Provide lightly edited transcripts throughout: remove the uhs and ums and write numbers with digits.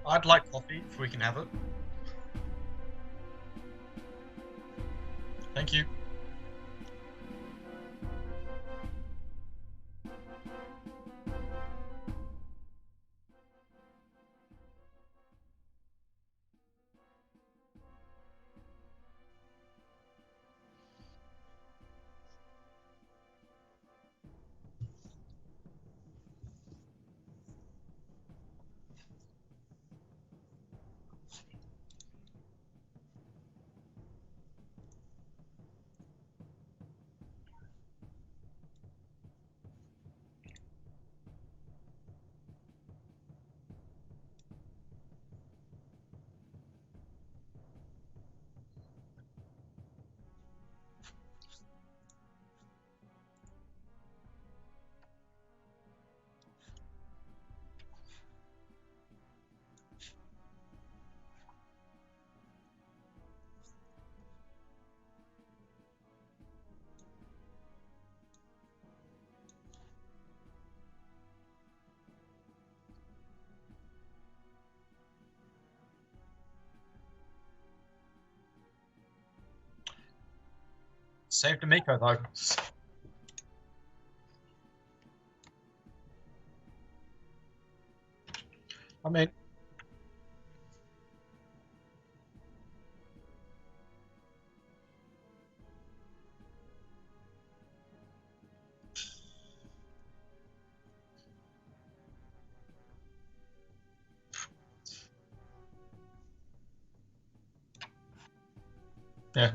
I'd like coffee if we can have it. Thank you. Save D'Amico though. I mean, yeah.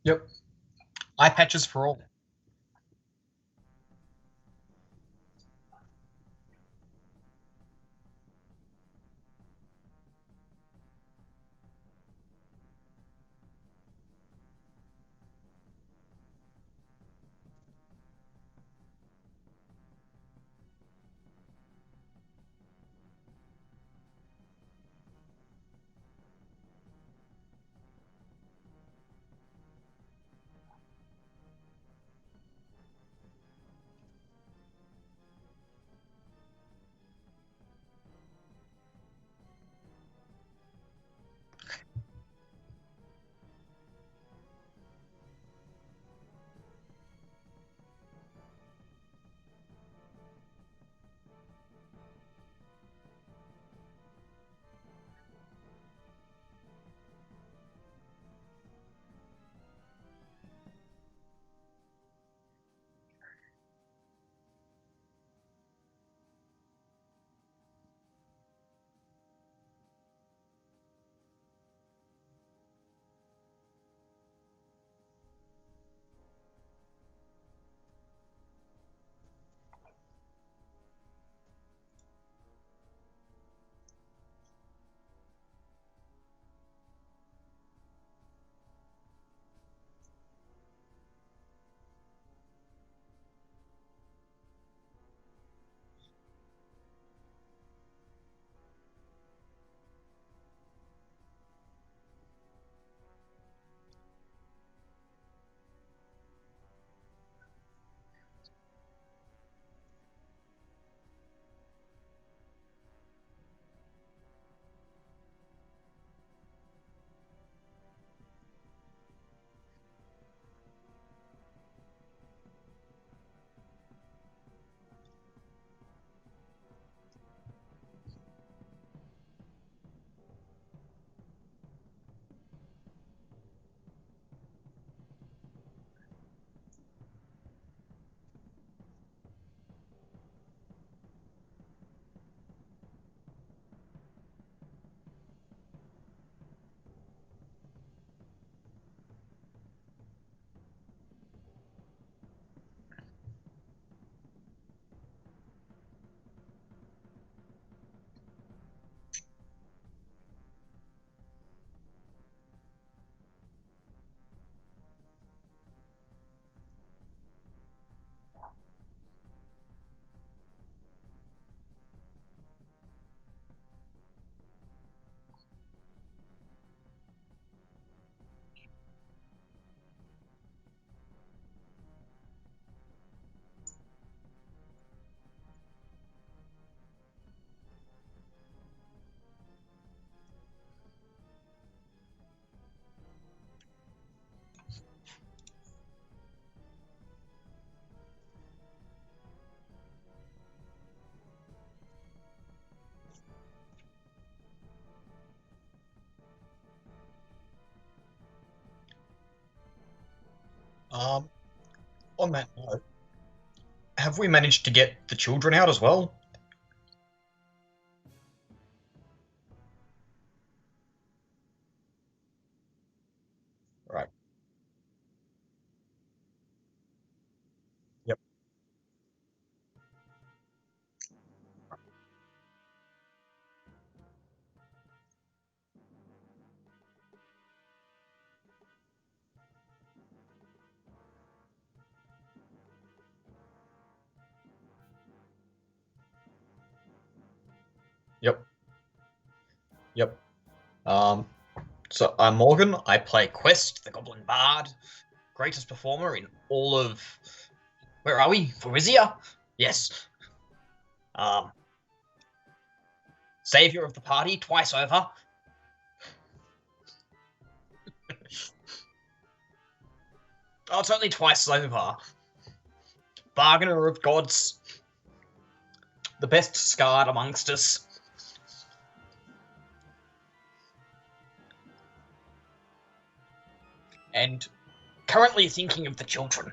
Yep. Eye patches for all. Um, on that note, have we managed to get the children out as well? Right. Yep. Yep. Yep. Um, so I'm Morgan. I play Quest, the Goblin Bard, greatest performer in all of. Where are we? Varisia? Yes. Um, savior of the party twice over. Oh, it's only twice over. Bargainer of gods, the best scarred amongst us. And currently thinking of the children.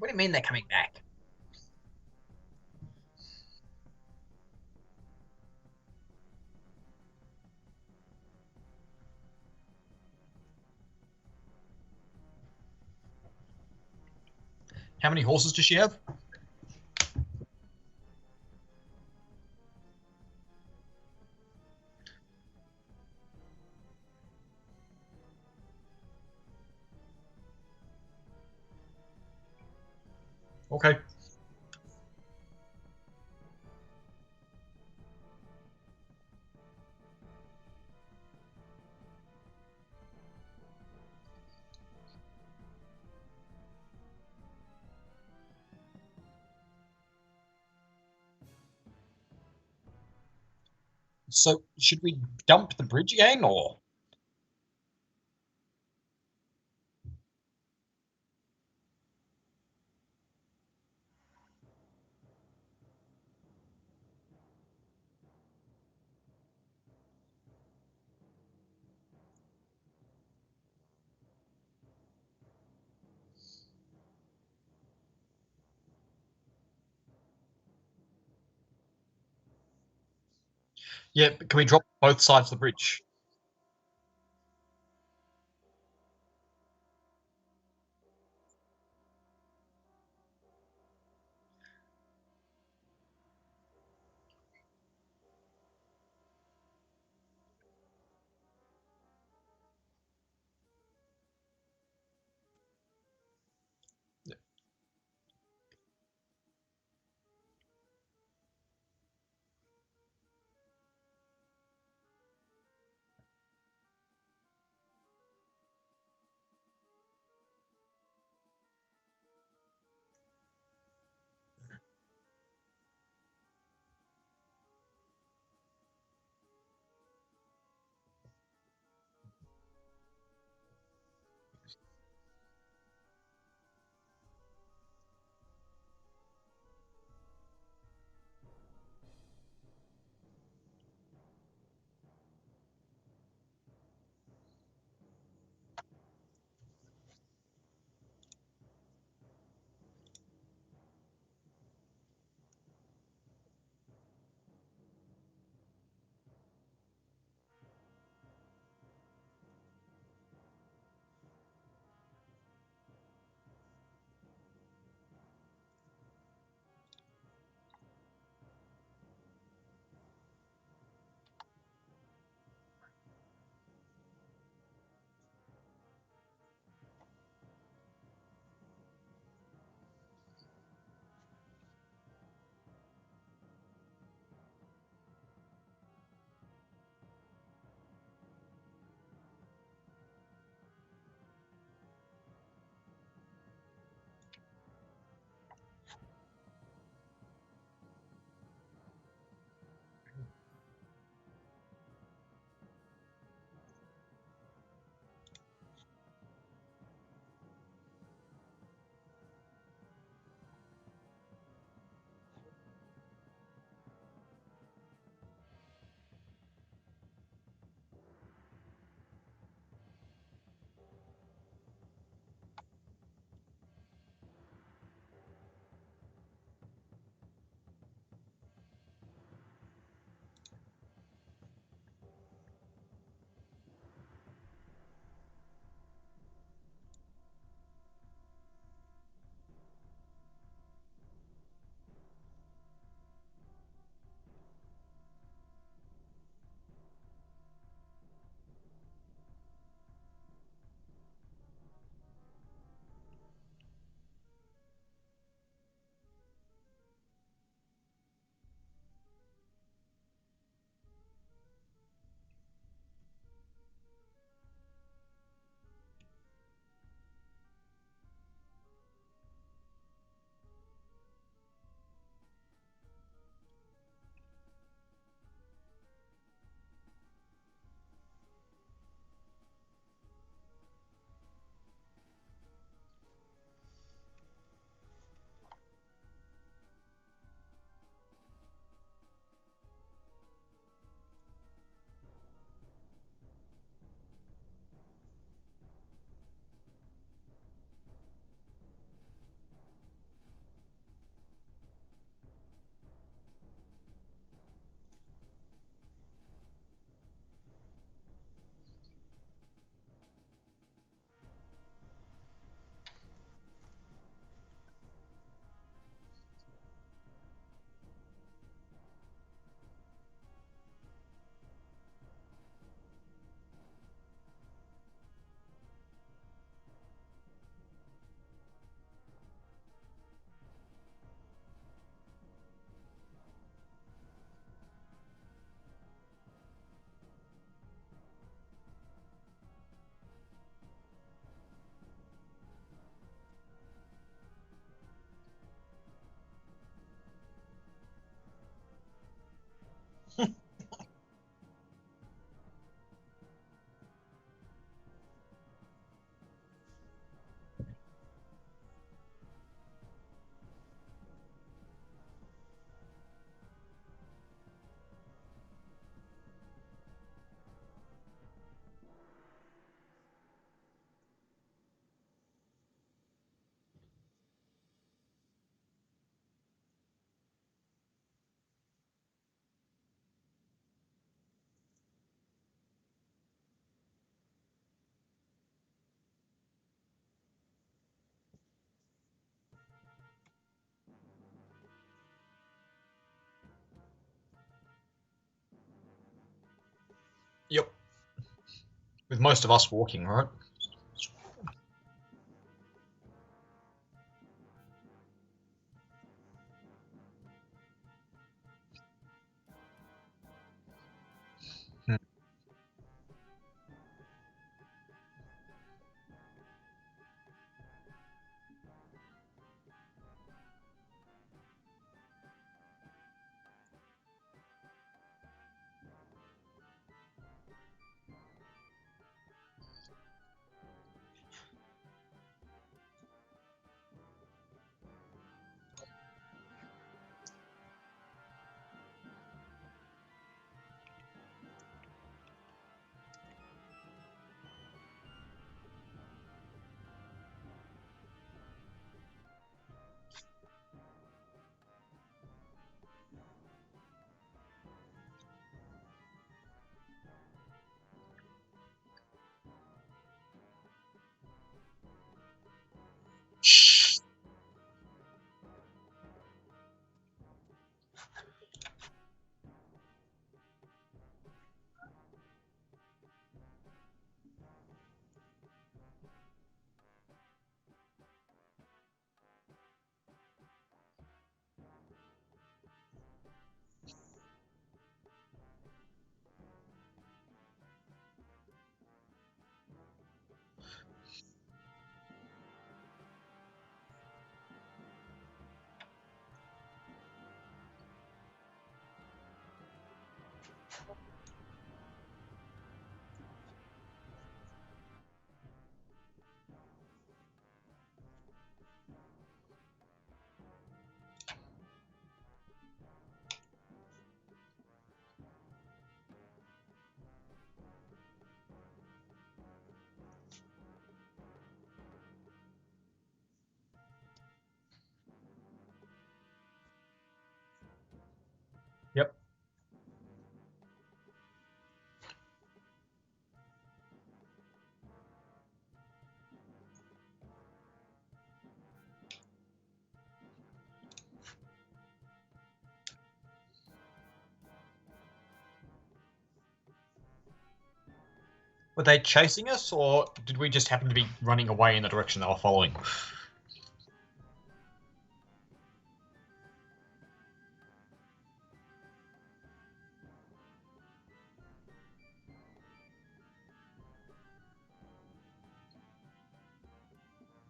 What do you mean they're coming back? How many horses does she have? Okay. So should we dump the bridge again, or? Yeah, can we drop both sides of the bridge? Yep. With most of us walking, right? Yep. Were they chasing us, or did we just happen to be running away in the direction they were following?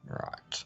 Right.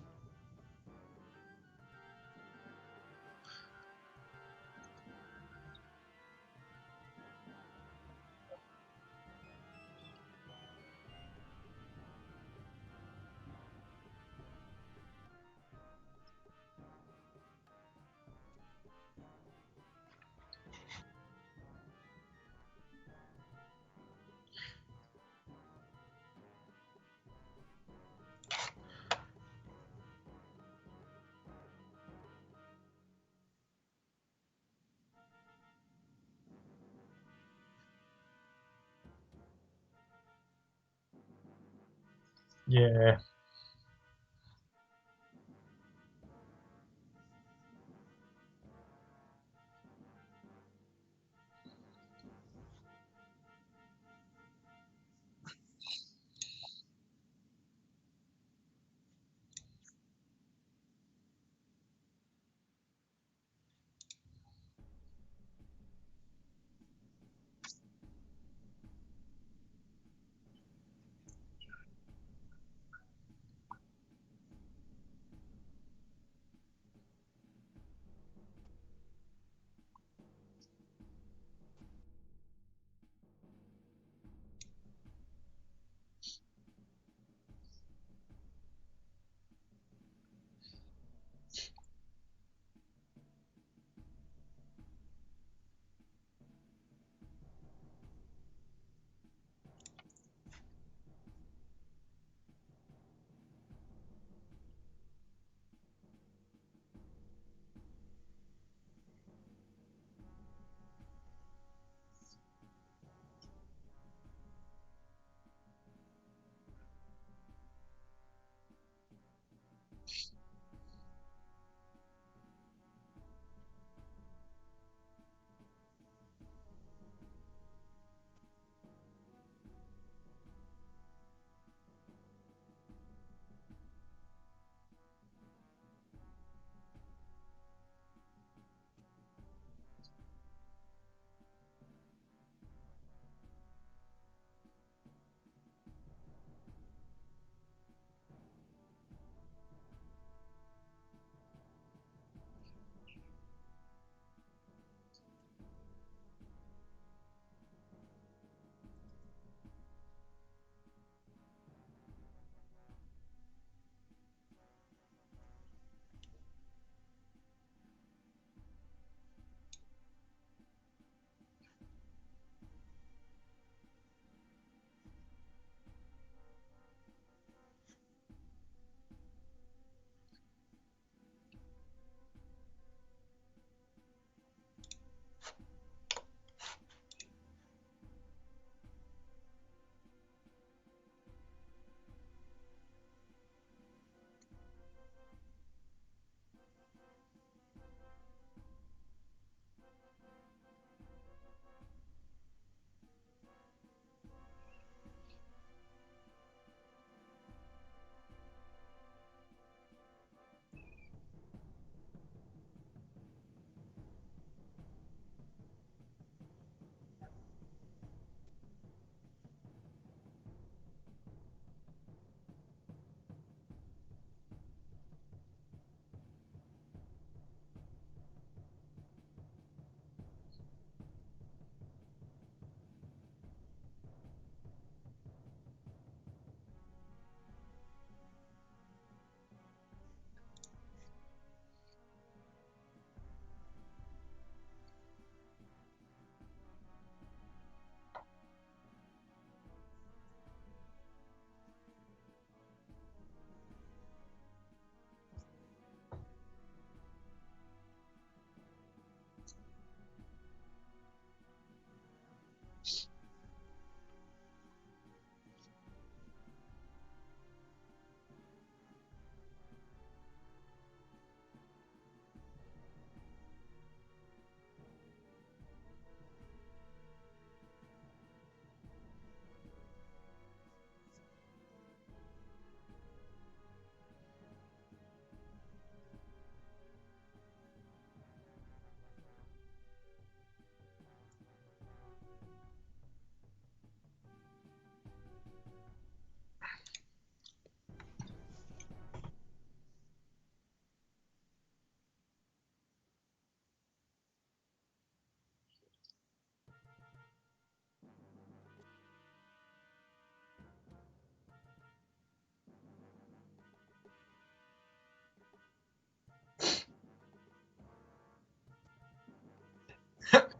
Yeah.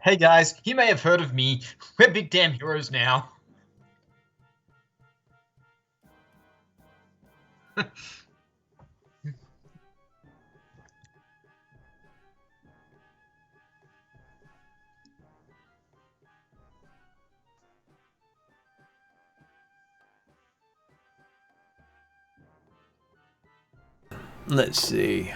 Hey guys, you may have heard of me. We're big damn heroes now. Let's see.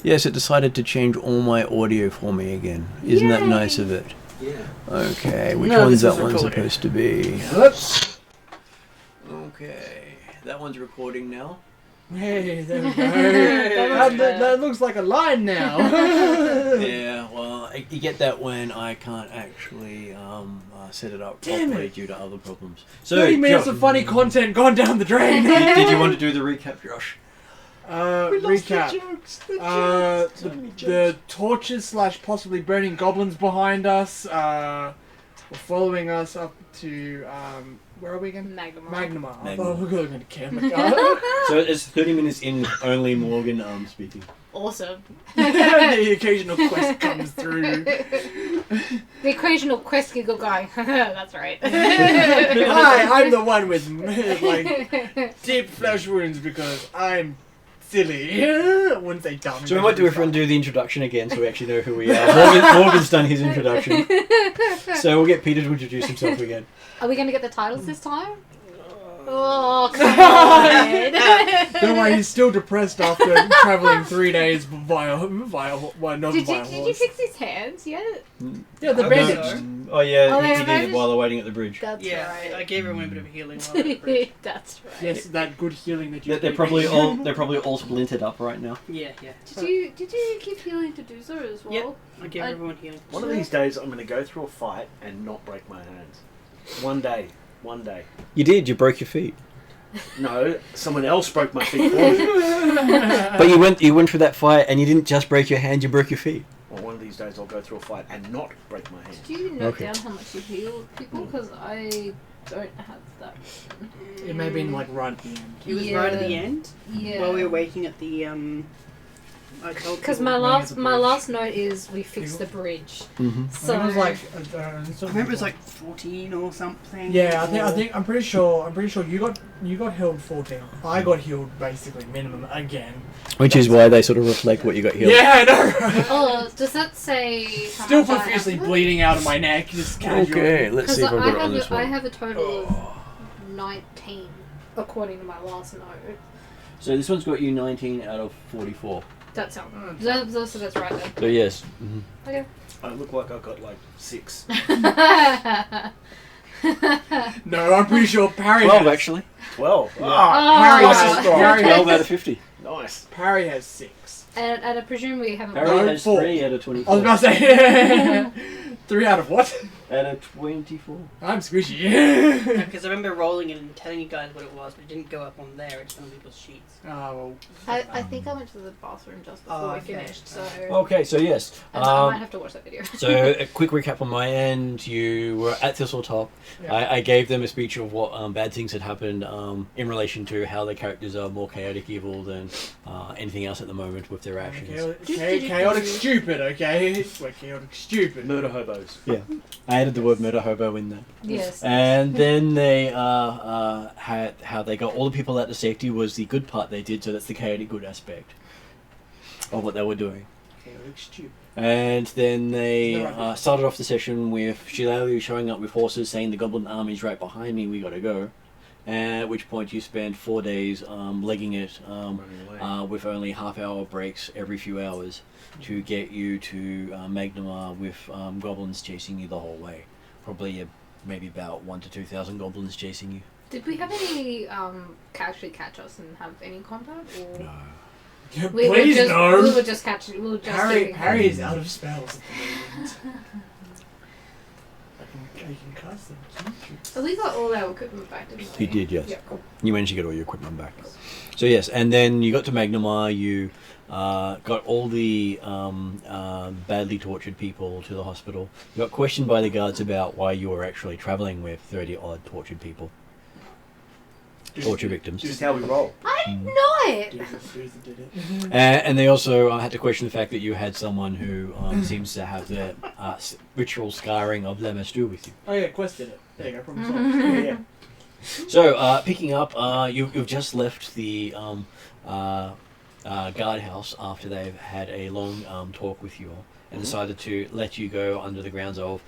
Yes, it decided to change all my audio for me again. Isn't that nice of it? Yeah. Okay, which one's that one supposed to be? Oops. Okay, that one's recording now. Hey, there we go. that looks like a line now. Yeah, well, you get that when I can't actually set it up Damn properly it. due to other problems. So, 30 minutes of funny content gone down the drain. Did you want to do the recap, Josh? Recap. The torches / possibly burning goblins behind us were following us up to where are we again? Magnamar. I thought we were going to camp. So it's 30 minutes in, only Morgan speaking. Awesome. The occasional quest comes through. The occasional quest giggle guy. That's right. Hi, I'm the one with like deep flesh wounds because I'm silly. I wouldn't say dumb. So we might do everyone do the introduction again so we actually know who we are. Morgan's done his introduction. So we'll get Peter to introduce himself again. Are we going to get the titles this time? Oh, come on. Don't worry, he's still depressed after travelling 3 days via Did you fix his hands yet? Yeah, they're bandaged. Oh yeah, Oh, he they're did it bandaged? while they're waiting at the bridge. That's right. I gave everyone a bit of a healing while at the bridge. That's right. Yes, that good healing that you. They're probably all splintered up right now. Yeah. Did you keep healing to do so as well? Yep. I gave everyone healing. One of these days, I'm going to go through a fight and not break my hands. One day. You did. You broke your feet. No, someone else broke my feet for me. But you went through that fight and you didn't just break your hand. You broke your feet. Well, one of these days, I'll go through a fight and not break my hands. Did you note Okay. down how much you healed people? Because I don't have that. It may have been like right at the end. It was right at the end Yeah. while we were waiting at the I told Because people- my last note is we fixed the bridge. Mm-hmm. So it was like. I remember it was like 14 or something. Yeah, I think I'm pretty sure you got healed 14. I got healed basically minimum again. Which is why they sort of reflect what you got healed. Yeah, I know. Oh, does that say? how Still much I profusely have? bleeding out of my neck, just casually. Okay, let's Because see if I I got it on this I one. have a total of 19, according to my last note. So this one's got you 19 out of 44. That sounds. That's right then. So yes. Mm-hmm. Okay. I look like I got like 6. No, I'm pretty sure Parry 12 has, actually. 12. Oh. Parry has, Parry 12 has, out of 50. Nice. Parry has 6. and I presume we haven't. Parry No, has 4. 3 out of 24. I was about to say 3 out of what? Out of 24. I'm squishy. Because I remember rolling it and telling you guys what it was, but it didn't go up on there. It's on people's sheets. Oh, I think I went to the bathroom just before we okay. finished, so Okay, so yes. and I might have to watch that video. So a quick recap on my end. You were at Thistletop. Yeah. I gave them a speech of what bad things had happened in relation to how their characters are more chaotic evil than anything else at the moment with their actions. chaotic stupid, okay? We're chaotic stupid. Murder hobos. Yeah, I added the word murder hobo in there. Yes. And then they had how they got all the people out to safety was the good part they did, so that's the chaotic good aspect of what they were doing. Chaotic stupid. And then they started off the session with Shillelagh showing up with horses, saying the goblin army's right behind me, we gotta go. At which point you spend 4 days legging it with only half-hour breaks every few hours to get you to Magnamar with goblins chasing you the whole way. Probably maybe about 1,000 to 2,000 goblins chasing you. Did we have any actually catch us and have any combat? Or? No. We Please were just, no. We were just catching. We were just Harry is out of spells at the moment. I can cast them. So we got all our equipment back, didn't we? You did, yes. Yeah, cool. You managed to get all your equipment back. So yes, and then you got to Magnamar, you got all the badly tortured people to the hospital. You got questioned by the guards about why you were actually travelling with 30-odd tortured people. Torture victims. Just how we roll. I didn't know it! And they also had to question the fact that you had someone who seems to have the ritual scarring of Lemestur with you. Oh yeah, quested it. There you go, problem solved. Yeah. So, picking up, you've just left the guardhouse after they've had a long talk with you all and decided to let you go under the grounds of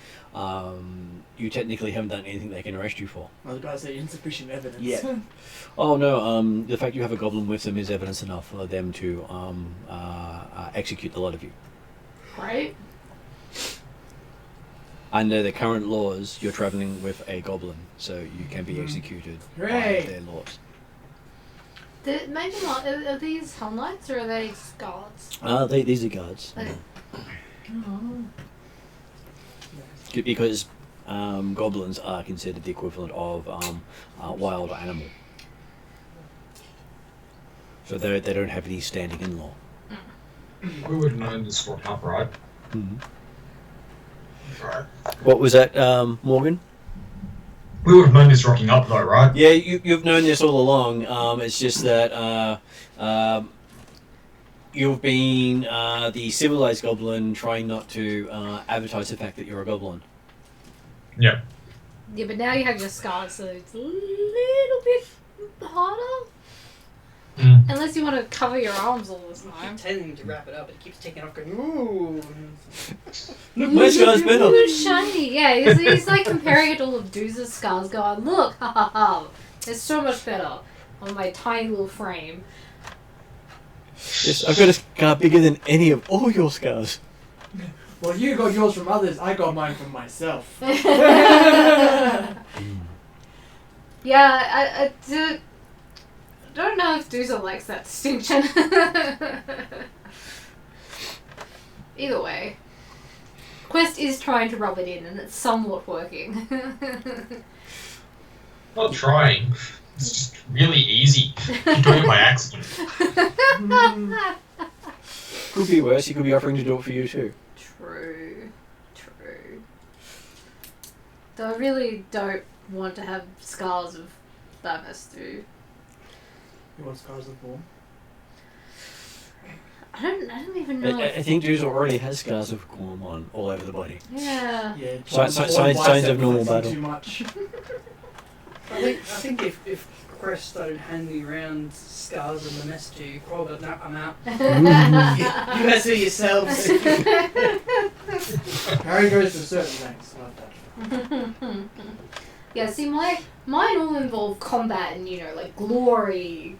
you technically haven't done anything they can arrest you for. I was about to say insufficient evidence. Yeah. Oh no, the fact you have a goblin with them is evidence enough for them to execute the lot of you. Right? Under the current laws, you're travelling with a goblin, so you can be executed by Hooray. their laws. Are these Hell Knights or are they guards? These are guards. Okay. Because goblins are considered the equivalent of wild animal. So they don't have any standing in law. We would have known this one up, right? Mm-hmm. Right. What was that, Morgan? We would have known this rocking up, though, right? Yeah, you've known this all along. It's just that you've been the civilized goblin trying not to advertise the fact that you're a goblin. Yeah. Yeah, but now you have your scars, so it's a little bit harder. Mm. Unless you want to cover your arms all the I time. keep telling him to wrap it up, but it keeps taking off going, ooh. Look, my scar's better. Ooh, shiny. Yeah, he's like comparing it to all of Dooz's scars, going, look, ha ha ha. It's so much better on my tiny little frame. Yes, I've got a scar bigger than any of all your scars. Well, you got yours from others, I got mine from myself. Yeah, I don't know if Dooza likes that distinction. Either way. Quest is trying to rub it in and it's somewhat working. Not trying. It's just really easy. You do it by accident. Could be worse, he could be offering to do it for you too. True. Though I really don't want to have scars of Lemestur. You want scars of form? I don't even know. I think Dooza already has scars of Gorm on all over the body. Yeah. Yeah. Signs of normal battle. Too much. I think if Crest started handing around scars of the mess to you, probably no, I'm out. You guys see yourselves. Harry goes to certain lengths. Not that. Yeah, see, mine all involve combat and, like glory,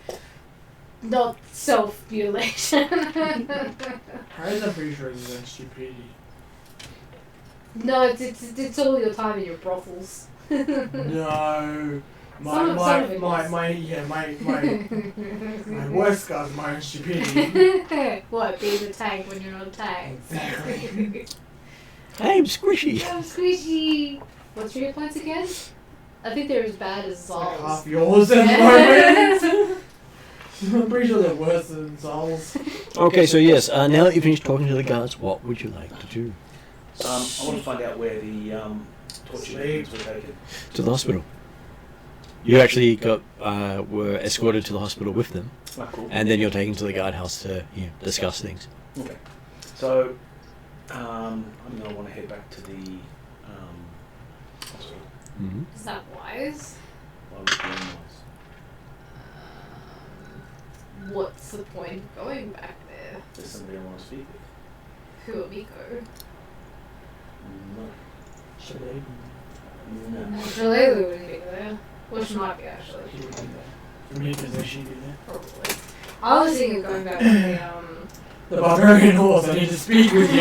not self-mutilation. Harry's, I'm pretty sure he's in stupidity. No, it's all your time in your brothels. No. Some of it My worst scars are my own stupidity. What, being a tank when you're not a tank? Exactly. I'm squishy. I'm squishy. What's your hit points again? I think they're as bad as It's like Zol's. half yours at the moment. I'm pretty sure they're worse than Zol's. Okay, so yes, now that you've finished talking to the guards, what would you like to do? I want to find out where the torture victims were taken. To the hospital. You actually were escorted to the hospital with them, Ah, cool. and then you're taken to the guardhouse to discuss things. Okay. So, I'm going to want to head back to the hospital. Mm-hmm. Is that wise? Why would it be nice? What's the point of going back there? There's somebody I want to speak Kuomiko. No. Shillelagh wouldn't be there. Well, she might be actually. For me, because she'd be there. Probably. I was thinking of going back to The barbarian horse, I need to speak with you.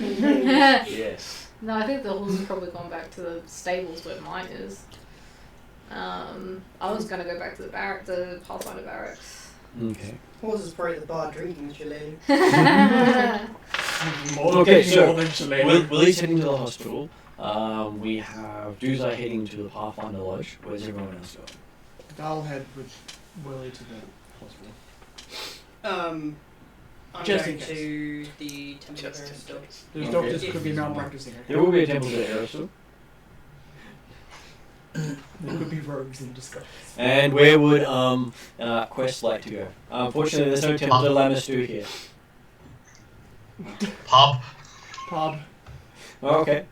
Yes. No, I think the horse has probably gone back to the stables where mine is. I was gonna go back to the Pathfinder barracks. Okay. Horse is probably the bar drinking Shillelagh. Okay, so more than Shillelagh. Willie's heading to the hospital. We have Doomsday heading to the Pathfinder Lodge. Where's everyone else going? I'll head with Willie to the hospital. I'm Just going in case. to the Temple of Aristotle. Those Okay. doctors could be malpracticing. There will be a temple to Aerosol. There could be rogues in disguise. And where would Quest like to go? Unfortunately, there's no temple to Lamistu here. Pub. Pub. Oh, okay.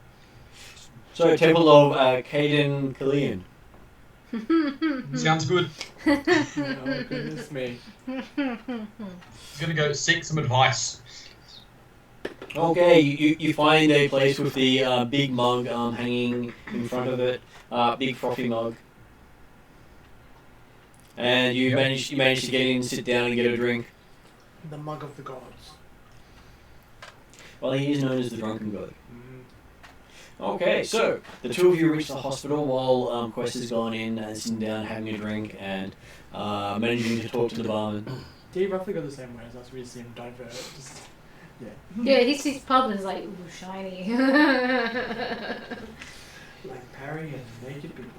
So, temple of Caden Kalian. Sounds good. Oh, goodness me. Gonna go seek some advice. Okay, you find a place with the big mug hanging in front of it, big frothy mug, and you manage to get in, sit down, and get a drink. The mug of the gods. Well, he is known as the Drunken God. Okay, so the two of you reach the hospital while Quest has gone in and sitting down, having a drink, and managing to talk to the barman. He roughly got the same way as us. We just see him divert. Just, yeah. Yeah, he sees pub and is like, ooh, shiny. Like Parry and naked people.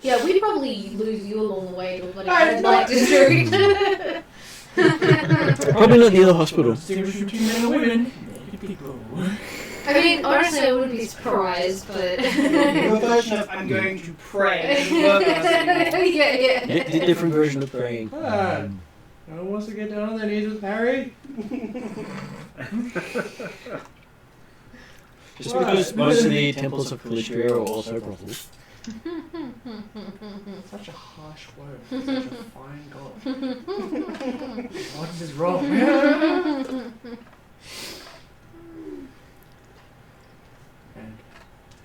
Yeah, we'd probably lose you along the way to a bloody I red know. light district. Probably not near the hospital. Distinguish between men and women. Naked people. I mean, honestly, I wouldn't be surprised, but... Your version of I'm going to pray doesn't work on us anymore. yeah. Different version of praying. Ah, no one wants to get down on their knees with Parry. Just because most of the temples of Calistria are also brothels. Such a harsh word. Such a fine god. What is wrong? And,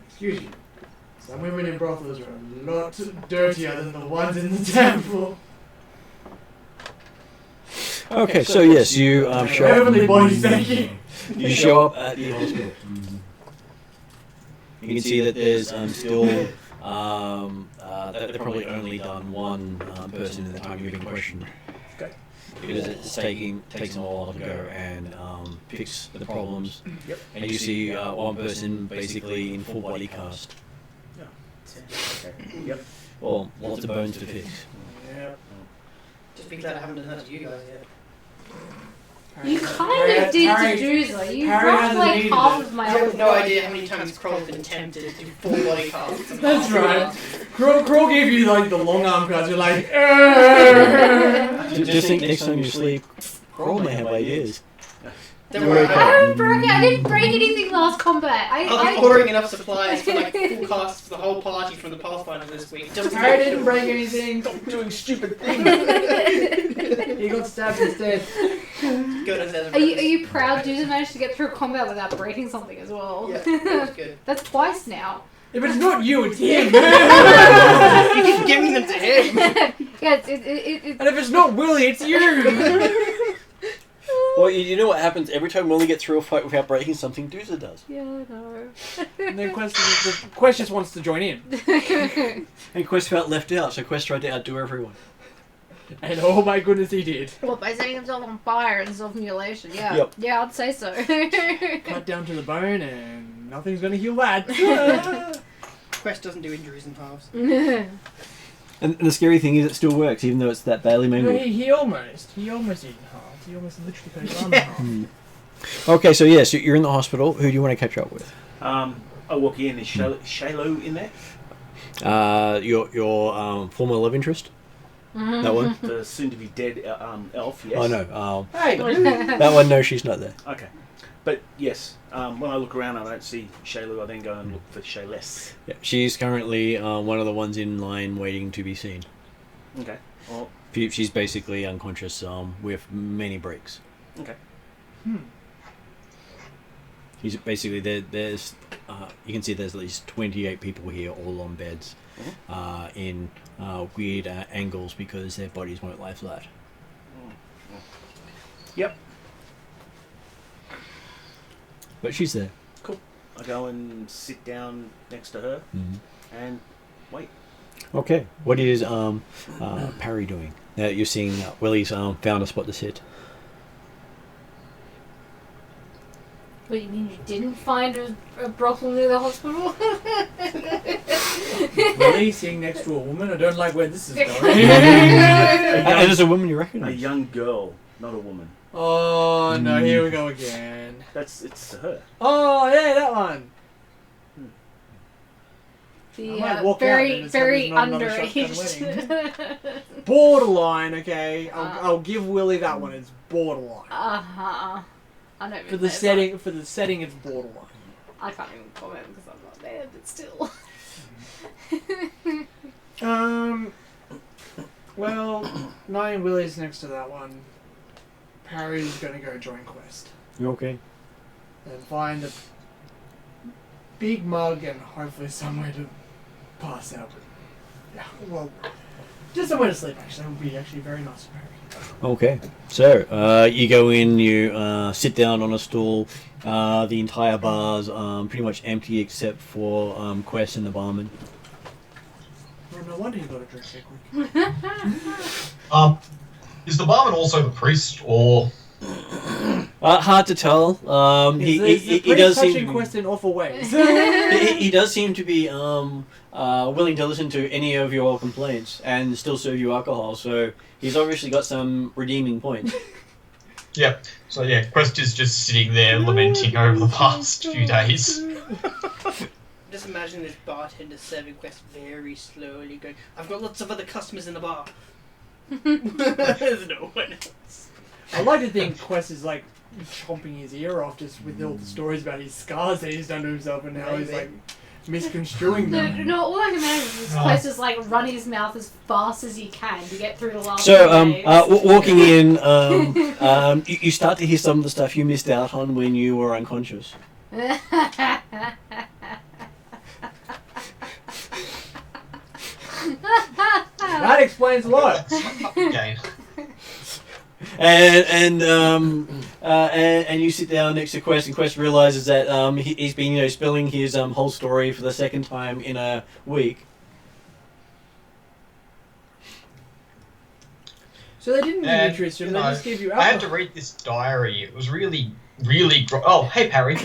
excuse me, some women in brothels are a lot dirtier than the ones in the temple. Okay, so yes, you show Heavenly up. bodies, thank you. You show up at the hospital. You can see that there's still that they've probably only done one person in the time you've been questioned. Okay. Because it takes them a while to go and fix the problems. Yep. And you see one person basically in full body cast. Okay. Yep. Well, lots of bones to fix. Yep. Just be glad I haven't done that to you guys yet. You kind of did to Dooza. You Harry rocked hasn't like needed half it. of my You have old no idea how many times Kroll's been tempted to do full body casts. That's right. Kroll gave you like the long arm cards. You're like, Just think next time you sleep, Kroll may have ideas. Don't worry, I didn't break anything last combat. I'll be ordering enough supplies for like full casts for the whole party from the Pathfinder this week. Just Harry didn't break anything. Stop doing stupid things. He got stabbed instead. Good as ever. Are you proud Dooza managed to get through combat without breaking something as well? Yeah, that's good. That's twice now. If it's not you, it's him. You keep giving them to him. Yeah, it And if it's not Willie, it's you. Well, you know what happens every time we only get through a fight without breaking something, Dooza does. Yeah, I know. And then Quest just wants to join in. And Quest felt left out, so Quest tried to outdo everyone. And oh my goodness, he did. Well, by setting himself on fire and self-mutilation, yeah. Yep. Yeah, I'd say so. Cut down to the bone, and nothing's going to heal that. Quest doesn't do injuries in halves. And the scary thing is it still works, even though it's that badly No, mangled. he almost did in half. He almost literally cut his arm in half. Okay, so yes, you're in the hospital. Who do you want to catch up with? I walk in. Is Shalo in there? Your former love interest? That one? The soon-to-be dead elf. Yes. Oh no. Hey, That one, no, she's not there. Okay. But yes, when I look around, I don't see Shaylu. I then go and look for Shayless. Yeah, she's currently one of the ones in line waiting to be seen. Okay. Well, She's basically unconscious with many breaks. okay. He's basically there's you can see there's at least 28 people here, all on beds, in weird angles because their bodies won't lie flat. Yep. But she's there. Cool. I go and sit down next to her and wait. Okay. What is Parry doing? Now you're seeing Willie's found a spot to sit. What, you mean you didn't find a brothel near the hospital? Really? Sitting next to a woman? I don't like where this is going. And there's a woman you A recognize. young girl, not a woman. Oh no, here we go again. It's her. Oh yeah, that one. I might walk out Very, and very it's not another shotgun underage. Borderline, okay. I'll give Willie that one. It's borderline. I know. For the setting, it's borderline. I can't even comment because I'm not there, but still. Well, knowing Willie's next to that one, Parry's gonna go join Quest You okay? and find a big mug and hopefully somewhere to pass out. Yeah, well, just somewhere to sleep. Actually, that would be actually very nice of Parry. Okay. So you go in, you sit down on a stool. The entire bar's pretty much empty except for Quest and the barman. Well, no wonder you got a drink so quick. Is the barman also the priest, or Hard to tell. He does seem touching Quest in awful ways. he does seem to be willing to listen to any of your complaints and still serve you alcohol. So he's obviously got some redeeming points. yeah? So yeah, Quest is just sitting there lamenting over the past few days. Just imagine this bartender serving Quest very slowly, going, "I've got lots of other customers in the bar." There's no one else. I like to think Quest is like chomping his ear off just with all the stories about his scars that he's done to himself and how he's like misconstruing them. No, all I can imagine is Quest is like run his mouth as fast as he can to get through the last So, few days. walking in, you start to hear some of the stuff you missed out on when you were unconscious. That explains a lot. Okay. And you sit down next to Quest, and Quest realizes that he's been spilling his whole story for the second time in a week. So they didn't give you And, Tristan, you they know, just gave you I had alcohol. to read this diary. It was really oh, hey, Parry.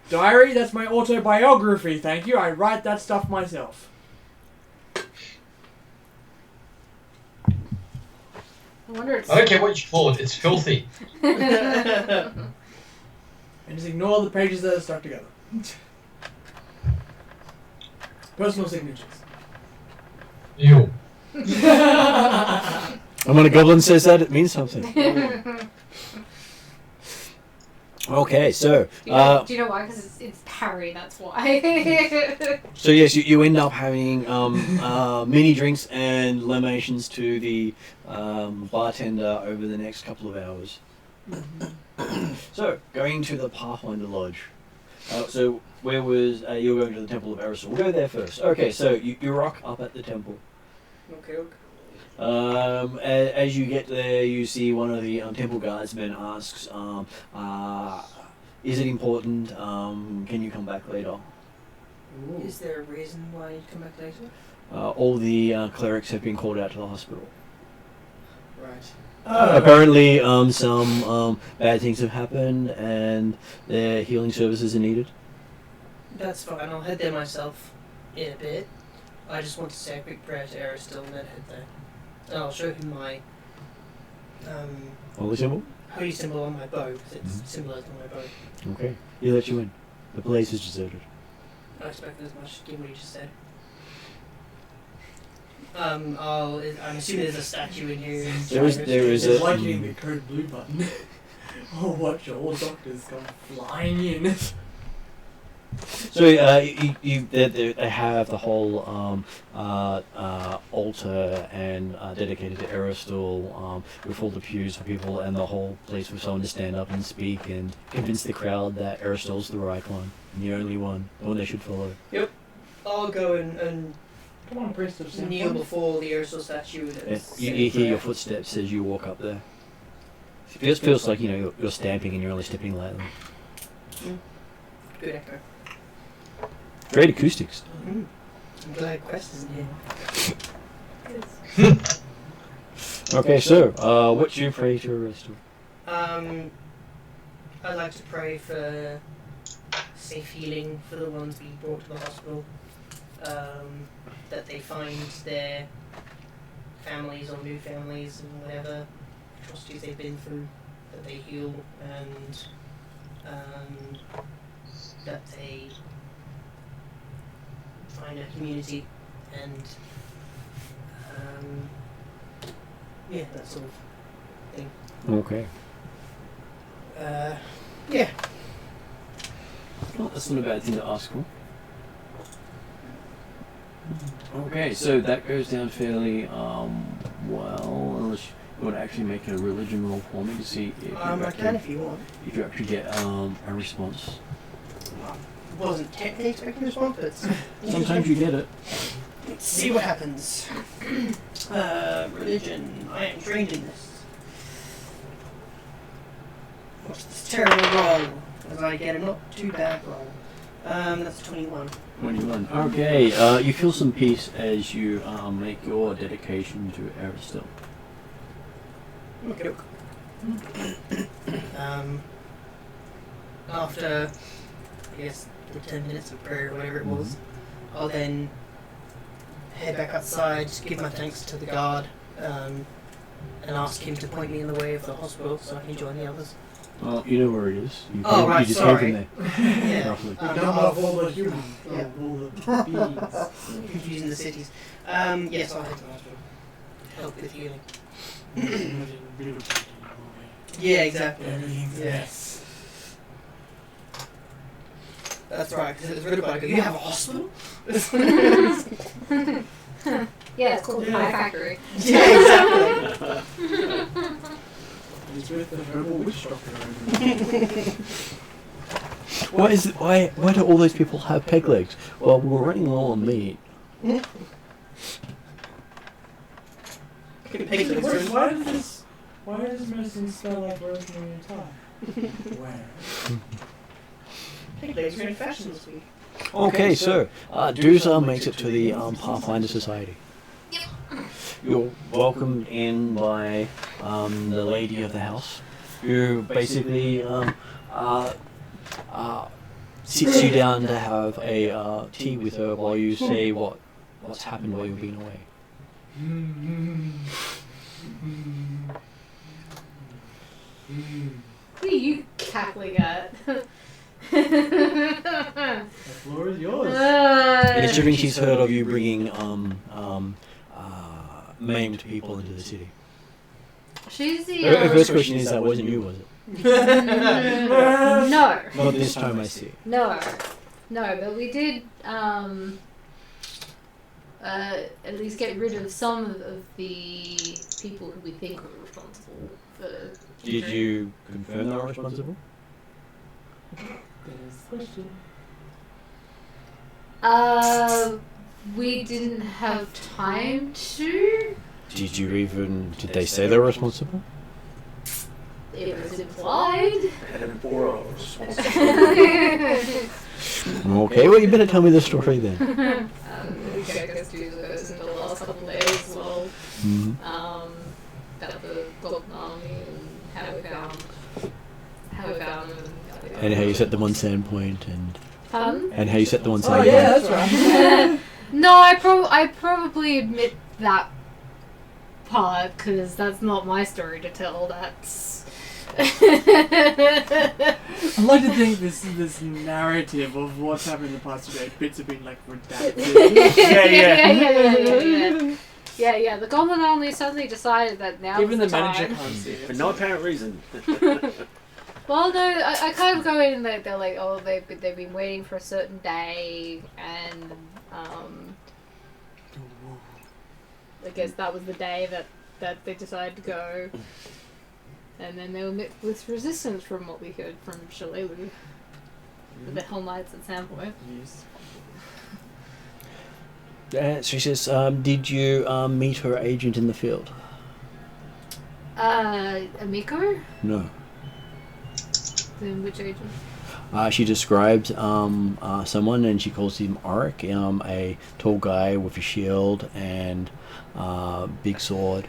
Diary, that's my autobiography, thank you. I write that stuff myself. I wonder I don't care what you call it. It's filthy. And just ignore the pages that are stuck together. Personal signatures. Ew. And when a goblin says that, it means something. Okay, so do you know why? Because it's Parry, that's why. so yes, you end up having mini drinks and libations to the bartender over the next couple of hours. So going to the Pathfinder Lodge. So where was you were going to the Temple of Erisol? We'll go there first. Okay, so you rock up at the temple. Okay. As you get there, you see one of the temple guardsmen asks, "Is it important? Can you come back later?" Is there a reason why you'd come back later? All the clerics have been called out to the hospital. Right. Apparently, some bad things have happened, and their healing services are needed. That's fine. I'll head there myself in a bit. I just want to say a quick prayer to Aristil and then head there. And I'll show him my Holy symbol? holy symbol on my bow, because it's symbolised on my bow. Okay. He let you in. The place is deserted. I expected as much, given what you just said. I'm assuming there's a statue in here. There is It's a... like hitting the code blue button. Oh, watch all doctors come flying in. So they have the whole altar and dedicated to Aristal with all the pews for people and the whole place for someone to stand up and speak and convince the crowd that Aristal's the right one, and the only one, the one they should follow. Yep. I'll go and Come on, priest of Sandpoint. kneel before the Ursula statue. And You hear your footsteps as you walk up there. It just feels like you're stamping and you're only stepping lightly. Good echo. Great acoustics. I'm glad Quest isn't here. Okay, so what do you pray to Aristal? I'd like to pray for safe healing for the ones being brought to the hospital. That they find their families or new families and whatever atrocities they've been through, that they heal and that they find a community and that sort of thing. Okay. Yeah. Well, that's not a bad thing to ask for. Okay, so that goes down fairly well, unless you want to actually make a religion roll for me to see if I can if you want. if you actually get a response. Wasn't technically expecting a response, but Sometimes you get it. let's see what happens. Religion. I am trained in this. What's this terrible roll? As I get a not too bad roll. That's 21. 21. Okay, you feel some peace as you make your dedication to Aristil. Okay. After, I guess, the 10 minutes of prayer or whatever it was, I'll then head back outside, give my thanks to the guard, and ask him to point me in the way of the hospital so I can join the others. Well, you know where it is. You Right, you just sorry. came from there. Yeah. Roughly. You don't know of all the humans, Yeah. all the beings. Confusing the cities. Yes, I'll head to the hospital. Help with healing. Yeah, exactly. Everything's Yes. That's right, because it was written about it. You have a hospital? Yeah, it's called the Pie Factory. Yeah, exactly. It's with the herbal witch doctor. Why do all those people have peg legs? Well, we're running low on meat. Why does this medicine smell like rosemary and thyme? Where? Pig legs are in fashion this week. Okay, so Duza makes it to the Pathfinder Society. You're welcomed in by the lady of the house, who basically sits you down to have a tea with her while you say what's happened while you've been away. What are you cackling at? The floor is yours. Considering she's heard of you bringing maimed people into the city. She's the. Her first question is, that wasn't you, was it? No. Not this time, I see. No, but we did at least get rid of some of the people who we think were responsible for. Did you confirm they were responsible? There's the question. We didn't have time to. Did they say they were responsible? It was implied. Had an aura of responsibility. Okay, well, you better tell me the story then. We checked us through those in the last couple of days as well. About the Goblin Army and how we found them. And how you set them on Sandpoint and Pardon? and how you set them on Oh Sandpoint. yeah, that's right. No, I probably admit that part because that's not my story to tell. That's. I like to think this narrative of what's happened in the past today, bits have been like redacted. Yeah. The Goblin Army suddenly decided that now Even is the the manager time. can't see it. For no apparent reason. Well, no, I kind of go in and they're like, oh, they've been waiting for a certain day, and I guess that was the day that they decided to go, and then they were met with resistance from what we heard from Shalelu, the Hell Knights at Sandpoint. She says, did you meet her agent in the field? Amiko? No. Then which agent? She described someone, and she calls him Auric, a tall guy with a shield and big sword.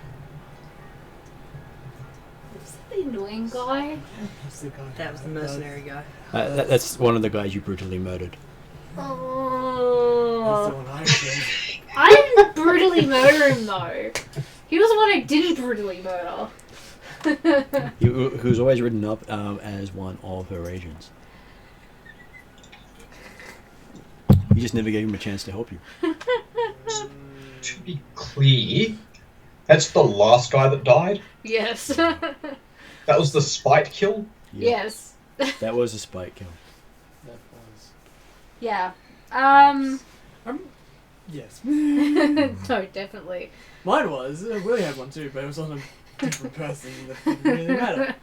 Was that the annoying guy? That was the mercenary guy. That's one of the guys you brutally murdered. That's the Oh. one I killed. I didn't brutally murder him though. He was the one I didn't brutally murder. He was always written up as one of her agents. You just never gave him a chance to help you. To be clear, that's the last guy that died? Yes. That was the spite kill? Yes. That was a spike kill. That was. Yeah. Yes. No, definitely. Mine was. Willie had one too, but it was on a different person that didn't really matter.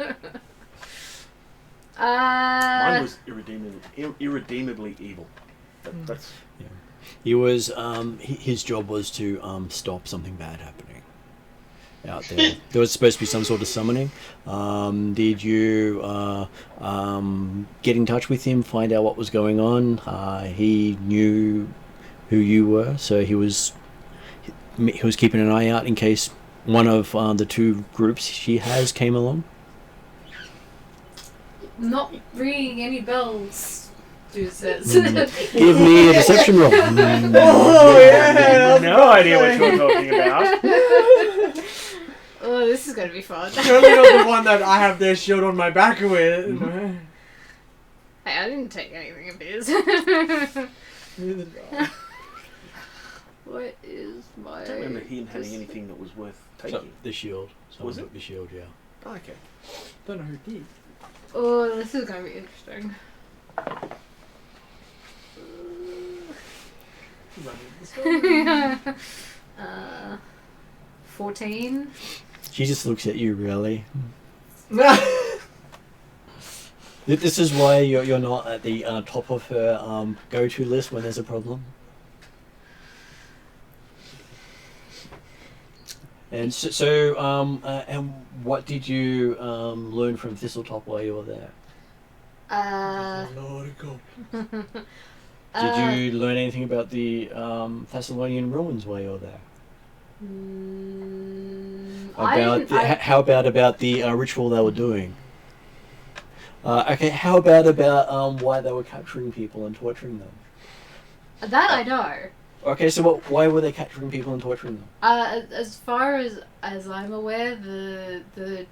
Mine was irredeemably evil. That's Yeah. He was. His job was to stop something bad happening out there. There was supposed to be some sort of summoning. Did you get in touch with him, find out what was going on? He knew who you were, so he was keeping an eye out in case one of the two groups she has came along. Not ringing any bells, dude says. Give me a deception roll. Oh yeah! no idea what you're talking about. Oh, this is gonna be fun. Surely not the one that I have their shield on my back with. Hey, I didn't take anything of his. What is my... I don't remember him having anything that was worth taking. So, the shield. Someone Was it? took the shield, yeah. Oh, okay. Don't know who did. Oh, this is gonna be interesting. Running the story. 14. She just looks at you, really. Nah. This is why you're not at the top of her go-to list when there's a problem. And and what did you learn from Thistletop while you were there? Logical. Did you learn anything about the Thassilonian ruins while you were there? How about the ritual they were doing? Okay, how about why they were capturing people and torturing them? That I know. Okay, so why were they capturing people and torturing them? As far as I'm aware, the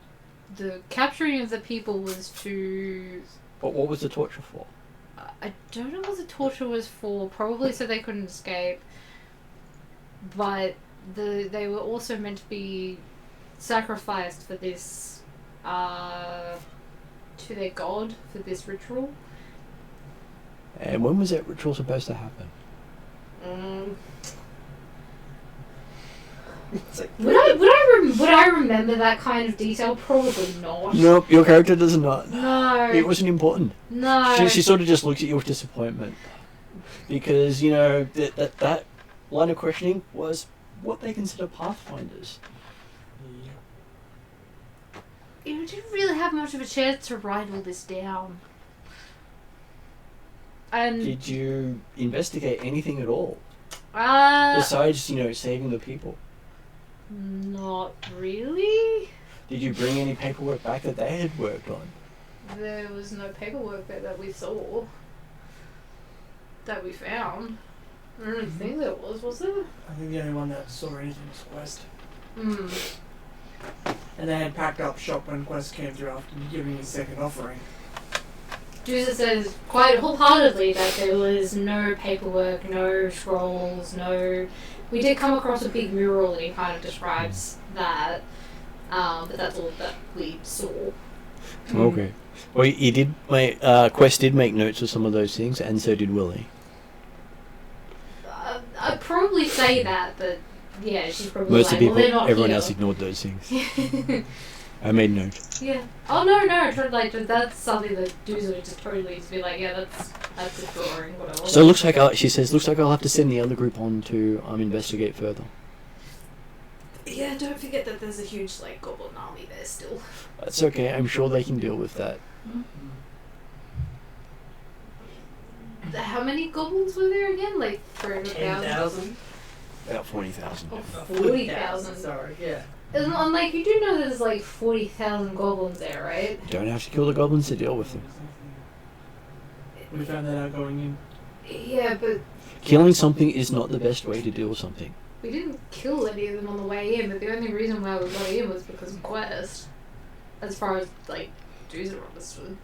capturing of the people was to... But what was the torture for? I don't know what the torture was for. Probably so they couldn't escape. But they were also meant to be sacrificed for this, to their god for this ritual. And when was that ritual supposed to happen? Would I remember that kind of detail? Probably not. Nope, your character does not. No. It wasn't important. No. She sort of just looks at you with disappointment. Because, you know, that line of questioning was what they consider Pathfinders. You didn't really have much of a chance to write all this down. And Did you investigate anything at all? besides, Besides, saving the people. not really. Did you bring any paperwork back that they had worked on? There was no paperwork that we saw. That we found. I don't think there was there? I think the only one that saw anything was Quest. Hmm. And they had packed up shop when Quest came through after giving his second offering. Juicer says quite wholeheartedly that there was no paperwork, no scrolls, no... We did come across a big mural and he kind of describes that, but that's all that we saw. Okay. Well, he did make Quest did make notes of some of those things, and so did Willie. I'd probably say that, but yeah, she's probably Most of the like, people, well, they're not everyone here. else ignored those things. I made note. Yeah. Oh no, like that's something that dudes would just totally just be like, yeah, that's just boring, whatever. So it looks like she says, looks like I'll have to send the other group on to investigate further. Yeah, don't forget that there's a huge like goblin army there still. That's okay. I'm sure they can deal with that. How many goblins were there again? Like 300,000? 10,000? About 40,000. Oh, 40,000. Sorry, yeah. And like, you do know there's like 40,000 goblins there, right? Don't have to kill the goblins to deal with them. We found that out going in. Yeah, but Killing something is not the best way to deal with something. we didn't kill any of them on the way in, but the only reason why we got in was because of Quest. As far as, like, dudes are understood.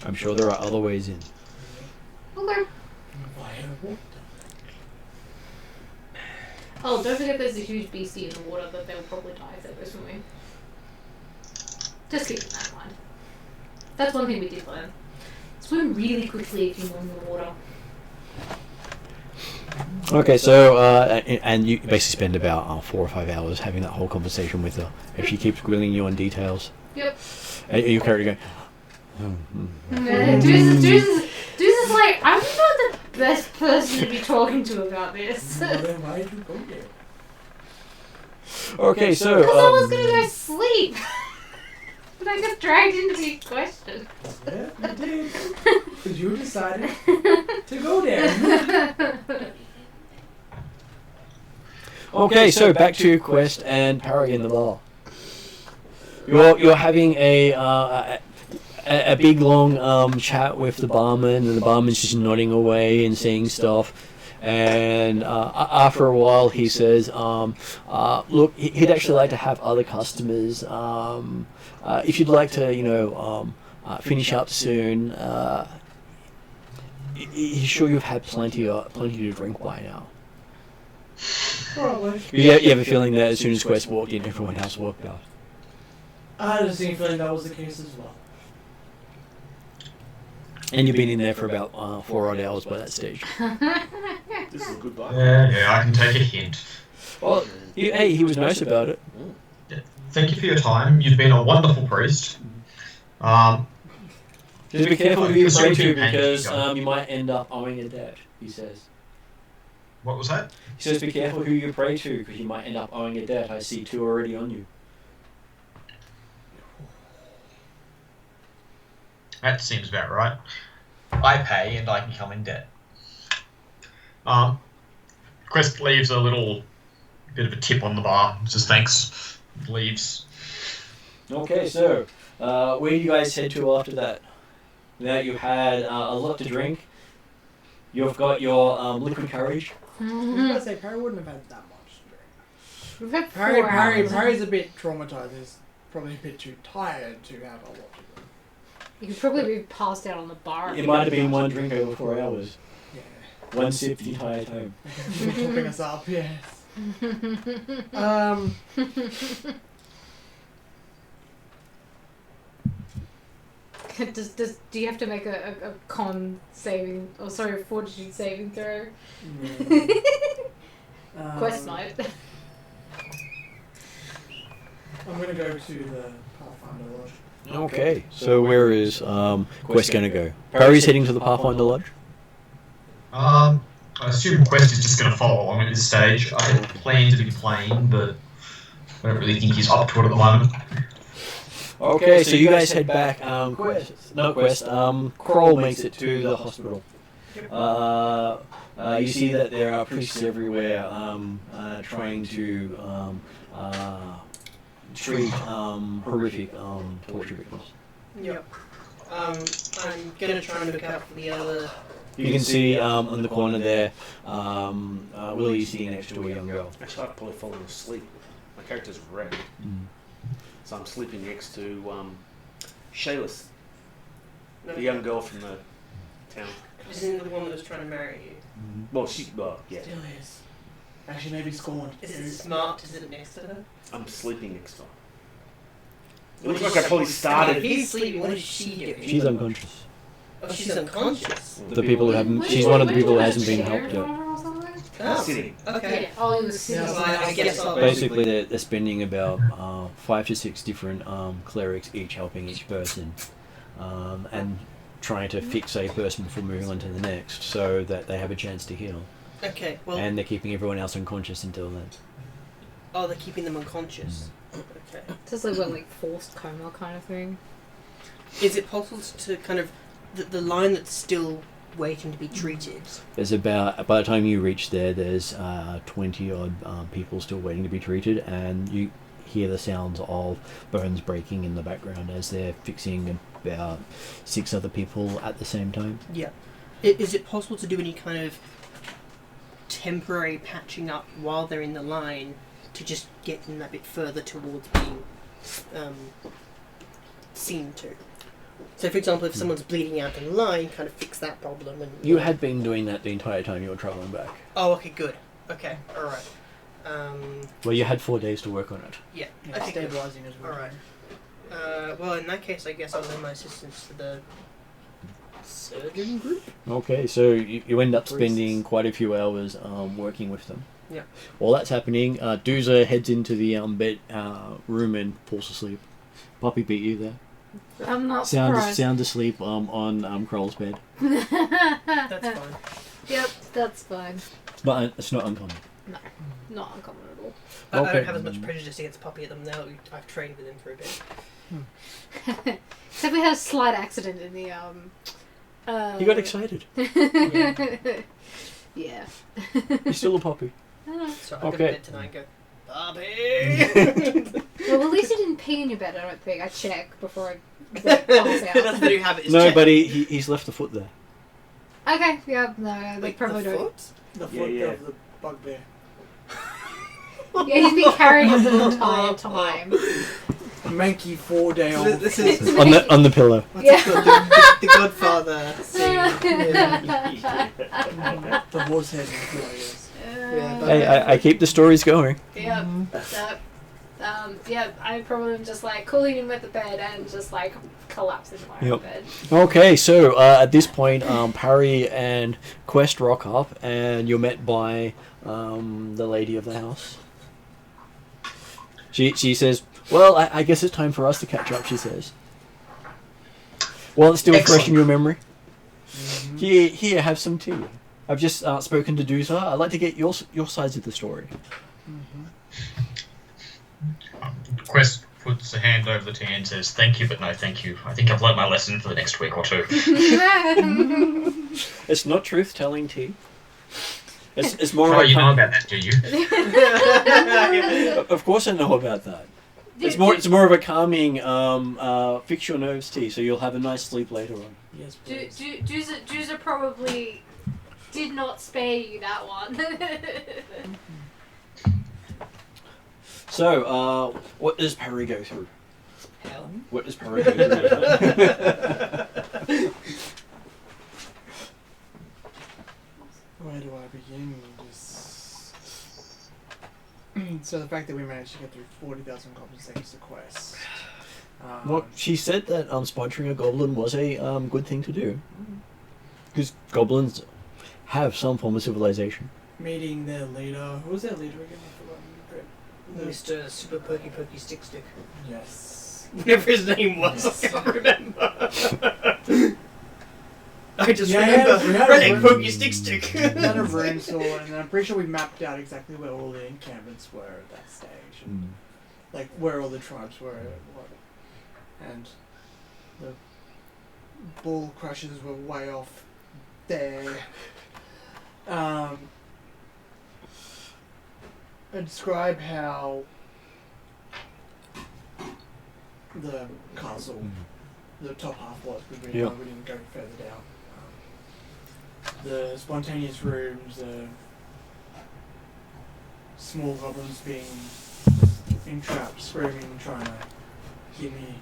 I'm sure there are other ways in. Okay. Oh, don't forget there's a huge beastie in the water that they'll probably die if they go swimming. Just keeping that in mind. That's one thing we did learn. Swim really quickly if you move in the water. Okay, so and you basically spend about 4 or 5 hours having that whole conversation with her, if she keeps grilling you on details. Yep. And you character going, Deuce is like, I'm not the best person to be talking to about this. Well, then why did you go there? okay, so Because I was gonna go sleep. But I got dragged into the question. Yeah, you did. Because you decided to go there. okay, so back to Quest and Parry in the bar. You're having a big long chat with the barman, and the barman's just nodding away and saying stuff. And after a while, he says, "Look, he'd actually like to have other customers. If you'd like to, finish up soon, he's sure you've had plenty to drink by now." Probably. You have a feeling that as soon as Quest walked in, everyone else walked out. I had a distinct feeling that was the case as well. And you've been in there for about 4 odd hours by that stage. This is a good buy. Yeah, I can take a hint. Well, he was nice about it. Thank you for your time. You've been a wonderful priest. Just be careful who you pray to, And because go. you might end up owing a debt, he says. What was that? He says be careful who you pray to, because you might end up owing a debt. I see 2 already on you. That seems about right. I pay and I can come in debt. Quest leaves a little bit of a tip on the bar. Says thanks. Leaves. Okay, so where do you guys head to after that? Now that you've had a lot to drink, you've got your liquid courage. I was gonna say Parry wouldn't have had that much. We've had 4 Parry's hours. a bit traumatized. He's probably a bit too tired to have a lot to drink. You could probably be passed out on the bar. It might have been 1 drink over 4 hours. Yeah. 1 sip the entire time. Topping us up, yes. Do you have to make a con saving, or sorry, fortitude saving throw? Quest might. I'm gonna go to the Pathfinder Lodge. Okay, so where is Quest going to go? Parry's heading to the Pathfinder Lodge. I assume Quest is just going to follow along at this stage. I had planned to be playing, but I don't really think he's up to it at the moment. Okay, so you guys head back. Kroll makes it to the hospital. You see that there are priests everywhere trying to treat horrific torture victims. Yep. I'm gonna try and look out for the other. You can see on the corner there, Willie sitting next to a young girl. Actually, I've probably fallen asleep. My character's red, so I'm sleeping next to Shaylis, the young girl from the town. Isn't the one that was trying to marry you? Well, yeah. Still is. Actually, maybe scorned. Is it smart to sit next to her? I'm sleeping next to her. It looks like I probably If started. he's sleeping, what is she doing? She's unconscious. Oh, she's unconscious. The people who haven't. She's one of the people who hasn't been helped yet. Oh, Sitting. okay. Yeah, oh, he was sitting. So I guess I'll Basically, they're spending about 5 to 6 different clerics each helping each person, and trying to fix a person before moving on to the next, so that they have a chance to heal. Okay, well. And they're keeping everyone else unconscious until then. Oh, they're keeping them unconscious. Okay. Just like one like forced coma kind of thing. Is it possible to kind of the line that's still waiting to be treated? There's about, by the time you reach there, there's 20 odd people still waiting to be treated, and you hear the sounds of bones breaking in the background as they're fixing about 6 other people at the same time. Yeah. Is it possible to do any kind of temporary patching up while they're in the line to just get them that bit further towards being seen to? So, for example, if someone's bleeding out in the line, kind of fix that problem. And You had been doing that the entire time you were travelling back. Oh, okay, good. Okay, all right. Well, you had 4 days to work on it. Yeah. Yeah, Okay, good. stabilizing as well. All right. Well, in that case, I guess I'll lend my assistance to the surgeon group. Okay, so you end up spending quite a few hours working with them. Yeah. While that's happening, Dooza heads into the bed room and falls asleep. Poppy beat you there. I'm not Sound surprised. asleep on Kroll's bed. That's fine. Yep, that's fine. But it's not uncommon. No, not uncommon at all. I Okay. don't have as much prejudice against Poppy at them now. I've trained with him for a bit. Except we had a slight accident in the You got excited. Yeah. You're still a Poppy. So I go to Okay. bed tonight and go, Poppy! Well, at least you didn't pee in your bed. I don't think. I check before I pass out. That's the new habit. Is No, check. but he's left the foot there. Okay. Yeah. No. They Wait, probably the don't. foot? The Yeah, foot yeah. of the bugbear. Yeah, he's been carrying it the entire time. A manky 4-day-old. This is on the pillow. what's Yeah. it called? The Godfather scene. Yeah. The horse head employees. Yeah, Hey, I keep the stories going. Yeah. That. Yeah. I probably am just like cooling him at the bed and just like collapse into my own Yep. bed. Okay, so at this point, Parry and Quest rock up, and you're met by the lady of the house. She says, "Well, I guess it's time for us to catch up." She says, "Well, it's still fresh in your memory. Here, have some tea. I've just spoken to Dooza. I'd like to get your sides of the story." Quest puts a hand over the tea and says, "Thank you, but no thank you. I think I've learned my lesson for the next week or two." It's not truth-telling tea. It's more. Oh, of you know a about that, do you? Of course, I know about that. It's more of a calming, fix your nerves tea, so you'll have a nice sleep later on. Yes, please. Juza probably did not spare you that one. So, what does Perry go through? Hell. What does Perry go through? Where do I begin? So the fact that we managed to get through 40,000 goblins thanks to Quest. Well, she said that sponsoring a goblin was a good thing to do. Because goblins have some form of civilization. Meeting their leader. Who was their leader again? I forgot. Mr. Super Perky Perky Stick Stick. Yes. Whatever his name was, I can't remember. I just We remember had Redneck a- Pokey Stick Stick. Had a room sword, and I'm pretty sure we mapped out exactly where all the encampments were at that stage. And, like, where all the tribes were. And the bull crushers were way off there. I describe how the castle, the top half was, because we didn't go further down. The spontaneous rooms, the small goblins being entrapped, screaming, trying to hit me,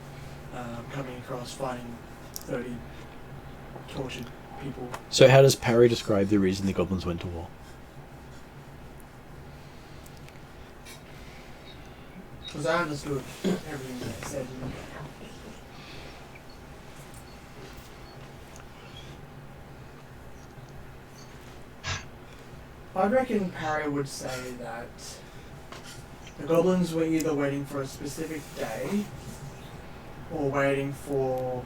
coming across, finding 30 tortured people. So how does Parry describe the reason the goblins went to war? Because I understood everything they said. I reckon Parry would say that the goblins were either waiting for a specific day or waiting for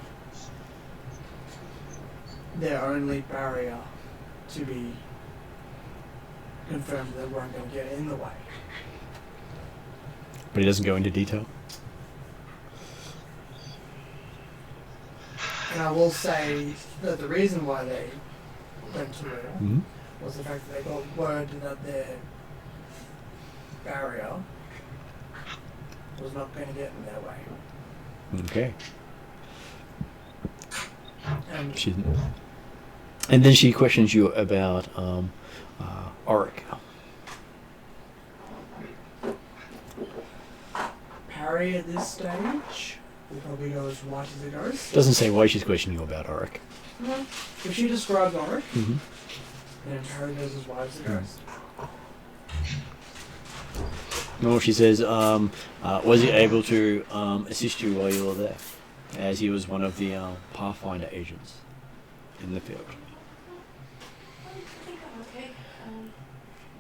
their only barrier to be confirmed that weren't going to get in the way. But he doesn't go into detail. And I will say that the reason why they went to it Mm-hmm. was the fact that they got word that their barrier was not going to get in their way. Okay. And She, and then she questions you about Auric. Parry at this stage will probably go as white as it goes. Doesn't say why she's questioning you about Auric. If she describes Auric, Mm-hmm. then Parry goes as white as it goes. No, she says, was he able to assist you while you were there? As he was one of the Pathfinder agents in the field. Okay.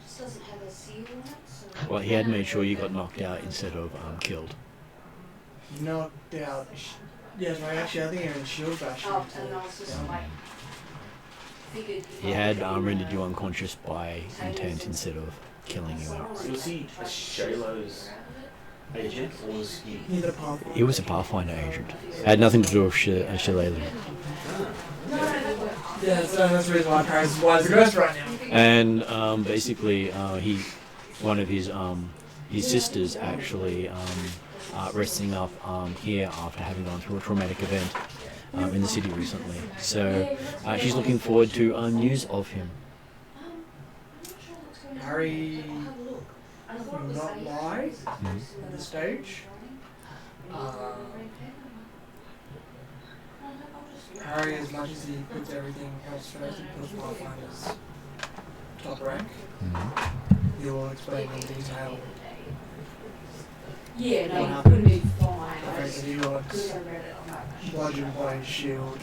Just doesn't have a seal on it, so. Well, he had made sure you got knocked out instead of killed. Knocked out. Yes, right. Actually, I think even shield bash. Oh, and I was just like. Figured. He had rendered you unconscious by intent instead of killing you outright. Was he a Shalo's agent, or was he? Neither path. He was a Pathfinder agent. It had nothing to do with Shillelagh. Yeah, so that's the reason why Parry's as white as it goes right now. And basically, one of his sisters actually resting up here after having gone through a traumatic event in the city recently. So she's looking forward to news of him. Parry will not lie at this stage. Parry, as much as he puts everything else first, he puts Pathfinder's top rank. He will explain in detail Yeah, what no, happened. it'd be fine. The fact that he got bludgeoned by his shield.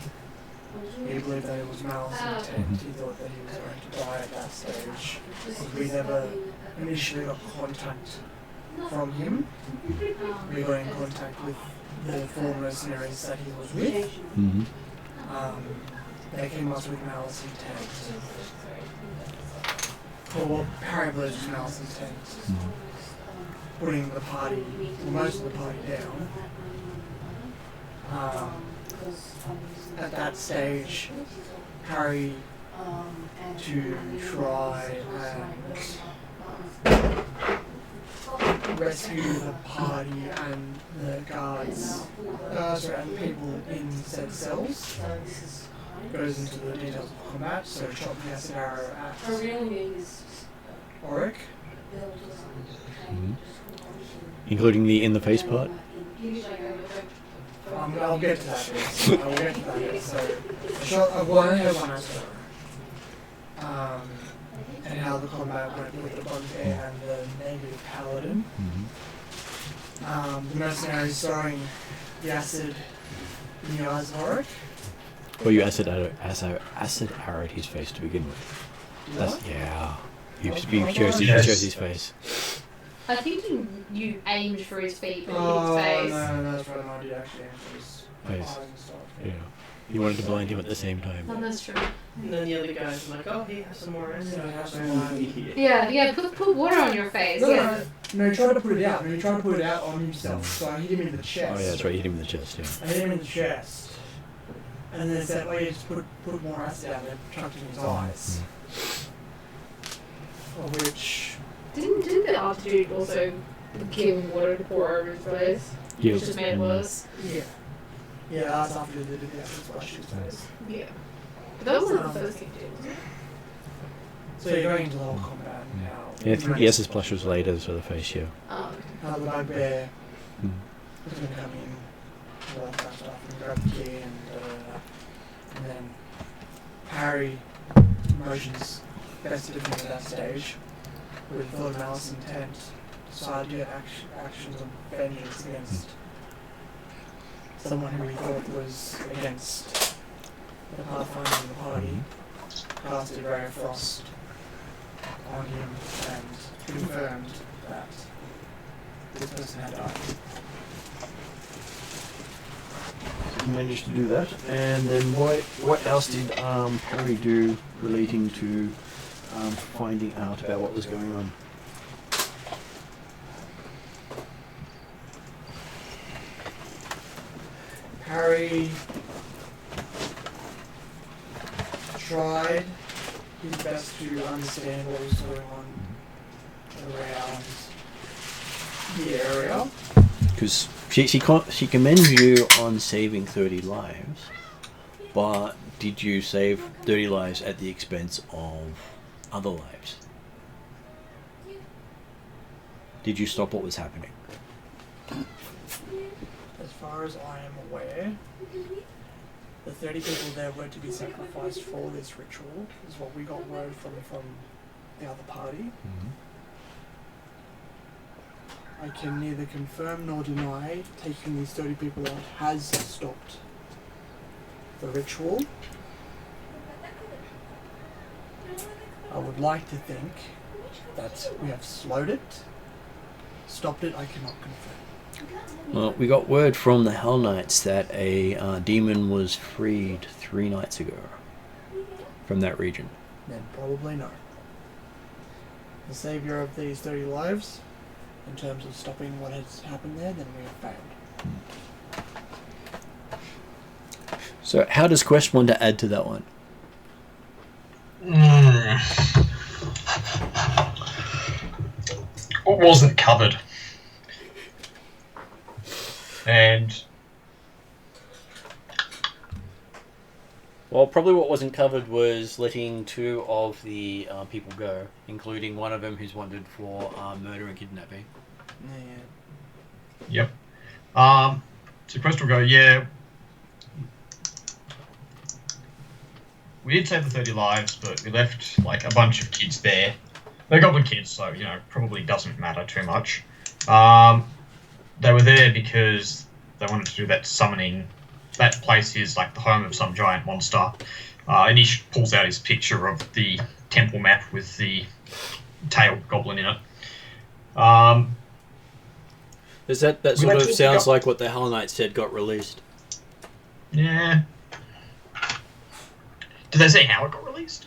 He believed that it was malice intent. He thought that he was going to die at that stage. We never initially got contact from him. We got in contact with the four mercenaries that he was with. Mm-hmm. They came up with malice intent. Or what Parry believes was malice intent. Putting the party, well, most of the party down. At that stage, Parry to try and rescue the party and the guards, and people in said cells. Goes into the details of combat, so shot the acid arrow at Auric. Mm-hmm. Including the in the face part. I'll get to that bit. I'll get to that bit. So, I shot a one head one acid arrow. And how the combat went with the bugbear and the negative paladin. Mm-hmm. The mercenaries throwing the acid in the eyes of Auric. Well, you acid arrowed his face to begin with. That's, yeah. You chose his face. I think you aimed for his feet, but Oh, his face. no, that's right. I did actually aim for his Face. eyes and stuff. Yeah. You wanted to blind him at the same Oh, time. that's true. And then the other guy's like, oh, he has some more acid. Yeah, that's right. Yeah, put water on your face. No, Yeah. no, he tried to put it out. No, he tried to put it out on himself. So I hit him in the chest. Oh yeah, that's right. You hit him in the chest. Yeah. I hit him in the chest. And then said, well, you just put more acid out there, chucked it in his eyes. Of which... Didn't the altitude also give him water to pour over his face? Yeah. Which just made it worse. Yeah. Yeah, that's after they did the acid splash his face. Yeah. But that wasn't the first thing to do, was it? So you're going into the whole combat now. Yeah, I think the SS splash was later for the face. Yeah. How the bugbear Mm. was going to come in, all that kind of stuff, and grab the key and and then Parry motions best to defend at that stage with full malice intent, decided to get actions of vengeance against someone who he thought was against the Pathfinder in the party, casted Ray of Frost on him and confirmed that this person had died. You managed to do that, and then what else did Harry do relating to finding out about what was going on? Harry tried his best to understand what was going on around the area. Because she commends you on saving 30 lives, but did you save 30 lives at the expense of other lives? Did you stop what was happening? As far as I am aware, the 30 people there were to be sacrificed for this ritual, is what we got word from the other party. I can neither confirm nor deny taking these 30 people out has stopped the ritual. I would like to think that we have slowed it. Stopped it, I cannot confirm. Well, we got word from the Hell Knights that a demon was freed 3 nights ago from that region. Then probably no. The saviour of these 30 lives, in terms of stopping what has happened there, then we have failed. So how does Quest want to add to that one? What wasn't covered? And Well, probably what wasn't covered was letting 2 of the people go, including one of them who's wanted for murder and kidnapping. Yep. So Quest will go, yeah. We did save the 30 lives, but we left like a bunch of kids there. They're goblin kids, so probably doesn't matter too much. They were there because they wanted to do that summoning. That place is like the home of some giant monster. And he pulls out his picture of the temple map with the tailed goblin in it. Is that sort of sounds like what the Hell Knight said got released? Yeah. Did they say how it got released?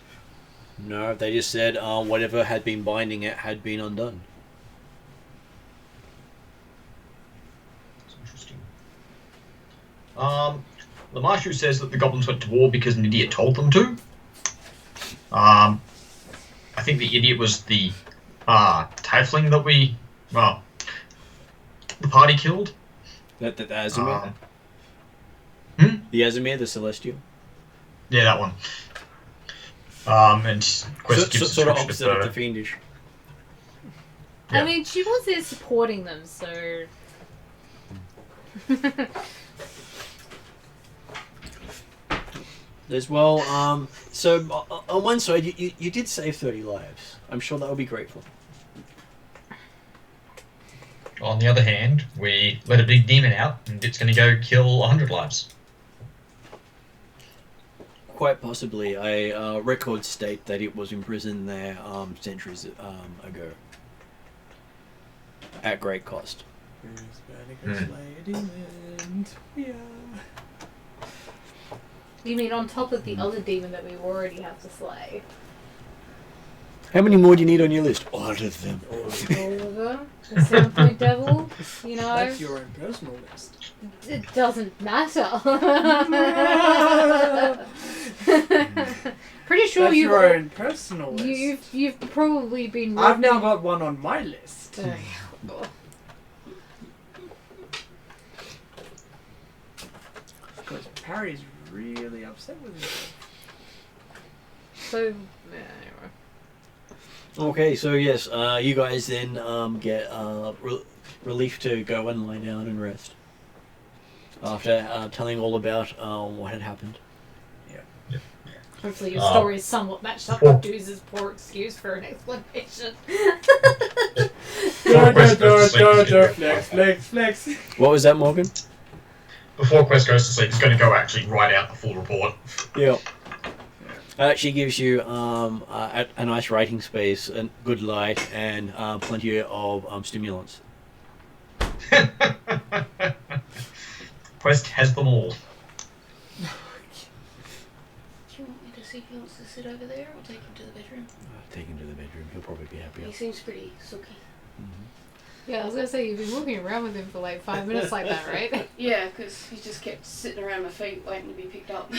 No, they just said whatever had been binding it had been undone. That's interesting. The Marshu says that the goblins went to war because an idiot told them to. I think the idiot was the tiefling that the party killed. The Azimir? The Azimir, the Celestial? Yeah, that one. And Quest gives sort of description opposite of the Fiendish. Yeah. I mean, she was there supporting them, so... As well, so on one side, you did save 30 lives. I'm sure that will be grateful. On the other hand, we let a big demon out, and it's going to go kill 100 lives. Quite possibly. Records state that it was imprisoned there centuries ago. At great cost. You mean on top of the other demon that we already have to slay? How many more do you need on your list? All of them. All of them? The Sandpoint Devil? That's your own personal list. It doesn't matter. Pretty sure That's you've your own personal list. You've probably been. I've now got one on my list. Because Parry's really upset with me. So, anyway. Okay, so yes, you guys then get relief to go and lie down and rest. After telling all about what had happened. Yeah. Hopefully your story is somewhat matched up Well- with Dooze's poor excuse for an explanation. Flex. What was that, Morgan? Before Quest goes to sleep, he's going to go actually write out the full report. Yeah. She gives you a nice writing space, and good light, and plenty of stimulants. Quest has them all. Do you want me to see if he wants to sit over there or take him to the bedroom? Take him to the bedroom. He'll probably be happier. He seems pretty sulky. Yeah, I was gonna say you've been walking around with him for like 5 minutes like that, right? Yeah, because he just kept sitting around my feet waiting to be picked up.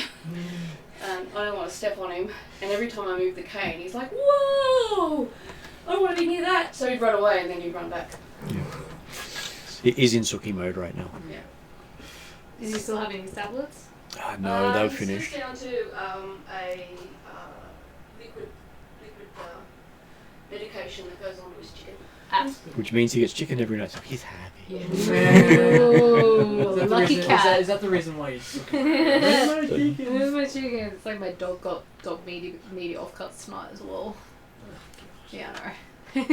And I don't want to step on him. And every time I move the cane, he's like, "Whoa! I don't want to be near that." So he'd run away and then he'd run back. He's in Suki mode right now. Yeah. Is he still having his tablets? No, they've He's finished. just down to a liquid medication that goes on to his chicken. Which means he gets chicken every night, so he's happy. Ooh, lucky cat. Is that the reason why he's Where's my chicken? It's like my dog got meaty offcuts tonight as well. Yeah, I know.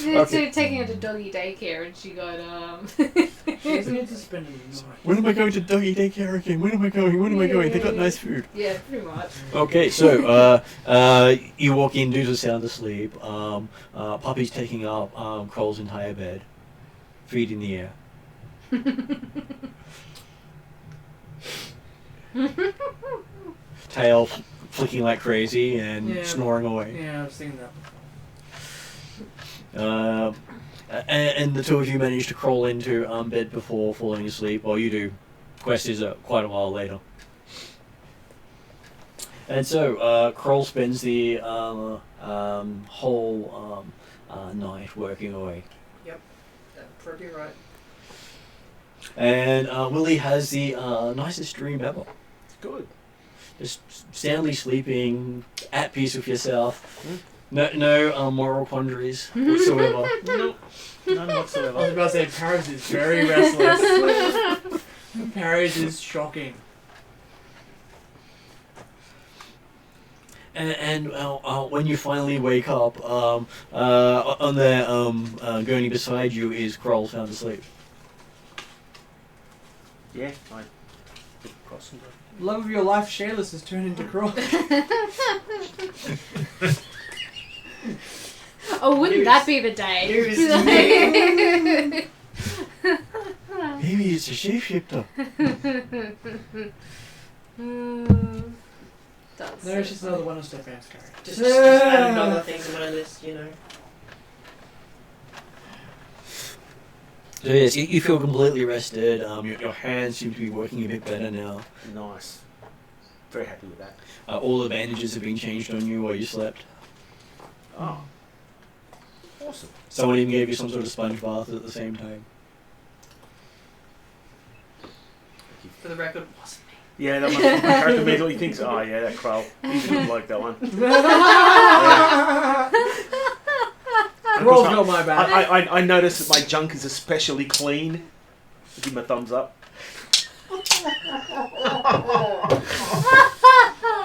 Okay. Taking her to doggy daycare and she got She doesn't get to spend a night. When am I going to doggy daycare again? When am I going? They got nice food. Yeah, pretty much. Okay, so you walk in, Dudes are sound asleep. Puppy's taking up Kroll's entire bed, feet in the air. Tail flicking like crazy and snoring away. Yeah, I've seen that. And the two of you manage to crawl into bed before falling asleep. Well, you do. Quest is quite a while later. And so, Kroll spends the whole night working away. Yep, that's probably right. And Willie has the nicest dream ever. Good. Just soundly sleeping, at peace with yourself. No moral quandaries whatsoever. Nope. None I whatsoever. was about to say Paris is very restless. Paris is shocking. And when you finally wake up, on the gurney beside you is Kroll sound asleep. Yeah, I look across and go. Love of your life, Shayless, has turned into Cross. Oh, wouldn't News. that be the day? Maybe it's a shapeshifter. That's No, it's just another one of Stefan's characters. Just add another thing to my list, you know. So yes, you feel completely rested. Your hands seem to be working a bit better now. Nice. Very happy with that. All the bandages have been changed on you while you slept. Oh. Awesome. Someone even gave you some sort of sponge bath at the same time. For the record, wasn't me. Yeah, that my character immediately thinks, oh yeah, that Kroll. He didn't like that one. Kroll's got my back. I noticed that my junk is especially clean. Give him a thumbs up.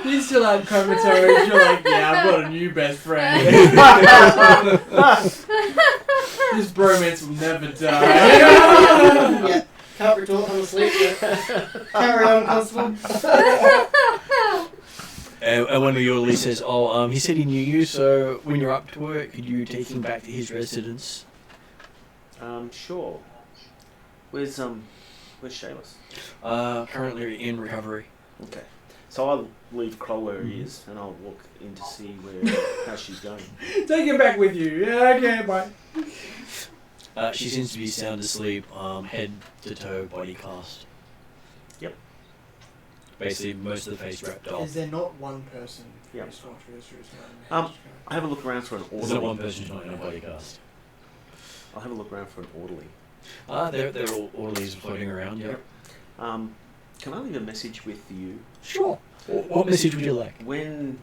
He's still out comatose. You're like, yeah, I've got a new best friend. This bromance will never die. Yeah, can't retort, I'm asleep. Carry on, Constable. And one of the orderlies says, he said he knew you, so when you're up to work, could you take him back to his residence? Sure. Where's Shayless? Currently in recovery. Okay. So I'll leave Kroll where he is, and I'll walk in to see how she's going. Take him back with you. Yeah, okay, bye. She seems to be sound asleep, head to toe, body cast. Yep. Basically, most of the face wrapped off. Is there not one person Yeah. who's gone through this route? I have a look around for an There's not orderly. one person who's not in a body cast. I'll have a look around for an orderly. They're all orderlies floating around, yeah. Can I leave a message with you? Sure. What message would you like? When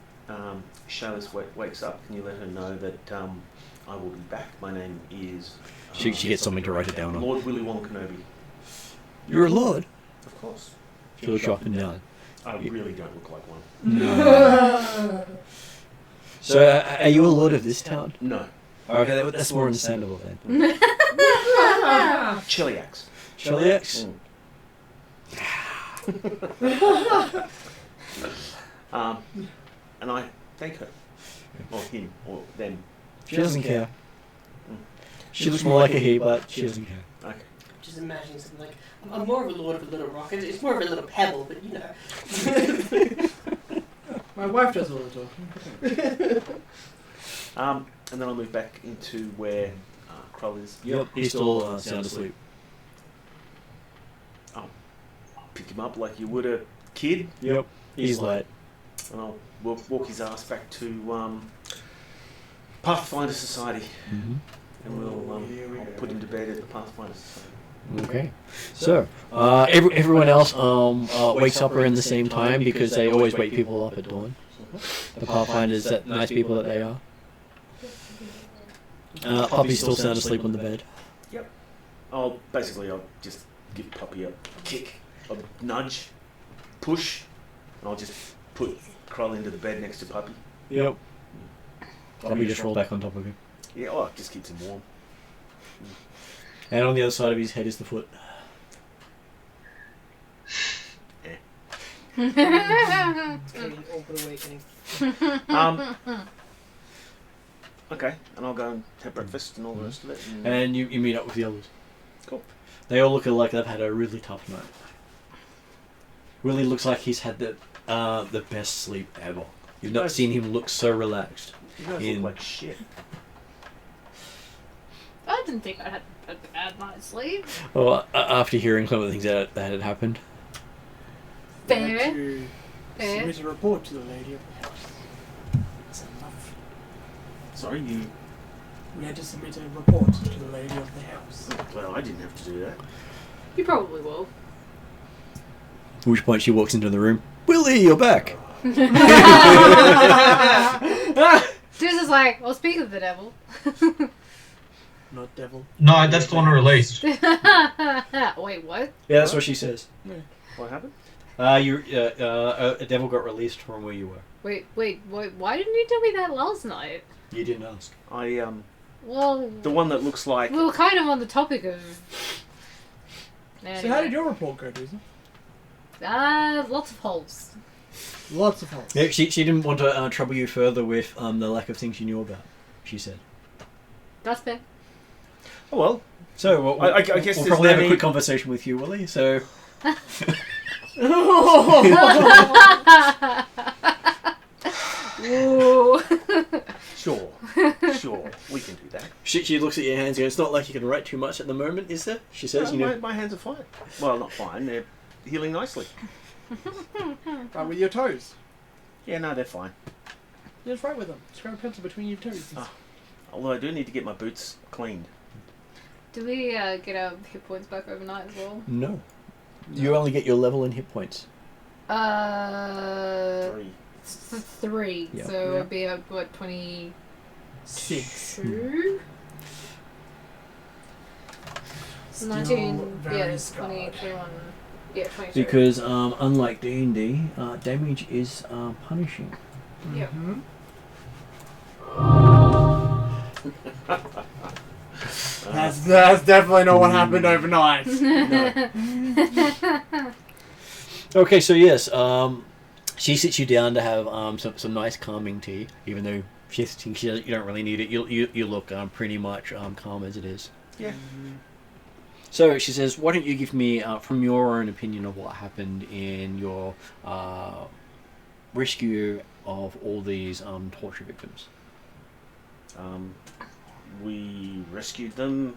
Shayless wakes up, can you let her know that I will be back? My name is... She gets something to write it down on. Lord Willy Wonka Kenobi. You're a lord? Of course. She looks you up and down. I really don't look like one. No. So, are you a lord of this town? No. Okay, that's more understandable then. Cheliacs. Cheliacs? And I thank her. Or him. Or them. She doesn't care. She looks more like a he, but she doesn't care. Okay. Just imagining something like, I'm more of a lord of a little rock. It's more of a little pebble, but you know. My wife does all the talking. And then I'll move back into where Kroll is. Yep, he's still sound asleep. I'll pick him up like you would a kid. Yep, he's late. And I'll walk his ass back to Pathfinder Society. Mm-hmm. And I'll put him to bed at the Pathfinder Society. Okay, so everyone else wakes up around the same time because they always wake people up at dawn. The Pathfinders, that nice people that they are. Puppy's still sound asleep on the bed. Yep. I'll just give Puppy a kick, a nudge, push, and I'll just put Kroll into the bed next to Puppy. Yep. Puppy just roll back on top of him. Yeah, it just keeps him warm. And on the other side of his head is the foot. It's going to be an awkward awakening. Okay, and I'll go and have breakfast and all the rest of it. And you meet up with the others. Cool. They all look like they've had a really tough night. Willie looks like he's had the best sleep ever. You've not seen him look so relaxed. You guys look like shit. I didn't think I had a bad night's sleep. Well, after hearing some of the things that had happened. Fair. Fair. Submit a report to the lady of the house. That's enough. Sorry, you... We had to submit a report to the lady of the house. Well, I didn't have to do that. You probably will. At which point she walks into the room. Willie, you're back! This is like, well, speak of the devil. Not devil. No, that's the one released. Wait, what? Yeah, that's what she says. What happened? A devil got released from where you were. Wait, why didn't you tell me that last night? You didn't ask. Well... The one that looks like... We were kind of on the topic of... Anyway. So how did your report go, Jason? Lots of holes. Lots of holes. Yeah, she didn't want to trouble you further with the lack of things you knew about, she said. That's fair. Oh, well. So, I guess we'll there's probably no have a need- quick conversation with you, Willie, so... Ooh. Sure, we can do that. She looks at your hands and goes, it's not like you can write too much at the moment, is there? She says, My hands are fine. Well, not fine, they're healing nicely. Right with your toes. Yeah, no, they're fine. Just write with them. Just grab a pencil between your toes. Although I do need to get my boots cleaned. Do we get our hit points back overnight as well? No. You only get your level and hit points. 3. 3. Yeah. So it'd be what, 26? 6. 19, very yeah, scarred. 20, 21, yeah, 22. Because, unlike D&D, damage is punishing. Yep. Mm-hmm. That's definitely not what happened overnight. Okay, so yes, she sits you down to have some nice calming tea, even though she thinks you don't really need it. You look pretty much calm as it is. Yeah. So she says, why don't you give me, from your own opinion of what happened in your rescue of all these torture victims? We rescued them.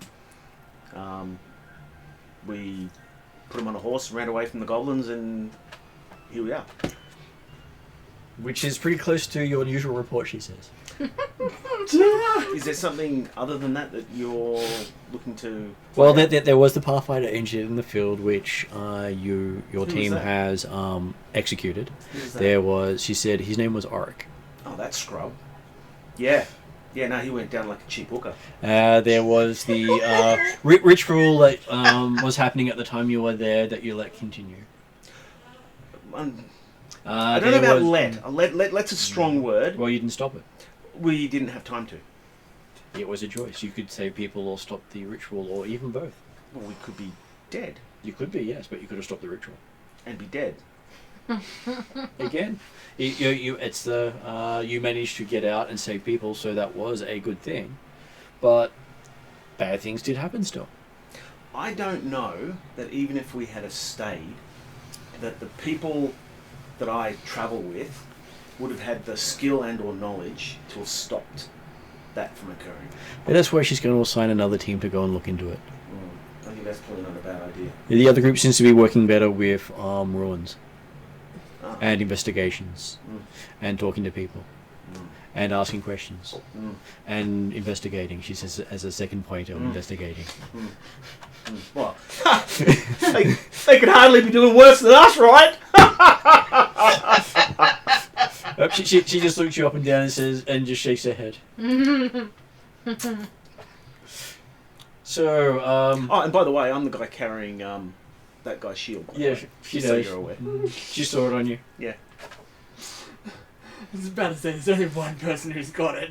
We put them on a horse, ran away from the goblins, and here we are. Which is pretty close to your usual report, she says. Is there something other than that you're looking to... Well, there was the Pathfinder injured in the field, which your Who team was that? has executed. Who was that? There was, she said, his name was Roderic. Oh, that scrub. Yeah. Yeah, no, he went down like a cheap hooker. There was the ritual that was happening at the time you were there that you let continue. I don't know about let's a strong word. Well, you didn't stop it. We didn't have time to. It was a choice. You could save people or stop the ritual, or even both. Well, we could be dead. You could be, yes, but you could have stopped the ritual. And be dead. Again, it's the you managed to get out and save people, so that was a good thing. But bad things did happen still. I don't know that even if we had stayed, that the people that I travel with would have had the skill and or knowledge to have stopped that from occurring. But that's why she's going to assign another team to go and look into it. I think that's probably not a bad idea. The other group seems to be working better with ruins and investigations and talking to people and asking questions and investigating. She says as a second point of investigating. Well, they could hardly be doing worse than us, right? She just looks you up and down and says, and just shakes her head. So, oh, and by the way, I'm the guy carrying that guy's shield. Yeah, she so knows. you're aware. She saw it on you. Yeah. I was about to say, there's only one person who's got it.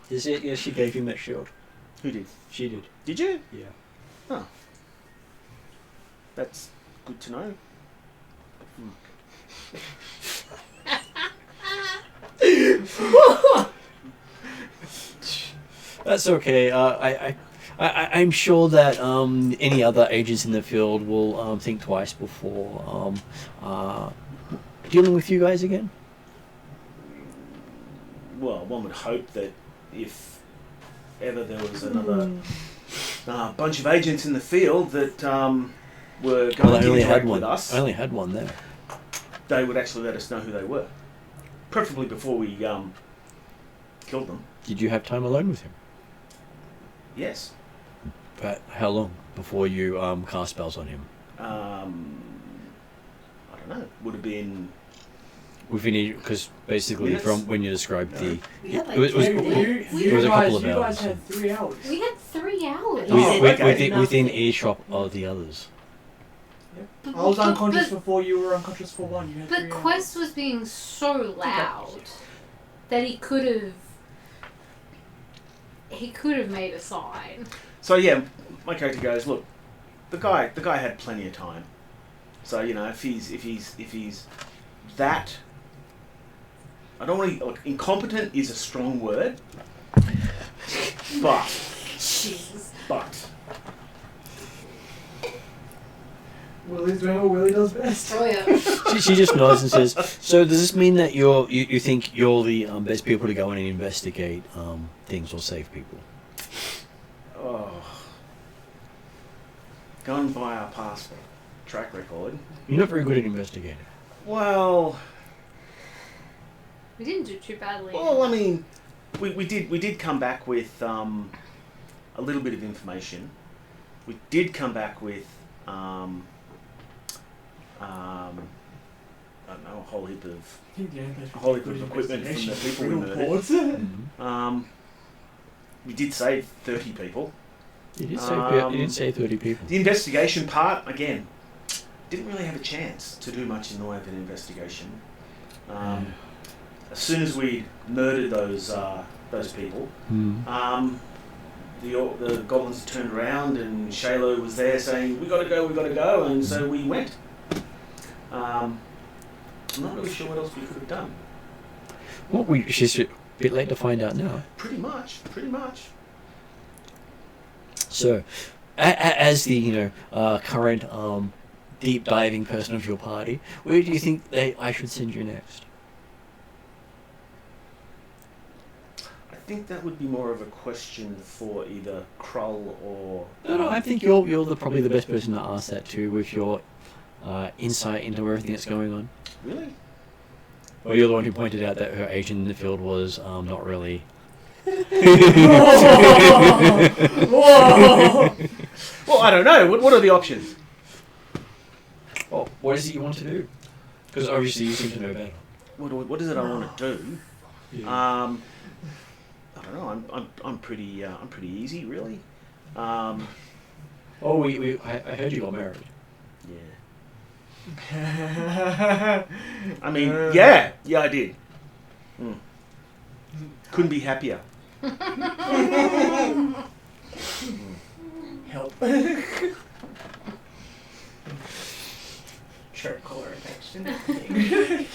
Is it? Yeah, she gave him that shield. Who did? She did. Did you? Yeah. Oh. That's good to know. That's okay. I'm sure that any other agents in the field will think twice before dealing with you guys again. Well, one would hope that if ever there was another bunch of agents in the field that were going to interact with us, I only had one there. They would actually let us know who they were, preferably before we killed them. Did you have time alone with him? Yes. But how long before you cast spells on him? I don't know. Would have been within, because basically minutes? From when you described the, We had like it was 10 minutes. it was a couple of you hours. guys had 3 hours. We had 3 hours. Within earshot of the others. I was unconscious for 4, you were unconscious for 1. You had 3 But hours. Quest was being so loud that he could have made a sign. So yeah, my character goes, look, the guy had plenty of time. So you know, if he's that, I don't want to like incompetent is a strong word, but Jesus. but Willie's doing what Willie does best. Oh yeah. She just nods and says, "So does this mean that you think you're the best people to go in and investigate things or save people?" oh, gone by our past track record. You're not very good at investigating. Well, We didn't do too badly. I mean, we did come back with a little bit of information. We did come back with I don't know, a whole heap of equipment from the people we murdered. We did save 30 people. You did say 30 people. The investigation part, again, didn't really have a chance to do much in the way of an investigation. As soon as we murdered those people, the goblins turned around and Shayla was there saying, we gotta go, and so we went. I'm not really sure what else we could have done. Well, she's a bit late to find out now. Pretty much. So, as the current deep diving person of your party, where do you think I should send you next? I think that would be more of a question for either Krull or... No, I think you're probably the best person to ask that to, with your insight into everything that's going on. Really? Well, you're the one who pointed out that her agent in the field was not really... Whoa! Well, I don't know. What are the options? Oh, what is it you want to do? Because obviously you seem to know better. What is it I want to do? Yeah. I don't know. I'm pretty easy, really. Oh, I heard you got married. Yeah. I mean, yeah, I did. Couldn't be happier. Help. Shirt collar attached and everything.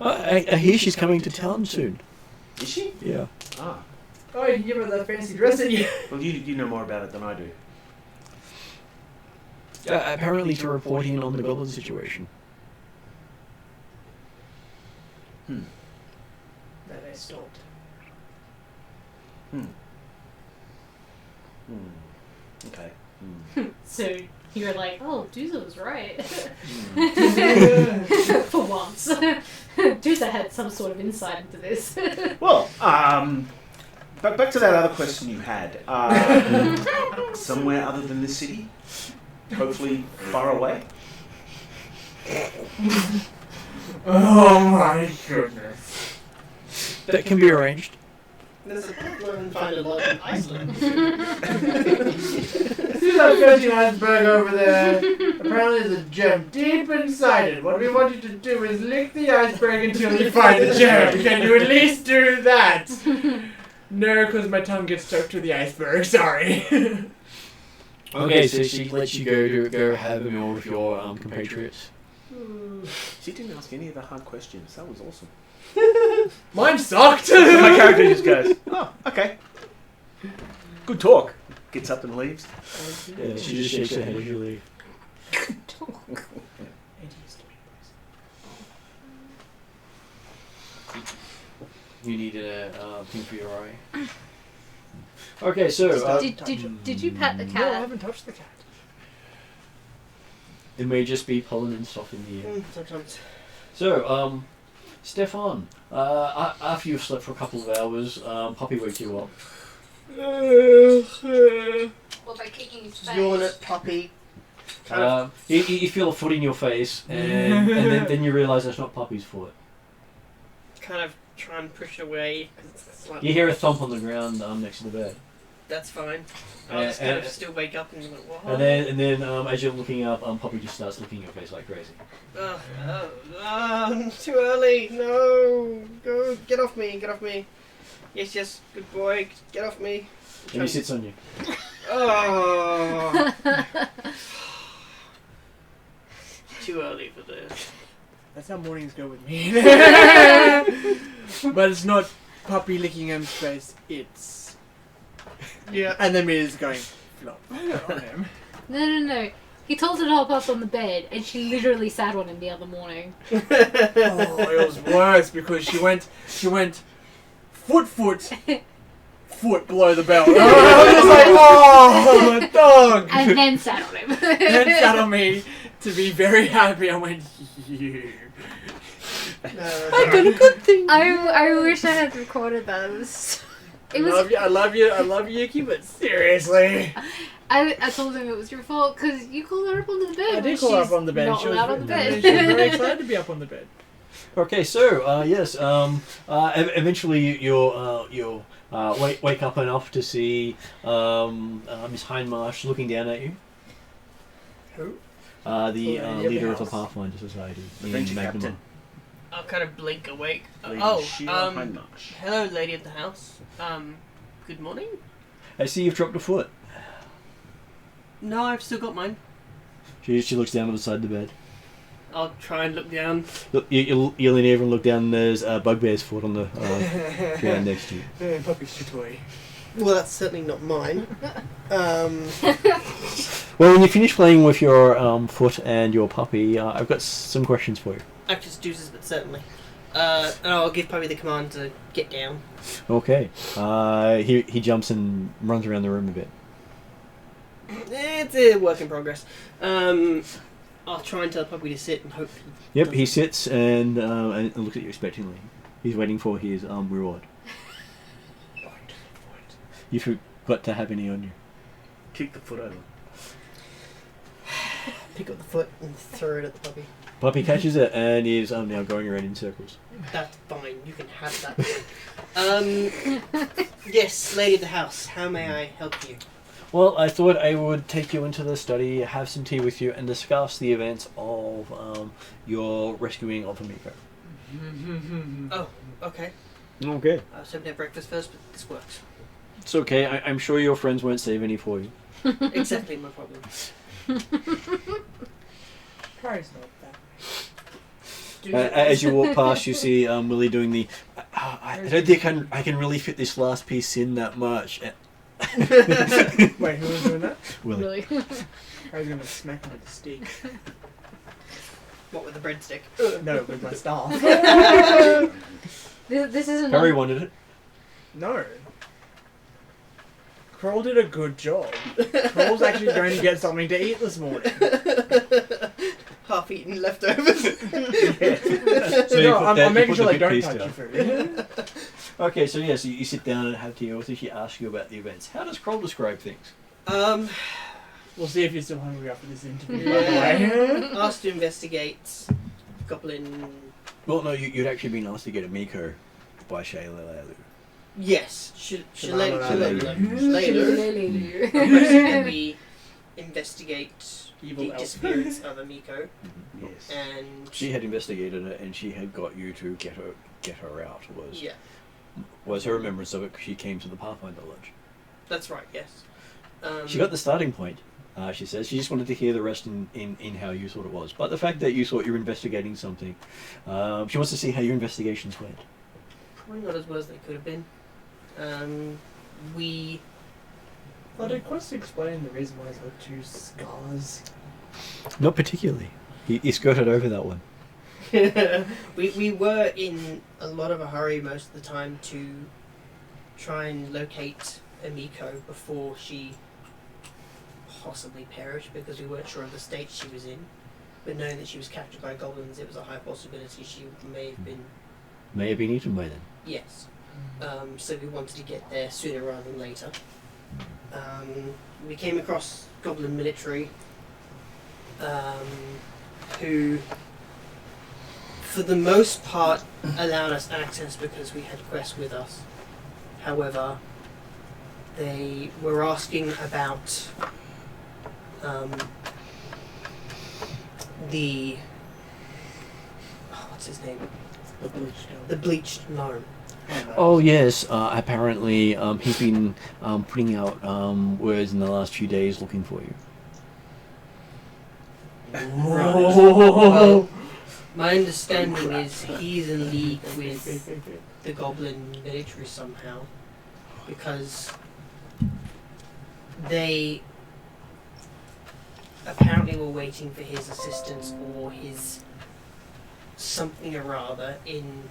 I hear she's coming to town soon. Is she? Yeah. Ah. Oh, you can give her that fancy dress, didn't you? Well, you know more about it than I do. Apparently to report in on the goblin situation. That I stopped. Okay. So you were like, oh, Dooza was right. For once. Dooza had some sort of insight into this. Well, but back to that other question you had. Somewhere other than this city? Hopefully far away? Oh my goodness. That can be arranged. There's a Pathfinder lodge in Iceland. See that floating iceberg over there? Apparently there's a gem deep inside it. What we want you to do is lick the iceberg until you find the gem. Can you at least do that? No, because my tongue gets stuck to the iceberg. Sorry. Okay, so she lets you go have a meal with your compatriots. She didn't ask any of the hard questions. That was awesome. Mine sucked. My character just goes, oh, okay. Good talk. Gets up and leaves. Yeah, she just shakes her head as you leave. You needed a thing for your eye. Okay, so Did you pet the cat? No, I haven't touched the cat. it may just be pollen and stuff in the air. Sometimes. So, Stefan, after you've slept for a couple of hours, Poppy wakes you up. What, by kicking his face? Yawn at Puppy. You feel a foot in your face, and then you realise that's not Poppy's foot. Kind of try and push away. 'Cause it's like, You hear a thump on the ground next to the bed. that's fine. I'll just kind of still wake up and be like, what? And then as you're looking up, Poppy just starts licking your face like crazy. Too early. No. Go. Get off me. Get off me. Yes. Good boy. Get off me. And he sits on you. Oh. Too early for this. That's how mornings go with me. But it's not puppy licking him's face, it's... Yeah. And then me is going, flop on him. No. He told her to hop up on the bed, and she literally sat on him the other morning. Oh, it was worse because she went, foot, below the belt. I was just like, oh, dog! And then sat on him. Then sat on me to be very happy. I went, you. I got a good thing. I wish I had recorded that. It was. I love you, Yuki, but seriously. I told him it was your fault because you called her up onto the bed. I when did call her she's up on the bed. Not She was allowed on the bed. She was very excited to be up on the bed. Okay, so yes, eventually you'll wake up enough to see Miss Hindmarsh looking down at you. Who? The Lady leader of the house. Pathfinder Society. Adventure in Magma. captain. I'll kind of blink awake. Lady Oh, Sheila Hindmarsh. hello, lady of the house. Good morning. I see you've dropped a foot. No, I've still got mine. She looks down beside the bed. I'll try and look down. Look, you lean over and look down, and there's Bugbear's foot on the ground next to you. Puppy's your toy. Well, that's certainly not mine. Well, when you finish playing with your foot and your puppy, I've got some questions for you. Actress juices, but certainly. And I'll give Puppy the command to get down. Okay. He jumps and runs around the room a bit. It's a work in progress. I'll try and tell Puppy to sit and hope. Yep, he sits and looks at you expectantly. He's waiting for his reward. You forgot to have any on you. Kick the foot over. Pick up the foot and throw it at the puppy. Puppy catches it and is now going around in circles. That's fine. You can have that. Yes, lady of the house. How may I help you? Well, I thought I would take you into the study, have some tea with you, and discuss the events of your rescuing of Amiko. Oh, okay. Okay. I was hoping to have breakfast first, but this works. It's okay. I'm sure your friends won't save any for you. Exactly my problem. Harry's not that. As you walk past, you see Willie doing the. I don't think I can really fit this last piece in that much. Wait, who was doing that? Willie. Really? Harry's gonna smack him with the stick. What with the breadstick? No, with my staff. This isn't. Harry wanted it. No. Kroll did a good job. Kroll's actually going to get something to eat this morning. Half-eaten leftovers. So No, I'm you making put sure the they big don't piece touch down. your food. Okay, so yes, you sit down and have tea with her. She asks you about the events. How does Kroll describe things? We'll see if you're still hungry after this interview, by the way. Asked to investigate Goblin. Well, no, you'd actually been asked to get a Miko by Shayla. Yes, Shillelagh. Shillelagh. Requested that we investigate Evil the elf. disappearance of Amiko, Yes. and She had investigated it, and she had got you to get her out. yeah, Was her remembrance of it? 'Cause she came to the Pathfinder Lodge. that's right. Yes. She got the starting point. She says she just wanted to hear the rest in how you thought it was. But the fact that you thought you were investigating something, she wants to see how your investigations went. Probably not as well as they could have been. We Well, did Quest explain the reason why he's got 2 scars? Not particularly. He skirted over that one. we were in a lot of a hurry most of the time to try and locate Amiko before she possibly perished, because we weren't sure of the state she was in. But knowing that she was captured by goblins, it was a high possibility she may have been. May have been eaten by then. Yes. So we wanted to get there sooner rather than later. We came across goblin military, who, for the most part, allowed us access because we had Quest with us. However, they were asking about the what's his name? The bleached elf. The bleached gnome. Oh yes, apparently he's been putting out words in the last few days looking for you. Right. Well, my understanding is he's in league with the goblin military somehow, because they apparently were waiting for his assistance or his something or other in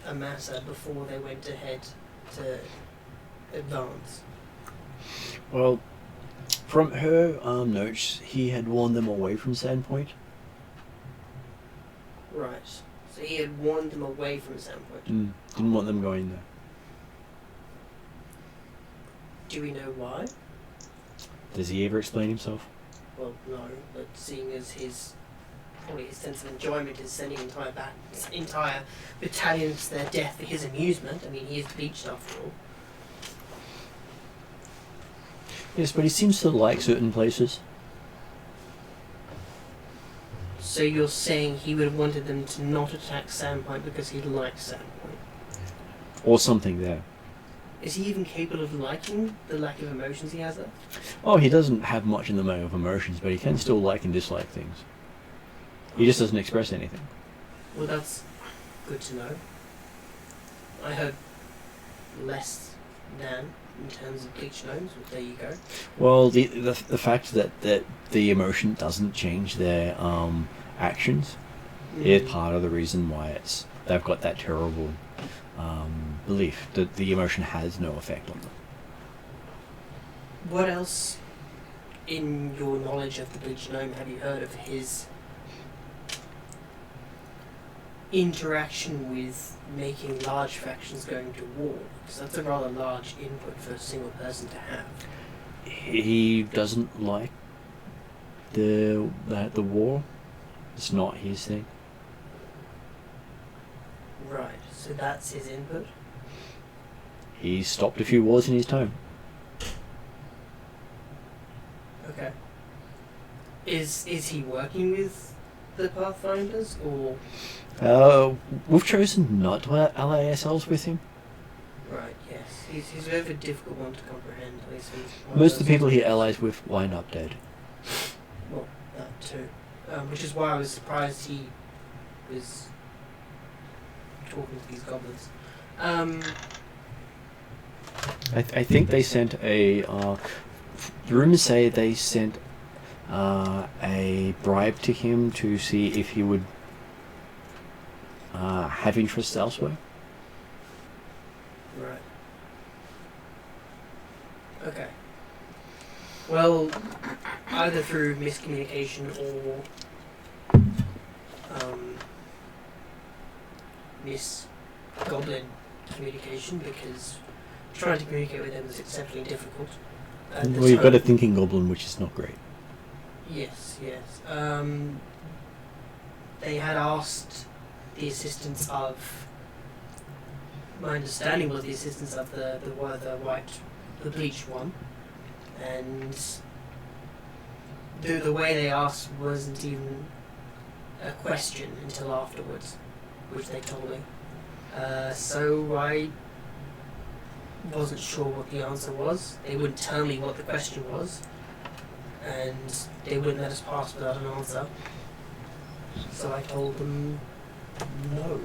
Amasa before they went ahead to advance. Well, from her notes, he had warned them away from Sandpoint. Right. So he had warned them away from Sandpoint. Didn't want them going there. Do we know why? Does he ever explain himself? Well, no, but seeing as his probably his sense of enjoyment is sending entire battalions to their death for his amusement. I mean, he is bleached after all. Yes, but he seems to like certain places. So you're saying he would have wanted them to not attack Sandpoint because he likes Sandpoint? Or something there. Is he even capable of liking the lack of emotions he has there? Oh, he doesn't have much in the way of emotions, but he can still like and dislike things. He just doesn't express anything. Well, that's good to know. I heard less than in terms of bleach gnomes, but there you go. Well, the fact that the emotion doesn't change their actions is part of the reason why they've got that terrible belief that the emotion has no effect on them. What else, in your knowledge of the bleach gnome, have you heard of his interaction with making large factions going to war? Because that's a rather large input for a single person to have. He doesn't like the war. It's not his thing. Right, so that's his input? He stopped a few wars in his time. Okay. Is he working with the Pathfinders, or...? We've chosen not to ally ourselves with him. Right, yes. He's a very difficult one to comprehend. At least Most of the people he allies with wind up dead. Well, that too. Which is why I was surprised he was talking to these goblins. I think they sent a... rumors say they sent a bribe to him to see if he would have interests elsewhere. Right. Okay. Well, either through miscommunication or mis-goblin communication, because trying to communicate with them is exceptionally difficult. Well, you've got a thinking goblin, which is not great. Yes, yes. They had asked the assistance of... My understanding was the assistance of the bleached one, and the way they asked wasn't even a question until afterwards, which they told me. So I wasn't sure what the answer was. They wouldn't tell me what the question was, and they wouldn't let us pass without an answer. So I told them no.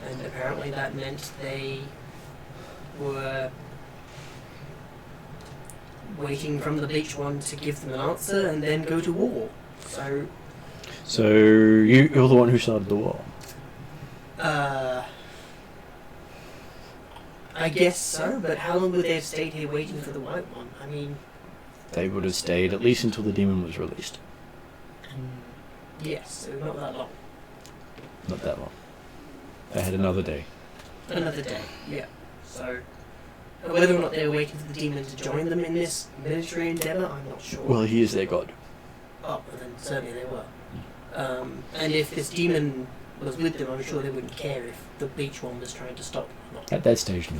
And apparently that meant they were waiting from the bleach one to give them an answer and then go to war. So you're the one who started the war? I guess so, but how long would they have stayed here waiting for the white one? I mean... They would have stayed at least until the demon was released. Yes, so not that long. Not that long. They had another day. Another day, yeah. So, whether or not they were waiting for the demon to join them in this military endeavour, I'm not sure. Well, he is their god. Oh, well then certainly they were. And if this demon was with them, I'm sure they wouldn't care if the beach one was trying to stop them or not. At that stage, no.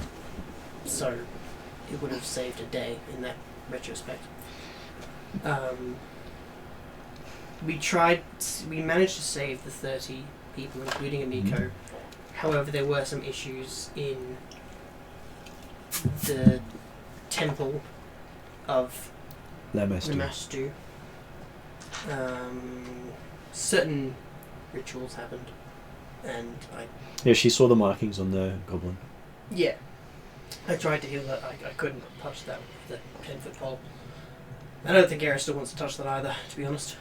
So, it would have saved a day in that retrospect. We managed to save the 30 people, including Amiko. Mm-hmm. However, there were some issues in the temple of Namastu. Certain rituals happened, and Yeah, she saw the markings on the goblin. Yeah. I tried to heal that. I couldn't touch that with the 10-foot pole. I don't think Era still wants to touch that either, to be honest.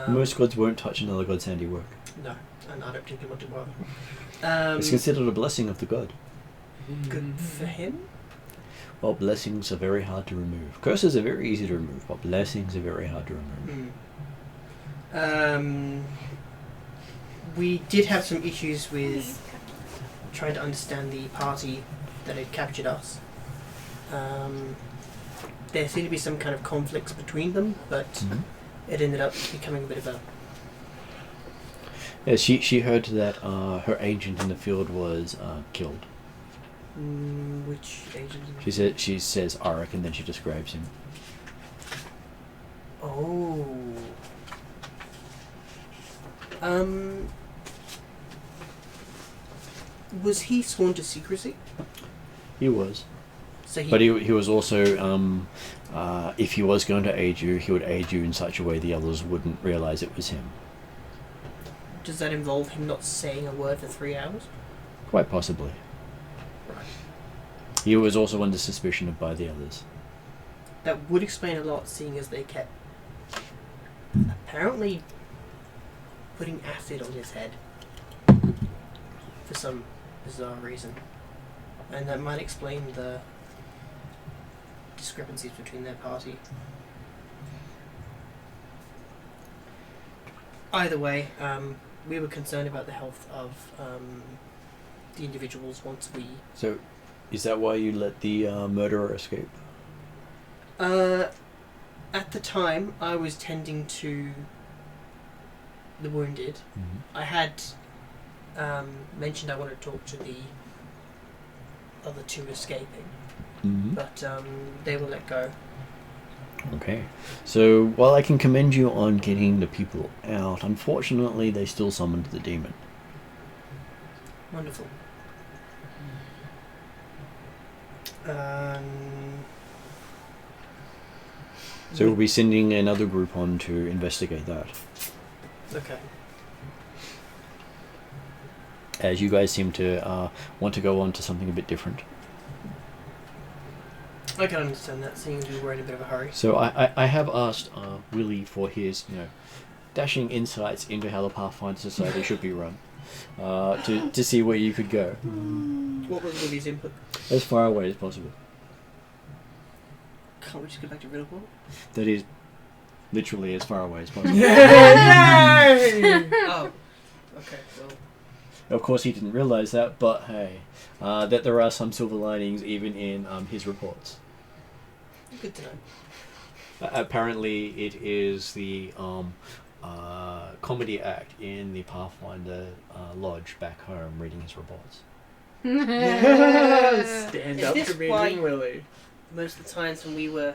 Most gods won't touch another god's handiwork. No, and I don't particularly want to bother. It's considered a blessing of the god. Good for him? Well, blessings are very hard to remove. Curses are very easy to remove, but blessings are very hard to remove. We did have some issues with trying to understand the party that had captured us. There seemed to be some kind of conflicts between them, but it ended up becoming a bit of a... Yeah, she heard that her agent in the field was killed. Which agent? She says Arik, and then she describes him. Oh. Was he sworn to secrecy? He was. So but he was also, if he was going to aid you, he would aid you in such a way the others wouldn't realise it was him. Does that involve him not saying a word for 3 hours? Quite possibly. Right. He was also under suspicion by the others. That would explain a lot, seeing as they kept apparently putting acid on his head for some bizarre reason. And that might explain the discrepancies between their party. Either way, we were concerned about the health of the individuals once we... So, is that why you let the murderer escape? At the time, I was tending to the wounded. I had mentioned I wanted to talk to the other two escaping, but they were let go. Okay. So while I can commend you on getting the people out, unfortunately they still summoned the demon. Wonderful. So we'll be sending another group on to investigate that. Okay. As you guys seem to want to go on to something a bit different. I can understand that, seeing as we're in a bit of a hurry. So I have asked Willie for his dashing insights into how the Pathfinder Society should be run, to see where you could go. What was Willie's input? As far away as possible. Can't we just go back to Runelords? That is literally as far away as possible. Yay! Oh. Okay, well. Of course he didn't realise that, but hey, that there are some silver linings even in his reports. Good to know. Apparently it is the comedy act in the Pathfinder Lodge back home reading his reports. Stand Is up this to why- meeting Willie. Most of the times when we were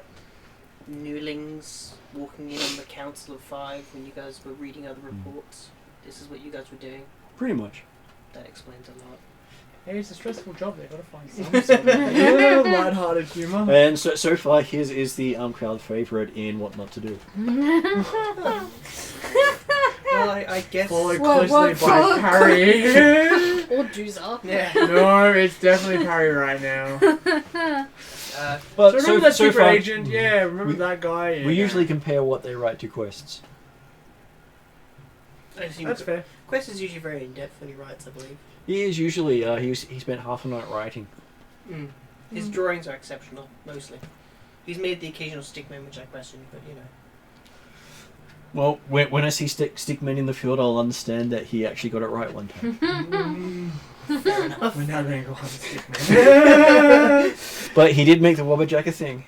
newlings walking in on the Council of Five, when you guys were reading other reports, this is what you guys were doing. Pretty much. That explains a lot. Hey, it's a stressful job. They gotta find some sort of lighthearted humour. And so far his is the crowd favourite in what not to do. Well, I guess. Followed What- closely what- by Parry. Or Juicer. Yeah. No, it's definitely Parry right now. But So remember that secret far, agent? Yeah, remember that guy? Yeah. we usually compare what they write to quests. I assume That's fair. Quest is usually very in depth when he writes, I believe. He is usually he spent half a night writing. His drawings are exceptional, mostly. He's made the occasional stickman, which I question, but you know. Well, when I see stickmen in the field, I'll understand that he actually got it right one time. Fair enough. We're now going to go on stick, man. But he did make the Wobberjack a thing.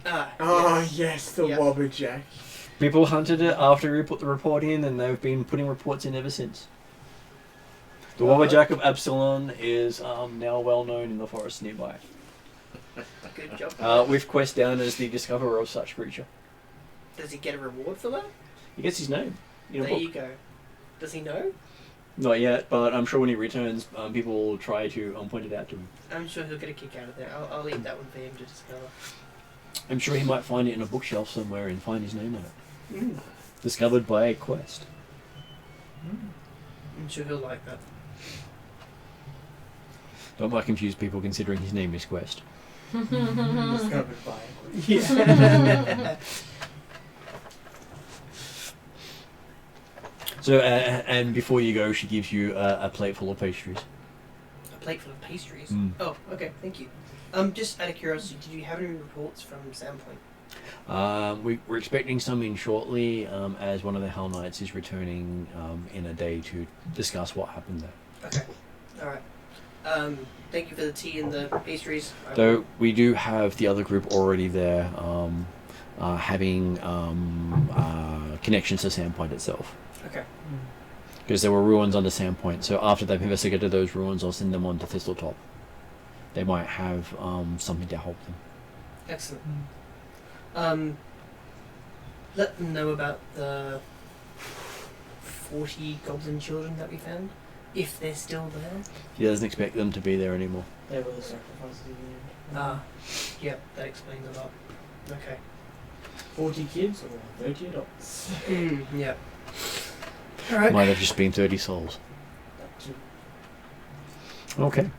Oh, Yes. yes, the Yep. Wobberjack. People hunted it after we put the report in, and they've been putting reports in ever since. The Wobberjack of Absalon is now well known in the forest nearby, Good job. with Quest down as the discoverer of such creature. Does he get a reward for that? He gets his name in a There book. you go. Does he know? Not yet, but I'm sure when he returns, people will try to point it out to him. I'm sure he'll get a kick out of there. I'll leave that one for him to discover. I'm sure he might find it in a bookshelf somewhere and find his name on it. Mm. Discovered by a Quest. I'm sure he'll like that. Don't might confuse people considering his name is Quest. Discovered by Yeah. So, and before you go, she gives you a plate full of pastries. A plate full of pastries. Mm. Oh, okay, thank you. Just out of curiosity, did you have any reports from Sandpoint? We're expecting some in shortly, as one of the Hell Knights is returning in a day to discuss what happened there. Okay, alright. Thank you for the tea and the pastries. Though we do have the other group already there, having connections to Sandpoint itself. Okay. Because there were ruins under Sandpoint, so after they've investigated those ruins, I'll send them on to Thistletop. They might have something to help them. Excellent. Let them know about the 40 goblin children that we found, if they're still there. He doesn't expect them to be there anymore. They were the sacrifices in the end. Yep, that explains a lot. Okay. 40 kids or 30 adults? Yep. Alright. Might have just been 30 souls. That too. Okay.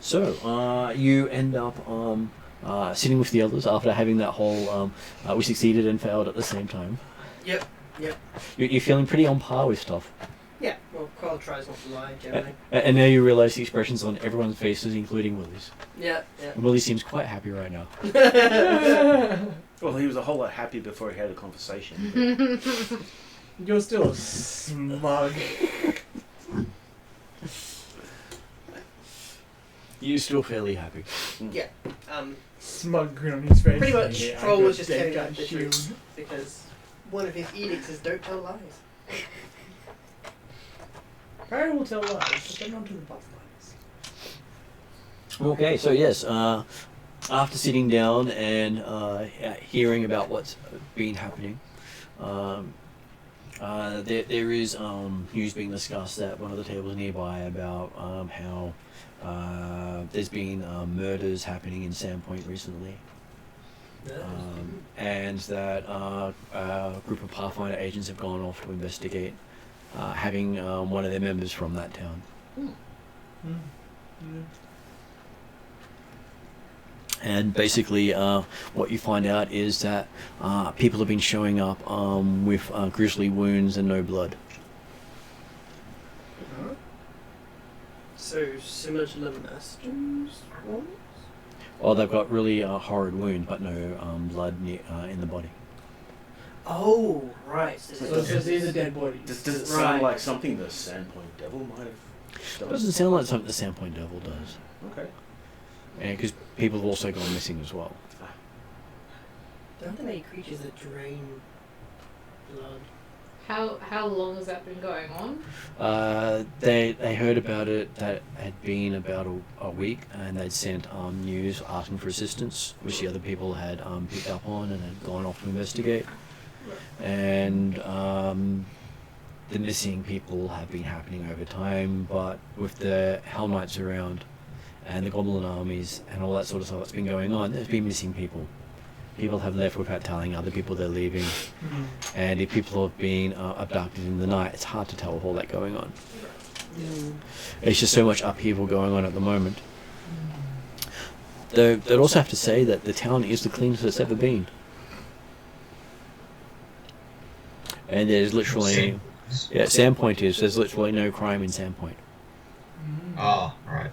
So, you end up sitting with the others after having that whole we succeeded and failed at the same time. Yep. You're feeling pretty on par with stuff. Yeah, well, Carl tries not to lie, generally. And now you realise the expressions on everyone's faces, including Willie's. Yeah. And Willie seems quite happy right now. Well, he was a whole lot happy before he had a conversation. You're still smug. You're still fairly happy. Yeah. Smug grin on his face. Pretty much, Yeah, I Troll got was just dead telling guy us the shield. truth, because one of his edicts is don't tell lies. Parry will tell lies, but they're not to the Pathfinders. Okay, so yes, after sitting down and hearing about what's been happening, there is news being discussed at one of the tables nearby about how there's been murders happening in Sandpoint recently. And that a group of Pathfinder agents have gone off to investigate, having one of their members from that town. And basically, what you find out is that people have been showing up with grisly wounds and no blood. So similar to the Masters ones? Well, they've got really horrid wounds, but no blood in the body. Oh, right. So these are dead bodies. Does it sound like something the Sandpoint Devil might have It done? doesn't sound like something the Sandpoint Devil does. Okay. And because people have also gone missing as well. Don't there many creatures that drain blood? How long has that been going on? They heard about it that had been about a week, and they'd sent news asking for assistance, which the other people had picked up on and had gone off to investigate. And the missing people have been happening over time, but with the Hell Knights around and the Goblin armies and all that sort of stuff that's been going on, there's been missing people. People have left without telling other people they're leaving. And if people have been abducted in the night, it's hard to tell with all that going on. It's just so much upheaval going on at the moment. Though they'd also have to say that the town is the cleanest it's ever been. And there's literally... Yeah, Sandpoint is. There's literally no crime in Sandpoint. Ah, right.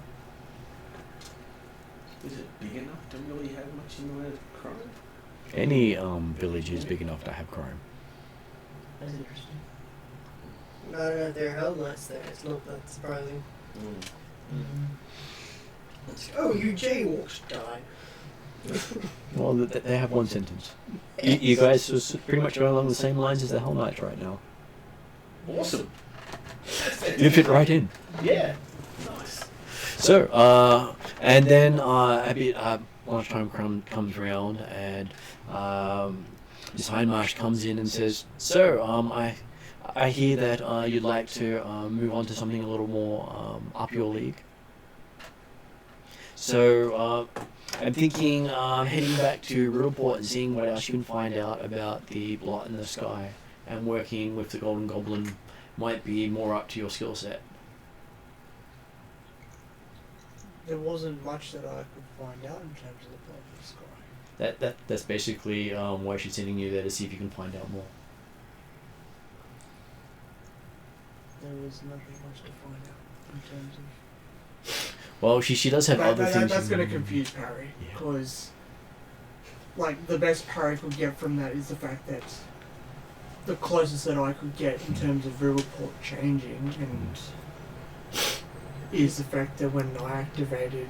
Is it big enough to really have much in the way of crime? Any village is big enough to have crime. That's interesting. I don't know if there are Hell Knights there. It's not that surprising. Oh, you jaywalked, die. Well, they have one sentence. You guys are pretty much going along the same lines as the Hell Knights right now. Awesome. You fit right in. Yeah. Nice. So, and then a bit lunchtime comes around, and Miss Hindmarsh comes in and says, "So, I hear that you'd like to move on to something a little more up your league. So, I'm thinking heading back to Riddleport and seeing what else you can find out about the blot in the sky, and working with the Golden Goblin might be more up to your skill set." There wasn't much that I could find out in terms of the blood in the sky. That's basically why she's sending you there, to see if you can find out more. There was nothing much to find out in terms of... Well, she does have other things. That's going to confuse Parry, because like the best Parry could get from that is the fact that the closest that I could get in terms of Riddleport changing and is the fact that when I activated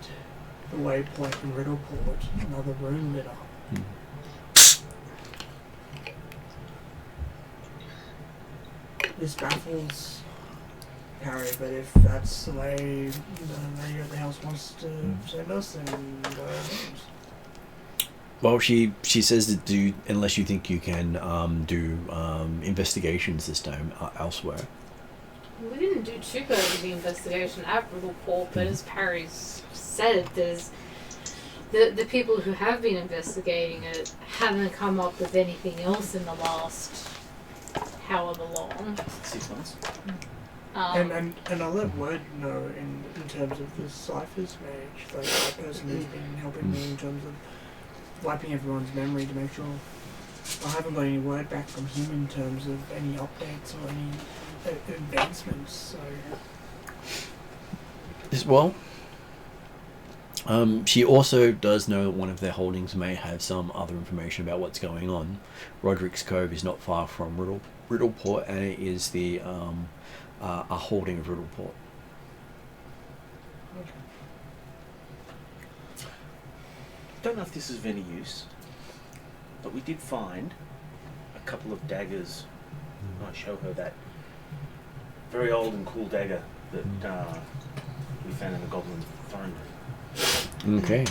the waypoint in Riddleport, another room lit up. This baffles Harry, but if that's the way the house wants to send us, then go ahead. Well, she says to do, unless you think you can do investigations this time elsewhere. We didn't do too good with the investigation at Riddleport, but as Parry's said, there's the people who have been investigating it haven't come up with anything else in the last however long. 6 months. And I'll let Word know in terms of the ciphers mage, like that person who's been helping me in terms of wiping everyone's memory to make sure I haven't got any word back from him in terms of any updates or any advancements. So Well, she also does know that one of their holdings may have some other information about what's going on. Roderic's Cove is not far from Riddleport, and it is the a holding of Riddleport. Don't know if this is of any use, but we did find a couple of daggers. I show her that very old and cool dagger that we found in the Goblin's phone room. Okay.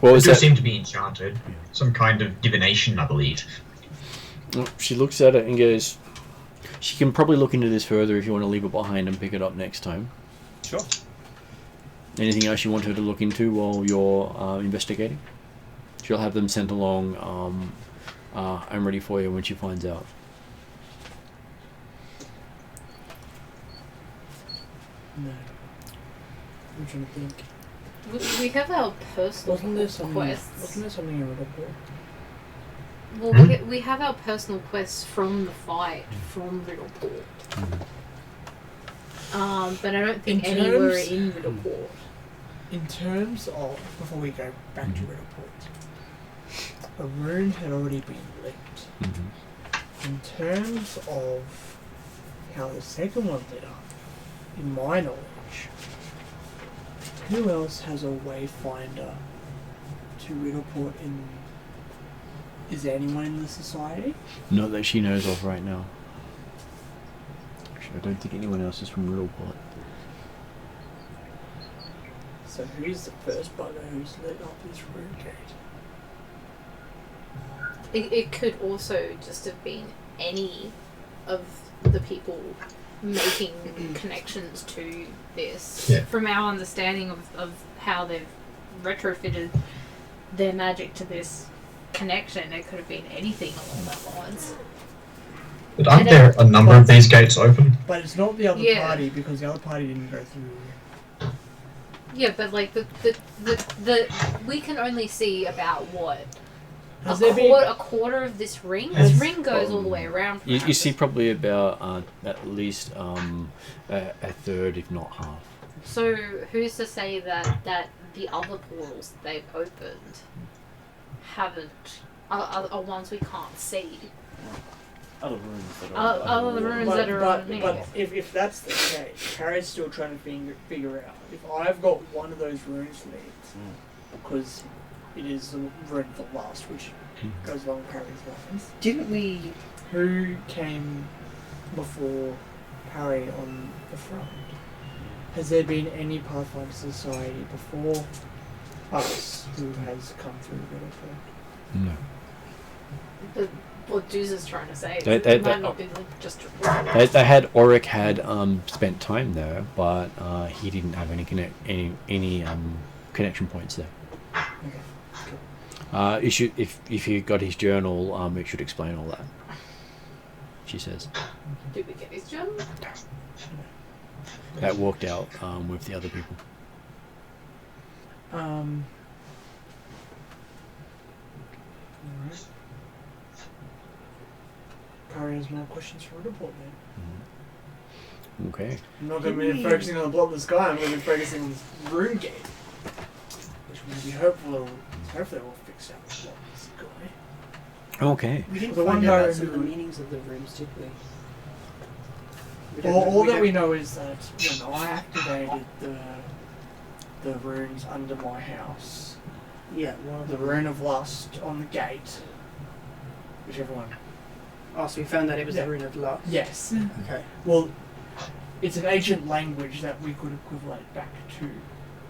What They was do that? seem to be enchanted. Some kind of divination, I believe. Oh, she looks at it and goes, she can probably look into this further if you want to leave it behind and pick it up next time. Sure. Anything else you want her to look into while you're investigating? She'll have them sent along. I'm ready for you when she finds out. No. I'm trying to think. We have our personal Wasn't there something quests. in the report? Well, we have our personal quests from the fight from Riddleport. But I don't think In any were terms- in Riddleport. In terms of, before we go back to Riddleport, a rune had already been leaked. In terms of how the second one lit up, in my knowledge, who else has a wayfinder to Riddleport in... Is there anyone in the society? Not that she knows of right now. Actually, I don't think anyone else is from Riddleport. So who's the first bugger who's lit up this rune gate? It could also just have been any of the people making connections to this. Yeah. From our understanding of how they've retrofitted their magic to this connection, it could have been anything along that lines. But aren't there a number of these gates open? But it's not the other Yeah. party, because the other party didn't go through. Yeah, but like the we can only see about what Has a there been... quarter of this ring. Has- This ring goes all the way around. From You see us. probably about at least a third, if not half. So who's to say that the other portals they've opened haven't are ones we can't see? Other rooms that are. Other rooms that are but underneath. if that's the case, Harry's still trying to figure out if I've got one of those runes leads, because it is the rune for lust, which goes along with Harry's lines. Didn't we? Who came before Harry on the front? Has there been any Pathfinder Society before us who has come through Riddleport? No. What Juice is trying to say is They- it they- might not be just They had Auric had spent time there, but he didn't have any connection points there. You should, if you got his journal, it should explain all that. She says. Did we get his journal? That walked out with the other people. Alright. Kari has more questions for Riddleport then. Okay. I'm not going to be focusing on the blob in the sky, I'm going to be focusing on this rune gate. Which will be hopefully will fix out the blob in the sky. Okay. We didn't The find one out guy about some of the who- meanings of the rooms, did we? We don't know- All that don't- we know is that when I activated the runes under my house, Yeah, one of the them. rune of lust on the gate, whichever one. Oh, so we found that it was Yeah. the rune of lust. Yes. Okay. Well, it's an ancient language that we could equivalent back to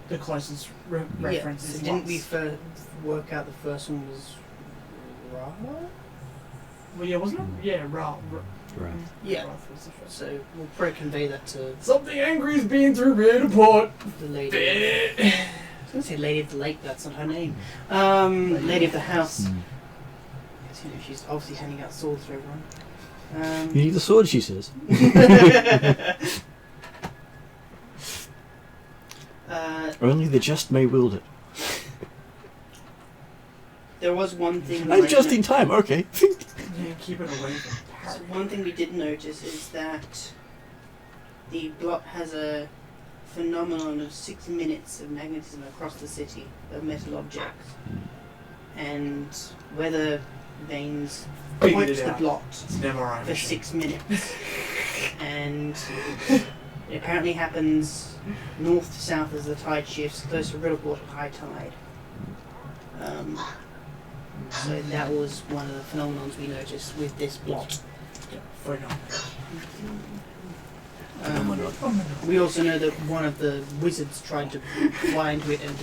the closest reference Yeah. is So didn't we lust. work out the first one was Ra? Well, yeah, wasn't it? Yeah, Ra. Right. Yeah. Wrath was the first. So we'll probably convey that to Something angry's been through Riddleport. the lady. I was going to say Lady of the Lake, that's not her name. Lady of the House. 'Cause, you know, she's obviously handing out swords to everyone. You need the sword, she says. Only the just may wield it. There was one thing. we I'm might just no- in time, okay. Yeah, keep it away from So Harry. one thing we did notice is that the blot has a phenomenon of 6 minutes of magnetism across the city of metal objects, and weather vanes Figured point it to the out. blot It's an MRI for machine. 6 minutes, and it apparently happens north to south as the tide shifts, close to Riddleport at high tide. So that was one of the phenomenons we noticed with this blot. We also know that one of the wizards tried to fly into it and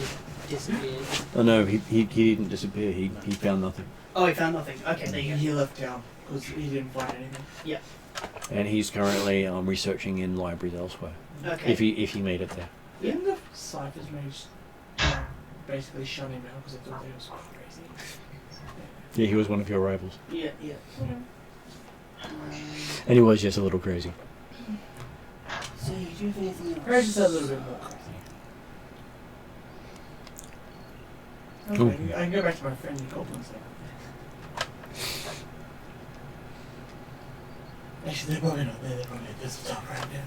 disappeared. Oh no, he didn't disappear. He found nothing. Oh, he found nothing. Okay, there you go. He left town because he didn't find anything. And he's currently researching in libraries elsewhere. Okay. If he made it there. Yeah. Didn't the ciphers basically shut him out because they thought he was crazy? Yeah, he was one of your rivals. Yeah. And he was just a little crazy. So you do have anything else? Or just a little bit more crazy. Okay, Cool. I can go back to my friendly goblins now. Actually, they're probably not there. They're probably at this top right now.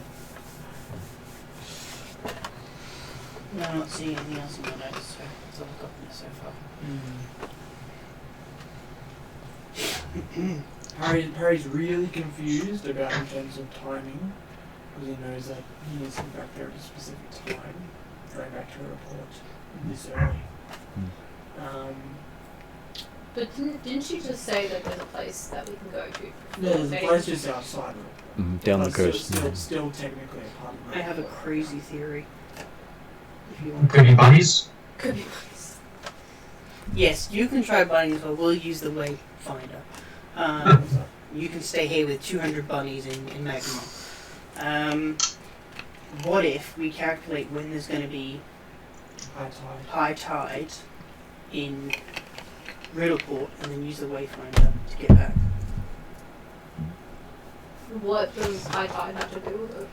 No, I'm not seeing anything else in my notes, so that's all I've got there so far. Harry's really confused about in terms of timing, because he knows that he needs to be back there at a specific time, going back to a report this early. But didn't she just say that there's a place that we can go to? There's a place just outside of it. Down the But coast. Still technically a part of I it. have a crazy theory. If you want Could be bunnies. Could be nice. Yes, you can try bunnies, but we'll use the Wayfinder. You can stay here with 200 bunnies in Magma. What if we calculate when there's going to be high tide in Riddleport and then use the Wayfinder to get back? What does high tide have to do with it?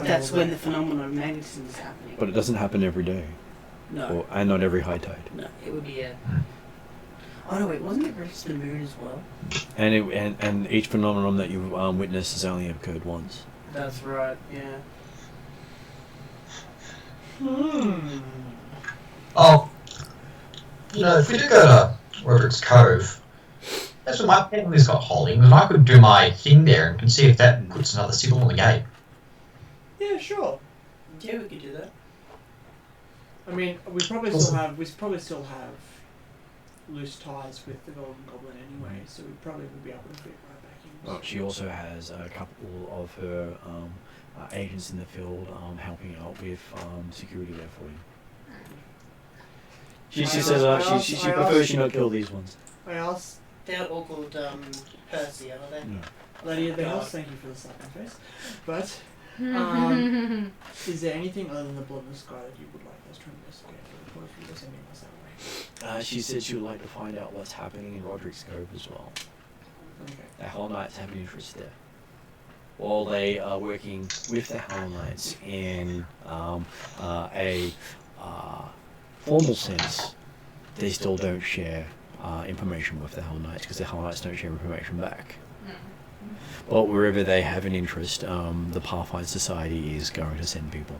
That's when the phenomenon of magnetism is happening. But it doesn't happen every day. No, And not every high tide. no, it would be a... Oh no, wait, wasn't it related to the moon as well? And each phenomenon that you've witnessed has only occurred once. That's right, yeah. Oh, if we do go to Roderic's Cove, that's what my family's got holding, and I could do my thing there and can see if that puts another signal on the gate. Yeah, sure. Yeah, we could do that. I mean, we probably still have loose ties with the Golden Goblin anyway, so we probably would be able to fit right back in. Well, she also has a couple of her agents in the field helping out with security there for you. She says she prefers you not kill these ones. I asked They're all called Percy, are they? No. Lady of the House, thank you for the slap in the face. But is there anything other than the blood in the sky that you would like us to investigate, or if you're sending us that way? She said she would like to find out what's happening in Roderic's Cove as well. Okay. The Hell Knights have an interest there. While they are working with the Hell Knights in a formal sense, they still don't share information with the Hell Knights because the Hell Knights don't share information back. But wherever they have an interest, the Pathfinder Society is going to send people.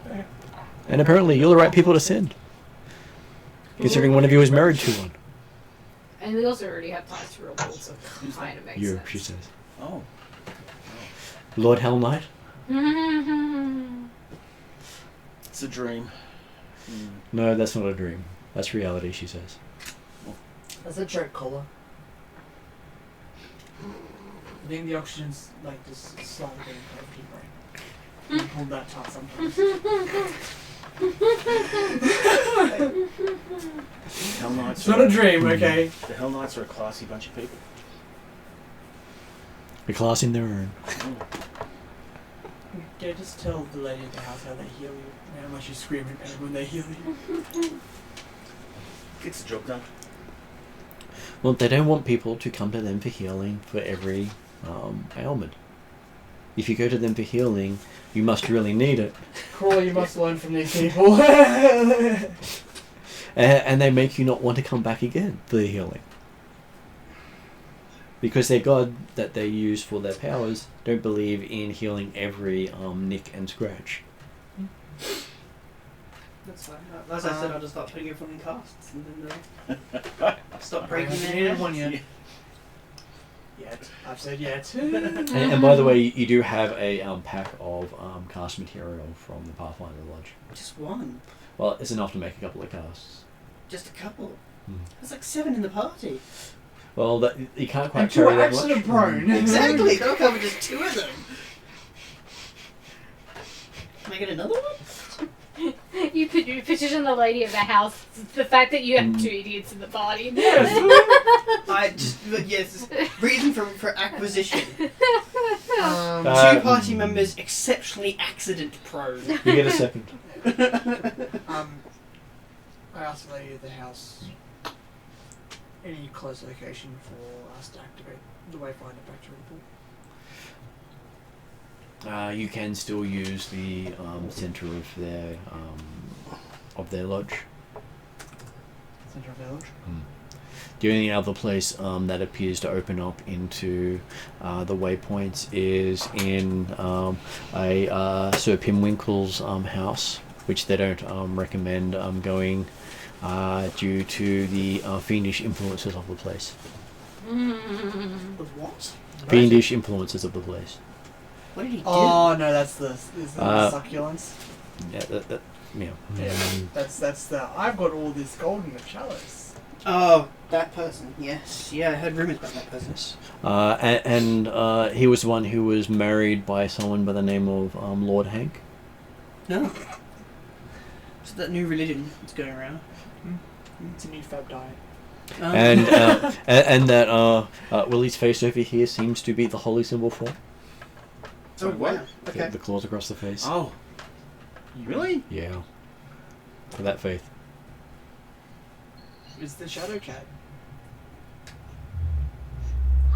Okay. And apparently you're the right people to send. Considering one of you is married to one. And we also already have ties to real world, so it kind of makes You, sense. she says. Oh. Lord Hell Knight? It's a dream. No, that's not a dream. That's reality, she says. That's a jerk collar. I think the oxygen's like just slightly getting crazy, right? You hold that tight sometimes. Hell Knights It's not a dream, okay? The Hell Knights are a classy bunch of people. A class in their own. Yeah, just tell the lady at the house how they heal you. And how much you scream at them when they heal you. Gets the job done. Well, they don't want people to come to them for healing for every ailment. If you go to them for healing, you must really need it. Crawl, you must learn from these people. And they make you not want to come back again for the healing. Because their god that they use for their powers don't believe in healing every nick and scratch. That's fine. As I said, I'll just start putting everyone in casts and then stop breaking I their haven't hands. one yet. Yet. I've said yet. And by the way, you do have a pack of cast material from the Pathfinder Lodge. Just one. Well, it's enough to make a couple of casts. Just a couple. Mm. There's like 7 in the party. Well, you can't quite And two carry are that much. accident prone. Exactly. They'll cover just 2 of them. Can I get another one? You petition the lady of the house. The fact that you have 2 idiots in the party. Yes, reason for acquisition. 2 party members exceptionally accident prone. You get a second. I asked the lady of the house any close location for us to activate the Wayfinder factory report. You can still use the center of their lodge. Center of their lodge? The only other place that appears to open up into the waypoints is in Sir Pimwinkle's house, which they don't recommend going due to the fiendish influences of the place. The what? Fiendish influences of the place. What did he do? Oh no, that's the succulents. Yeah, yeah. Yeah, that's the. I've got all this gold in the chalice. Oh, that person. Yes. Yeah, I heard rumors about that person. And he was the one who was married by someone by the name of Lord Hank. No. So that new religion that's going around. It's a new fab diet. And that Willie's face over here seems to be the holy symbol for. Oh wow. Okay. The claws across the face. Oh. Really? Yeah. For that faith. It's the Shadow Cat.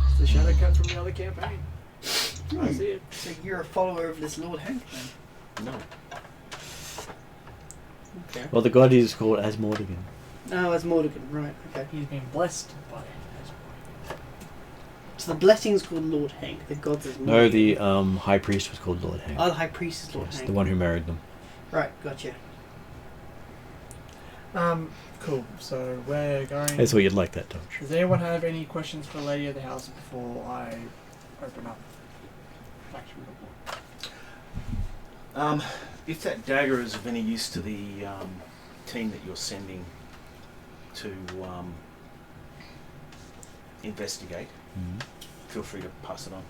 It's the Shadow Cat from the other campaign. I see it. So you're a follower of this Lord Hank then? No. Okay. Well, the god is called Asmordigan. Oh, as Mordigan, right, okay. He's been blessed by it. So the blessing's called Lord Hank, the gods is Mordigan. No, the high priest was called Lord Hank. Oh, the high priest is Lord Yes, Hank. the one who married them. Right, gotcha. Cool. So we're going. That's what you'd like that, Dodge. Does anyone have any questions for the lady of the house before I open up factory report? If that dagger is of any use to the team that you're sending to investigate, feel free to pass it on.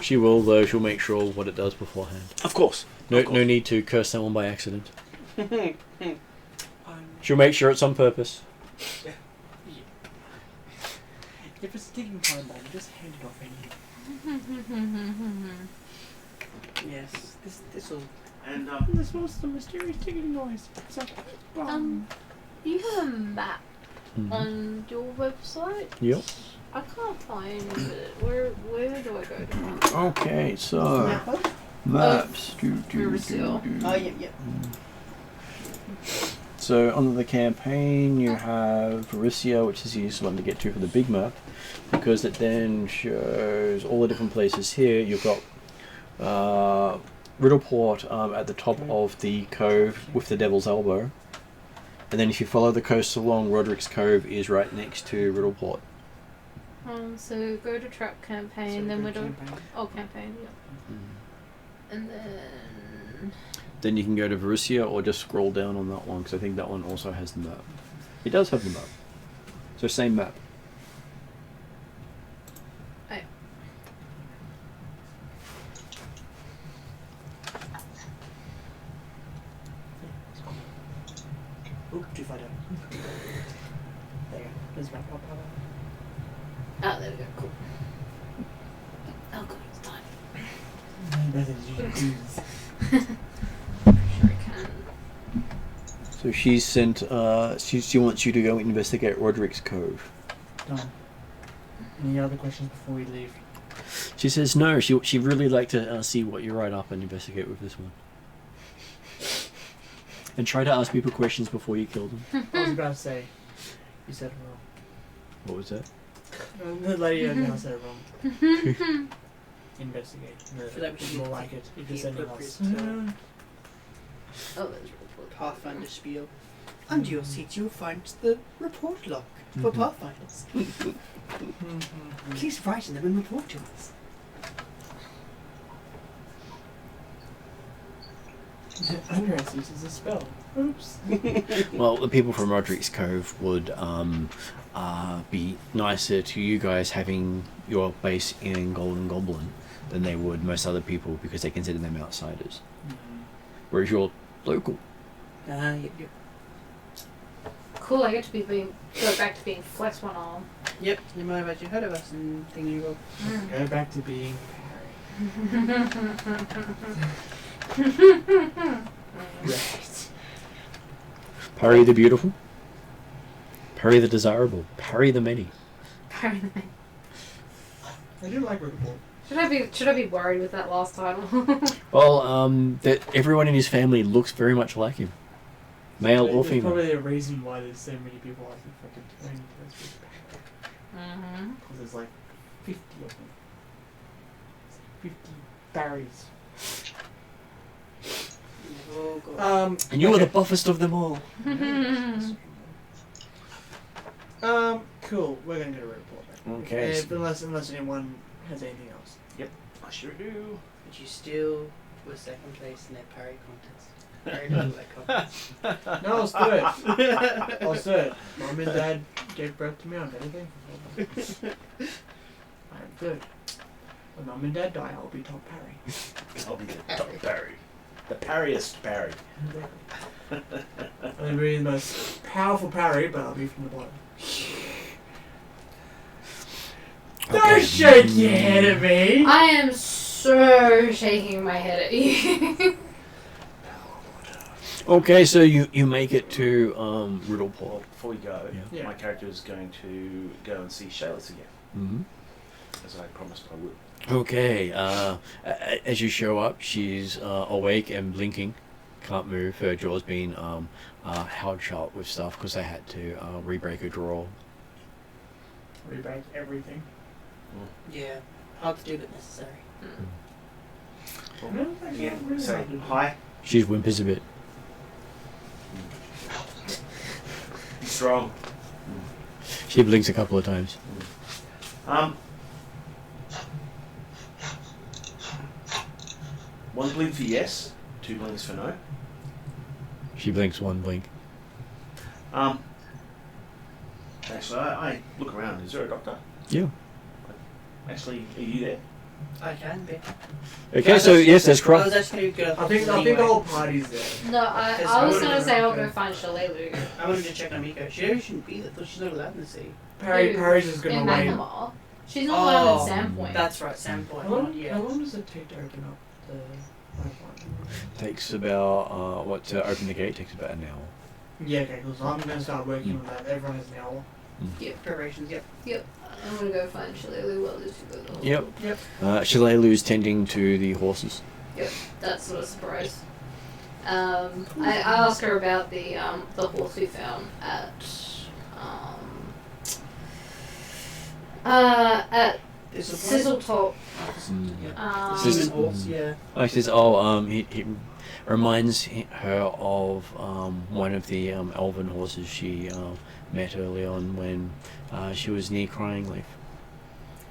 She will, though. She'll make sure what it does beforehand. Of course. No need to curse someone by accident. Um, She'll make sure it's on purpose. If it's a ticking time bomb, just hand it off anyway. Yes, this will... And This was the mysterious ticking noise. It's a bomb. You have a map on your website? Yep. I can't find it. Where do I go to? Okay, so Mappa? maps. Varisia. Oh, yeah. So under the campaign, you have Varisia, which is the easiest one to get to for the big map, because it then shows all the different places here. You've got Riddleport at the top of the cove with the Devil's Elbow, and then if you follow the coast along, Roderic's Cove is right next to Riddleport. So go to trap campaign, then we're doing campaign, yeah. And Then you can go to Varisia or just scroll down on that one, because I think that one also has the map. It does have the map. So same map. Oop, too far down. There you go. There's my pop. oh, there we go. Cool. Oh, God, it's time. Sure I can. So she's sent. She wants you to go investigate Roderic's Cove. Done. Any other questions before we leave? She says no. She'd really like to see what you write up and investigate with this one. And try to ask people questions before you kill them. I was about to say, you said it wrong. What was that? The lady of the house said it wrong. Investigate. I feel like we should More like it. If you're sending us. Oh, there's report. Pathfinder spiel. Under your seat you'll find the report log for Pathfinders. Please write in them and report to us. Undress uses a spell. Oops. Well, the people from Roderic's Cove would be nicer to you guys having your base in Golden Goblin than they would most other people, because they consider them outsiders. Whereas you're local. Yep. Cool, I get to go back to being flex one arm. Yep, you might have actually heard of us and thinking you Go back to being Right. Parry the beautiful. Parry the desirable. Parry the many. I do like Rickable. Should I be worried with that last title? Well, that everyone in his family looks very much like him. Male or There's female. probably a reason why there's so many people like fucking doing this. Because there's like 50 of them. 50 Barrys. Oh, God. And you are the buffest of them all. Cool. We're gonna get a report back. Okay. Unless anyone has anything else. I sure do. But you still were second place in that parry contest. Parry that contest. No, I'll do it. I'll do it. Mom and Dad gave birth to me. I'm anything. I'm good. When Mom and Dad die, I'll be top parry. I'll be the top parry. The parriest parry. I'll be the most powerful parry, but I'll be from the bottom. Don't shake your head at me! I am so shaking my head at you. Okay, so you make it to Riddleport. Well, before we go, Yeah. my character is going to go and see Shayla's again, Mm-hmm. as I promised I would. Okay, as you show up, she's awake and blinking. Can't move. Her jaw's been held shut with stuff because they had to re-break a drawer. Rebate everything. Yeah, hard to do but necessary. No, I Yeah, can't really say hard to do. hi. She whimpers a bit. Be strong. She blinks a couple of times. One blink for yes, two blinks for no. She blinks one blink. Actually, I look around. Is there a doctor? Yeah. Actually, are you there? I can be. Okay, so yes, there's I Croc. was actually going to I think the whole party's there. No, I was gonna say I'll go find Shalelu. I wanted to check on Miko. She shouldn't be there. I thought she's not allowed in the sea. Parry's just gonna In wait. Magnemar. She's not allowed in Sandpoint. That's right, Sandpoint. How long, Yeah. how long does it take to open up the pipeline? Takes about to open the gate takes about an hour. Yeah, okay, because I'm gonna start working on that. Everyone has an hour. Preparations, yep. I'm gonna go find Shalelu while these two go. Yep. Yep. Shalelu's tending to the horses. That's not a surprise. I asked her about the horse we found at Sizzletop. Yeah. Sis- Demon horse, yeah. He says, he reminds her of one of the elven horses she met early on when she was near Crying Leaf.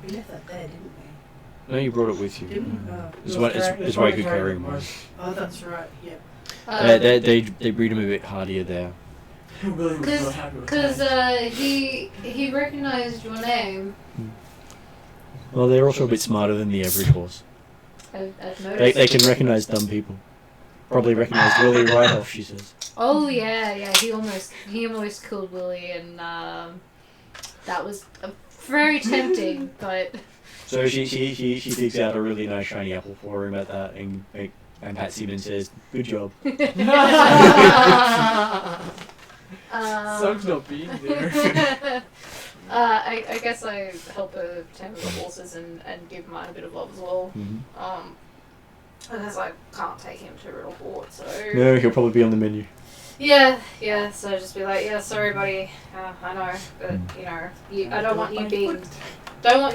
We left that there, didn't we? No, you brought it with you. Didn't we? It's why you could carry him. Oh, that's right, yeah. They breed him a bit hardier there. William was not happy with Because that. he recognized your name. Well, they're also a bit smarter than the average horse. I've noticed. They can recognize dumb people. Probably recognize Willie right off, she says. Oh yeah. He almost killed Willie, and that was very tempting. But So she digs out a really nice shiny apple for him at that, and Pat Siemens says, "Good job." Sucks not being there. I guess I help her tend to the horses and give mine a bit of love as well. Mm-hmm. Because I can't take him to Riddleport, so No, he'll probably be on the menu. yeah. So just be like, yeah, sorry, buddy. I know, but I don't want you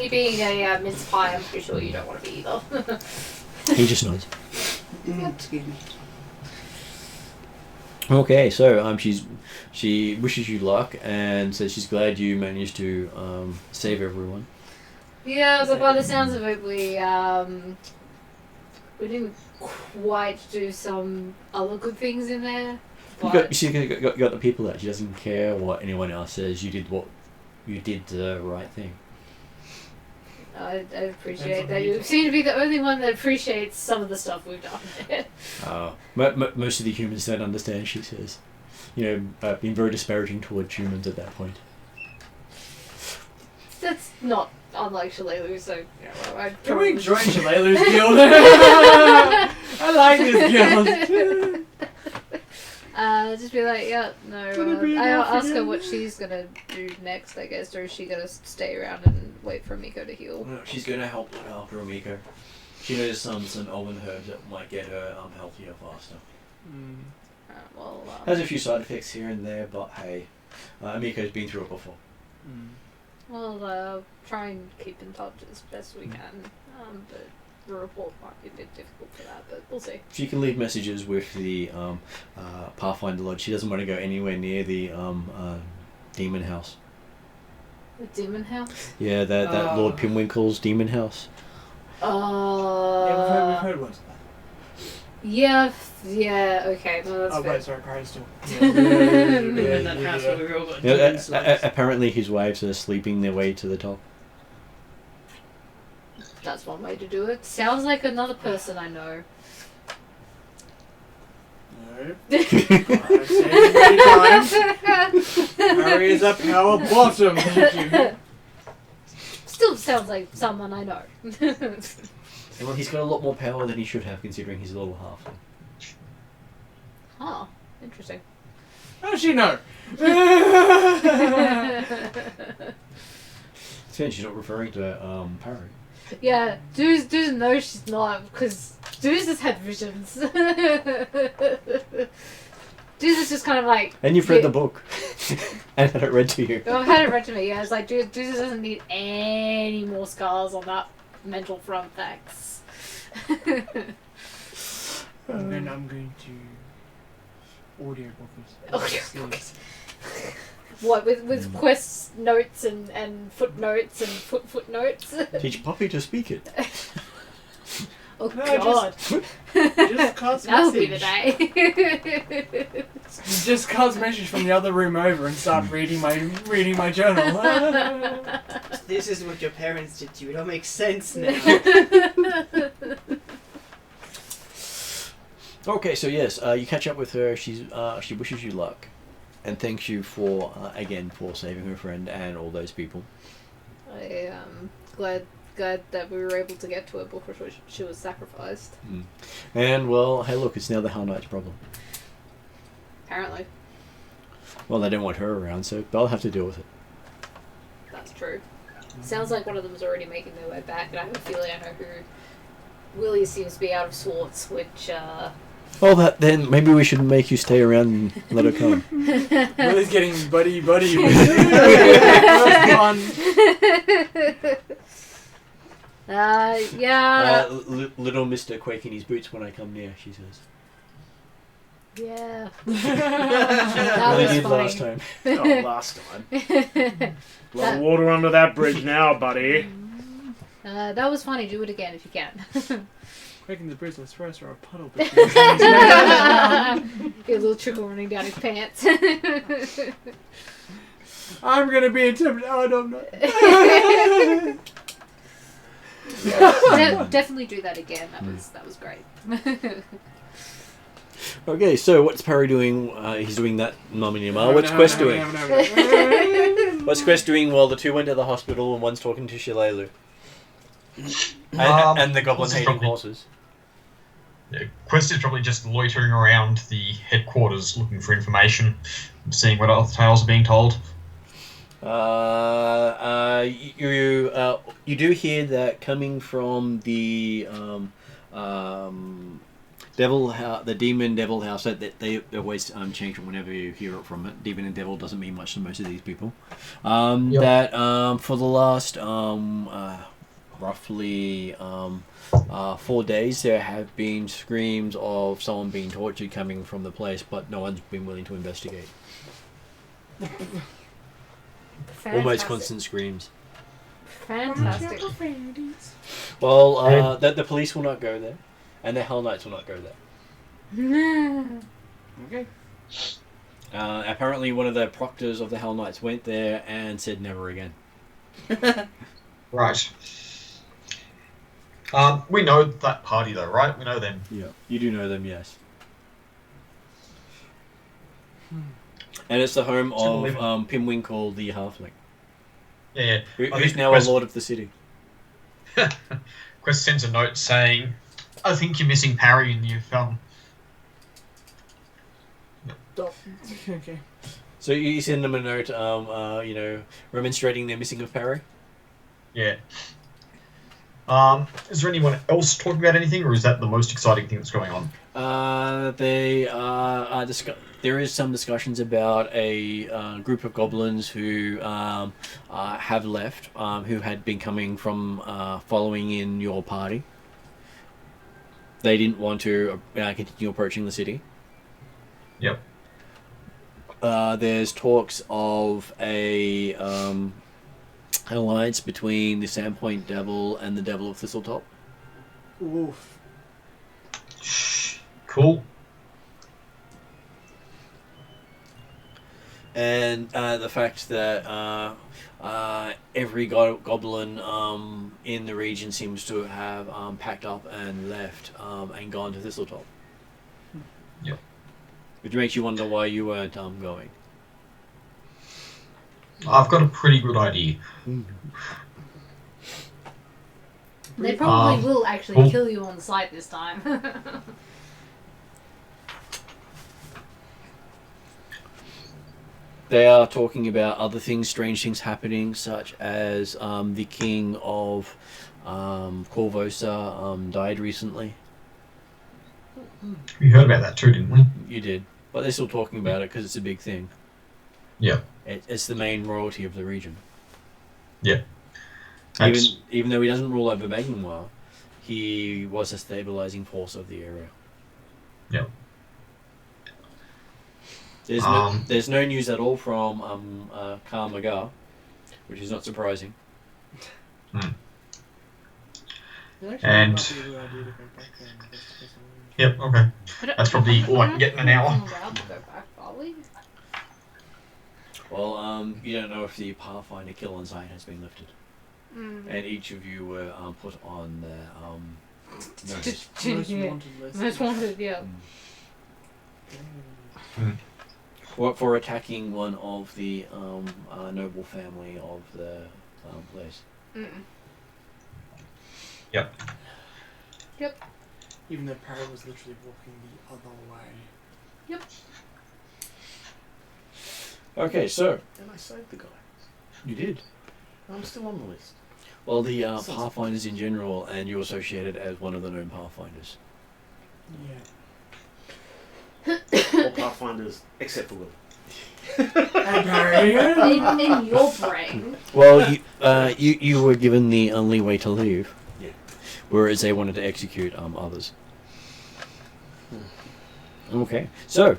being a mince pie. I'm pretty sure you don't want to be either. He just nods. Excuse me. Okay, so she wishes you luck and says she's glad you managed to save everyone. Yeah, but by the sounds of it, we didn't quite do some other good things in there. She's got the people that she doesn't care what anyone else says. You did the right thing. I appreciate that. You seem to be the only one that appreciates some of the stuff we've done. Most of the humans don't understand, she says. Being very disparaging towards humans at that point. That's not unlike Shalelu, so I'd Can we probably... join Shalelu's guild? I like this guild. Just be like, yeah, no. I'll ask her what she's gonna do next, I guess, or is she gonna stay around and wait for Miko to heal? No, she's going to help look after Miko. She knows some elven herbs that might get her healthier faster. Has a few side effects here and there, but hey, Miko's been through it before. Well, try and keep in touch as best we can, but the report might be a bit difficult for that, but we'll see. She can leave messages with the Pathfinder Lodge. She doesn't want to go anywhere near the demon house. The demon house? Yeah, that Lord Pinwinkle's demon house. Yeah, we've heard once of that. Yeah, okay, no, that's fair. Wait, sorry, Cry's still. In that house where we were all got demon slugs. Apparently his wives are sleeping their way to the top. That's one way to do it. Sounds like another person I know. No. I've said it many times. Harry is a power bottom. Thank you. Still sounds like someone I know. Well, he's got a lot more power than he should have, considering he's a little halfling. Oh, interesting. How does she know? She's not referring to Parry. Yeah, Dooz knows she's not, because Dooz has had visions. Dooz is just kind of like... And you've read the book. And had it read to you. I've had it read to me, yeah. It's like, Dooz doesn't need any more scars on that mental front, thanks. And then I'm going to audiobook this. What, with quest notes and footnotes and footnotes? Teach Poppy to speak it. Oh No, god. Just cast That'll be message. the day. Just cast message from the other room over and start reading my journal. This is what your parents did to you. It all makes sense now. Okay, so yes, you catch up with her. She wishes you luck, and thanks you for again for saving her friend and all those people. I am glad that we were able to get to her before she was sacrificed. And well, hey, look, it's now the Hell Knight's problem. Apparently, Well, they don't want her around, so they'll have to deal with it. that's true. Sounds like one of them is already making their way back, and I have a feeling I know who. Willie seems to be out of sorts, which. Well, then maybe we should make you stay around and let her come. Willie's getting buddy with yeah. Little Mr. Quake in his boots when I come near, she says. Yeah. Well, was did funny. last time. Oh, last time. Blow water under that bridge now, buddy. That was funny. Do it again if you can. Quick in the bridge, let's throw a puddle. Get a little trickle running down his pants. I'm gonna be intimidated. Oh, I don't know. Definitely do that again. That was great. Okay, so what's Parry doing? He's doing that nominee. What's Quest doing? What's Quest doing while the two went to the hospital and one's talking to Shilelu? And the goblin hating horses. Yeah, Quest is probably just loitering around the headquarters looking for information, seeing what other tales are being told. You do hear that coming from the the demon devil house. That they always change it whenever you hear it from it. Demon and devil doesn't mean much to most of these people. Yep. That for the last roughly 4 days, there have been screams of someone being tortured coming from the place, but no one's been willing to investigate. Almost constant screams. Fantastic. Well, the police will not go there, and the Hell Knights will not go there. Okay. Apparently, one of the proctors of the Hell Knights went there and said never again. Right. We know that party though, right? We know them. Yeah, you do know them, yes. And it's the home of Pimwinkle the Halfling. Yeah. Who's now a lord of the city. Quest sends a note saying, I think you're missing Parry in your film. Okay. So you send them a note, remonstrating they're missing of Parry? Yeah. Is there anyone else talking about anything, or is that the most exciting thing that's going on? There is some discussions about a group of goblins who have left, who had been coming from following in your party. They didn't want to continue approaching the city. Yep. There's talks of an alliance between the Sandpoint Devil and the Devil of Thistletop. Oof. Cool. And the fact that every goblin in the region seems to have packed up and left and gone to Thistletop. Yep. Which makes you wonder why you weren't going. I've got a pretty good idea. They probably will actually kill you on sight this time. They are talking about other things, strange things happening, such as the king of Corvosa died recently. We heard about that too, didn't we? You did. But they're still talking about it because it's a big thing. Yeah. It's the main royalty of the region. Yeah. Even though he doesn't rule over Magnemar, he was a stabilizing force of the area. Yeah. There's no news at all from Karmagar, which is not surprising. And yep, okay. That's probably all I can get in an hour. Well, you don't know if the Pathfinder kill on site has been lifted, and each of you were put on the notice. Most wanted list. Most wanted, yeah. For attacking one of the noble family of the place. Yep. Yep. Even though Parry was literally walking the other way. Yep. Okay, so And I saved the guy. you did. I'm still on the list. Well, the Pathfinders in general, and you're associated as one of the known Pathfinders. Yeah. All Pathfinders except for Will. And Parry. In your brain. Well, you were given the only way to leave. Yeah. Whereas they wanted to execute others. Okay, so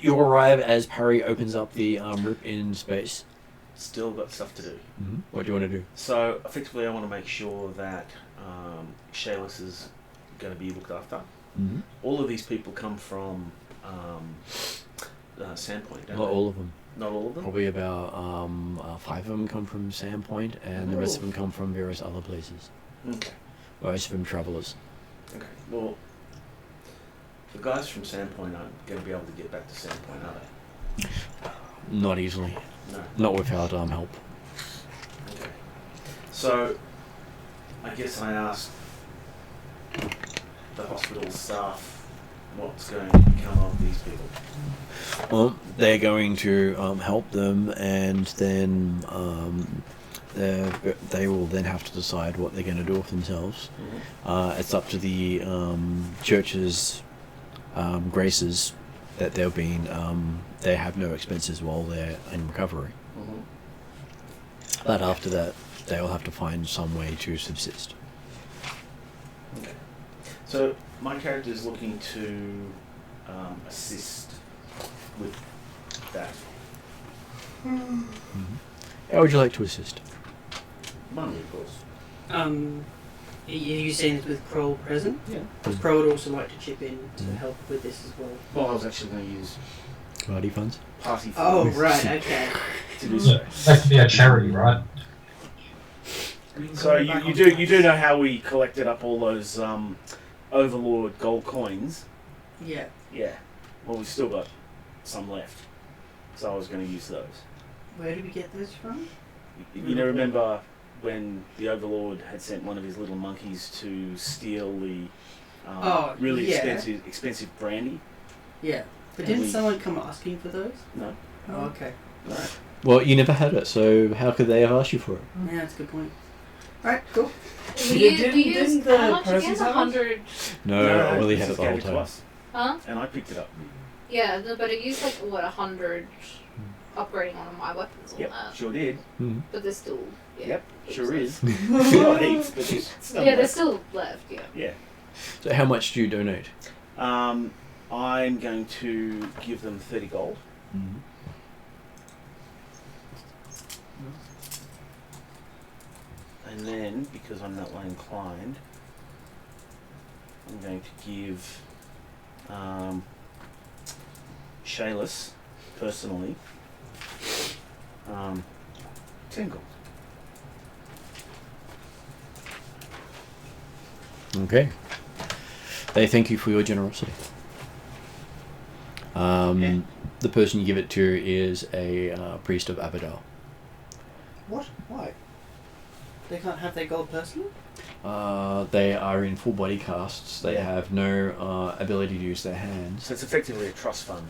you arrive as Parry opens up the rip in space. Still got stuff to do. What do you want to do? So effectively, I want to make sure that Shayless is going to be looked after. All of these people come from Sandpoint, don't Not they? all of them. Not all of them? Probably about 5 of them come from Sandpoint, and the rest of them come from various other places. Okay. Most of them travelers. Okay. Well, the guys from Sandpoint aren't going to be able to get back to Sandpoint, are they? Not easily. No. Not without help. Okay. So, I guess I asked the hospital staff what's going to become of these people. Well, they're going to help them, and then they will then have to decide what they're going to do with themselves. It's up to the church's graces that they've been. They have no expenses while they're in recovery. But after that, they'll have to find some way to subsist. Okay. So my character is looking to assist with that. How would you like to assist? Money, of course. Are you saying this with Kroll present? Yeah. Because Kroll would also like to chip in to help with this as well. Well, I was actually going to use Party funds? party Oh, funds right, okay. to do so. That could be a charity, right? So you do know how we collected up all those Overlord gold coins? Yeah. Yeah. Well, we still got some left, so I was going to use those. Where did we get those from? You know, remember when the Overlord had sent one of his little monkeys to steal the really expensive brandy? Yeah. But And didn't someone come asking for those? No. Oh, okay. Right. Well, you never had it, so how could they have asked you for it? Yeah, that's a good point. Alright, cool. Didn't the how much again? Percy's have it? 100. No, I really had this it the whole gave to time. us, Huh? and I picked it up. Yeah, but it used like what 100 upgrading on my weapons on Yep, that. sure did. Mhm. But there's still Yep, heaps sure left. is. Not heaps, but there's some Yeah, there's left. still left. Yeah. Yeah. So how much do you donate? I'm going to give them 30 gold. And then, because I'm that way inclined, I'm going to give Shayless, personally, 10 gold. Okay. They thank you for your generosity. The person you give it to is a priest of Abadar. What? Why? They can't have their gold personally? They are in full body casts. They have no ability to use their hands. So it's effectively a trust fund.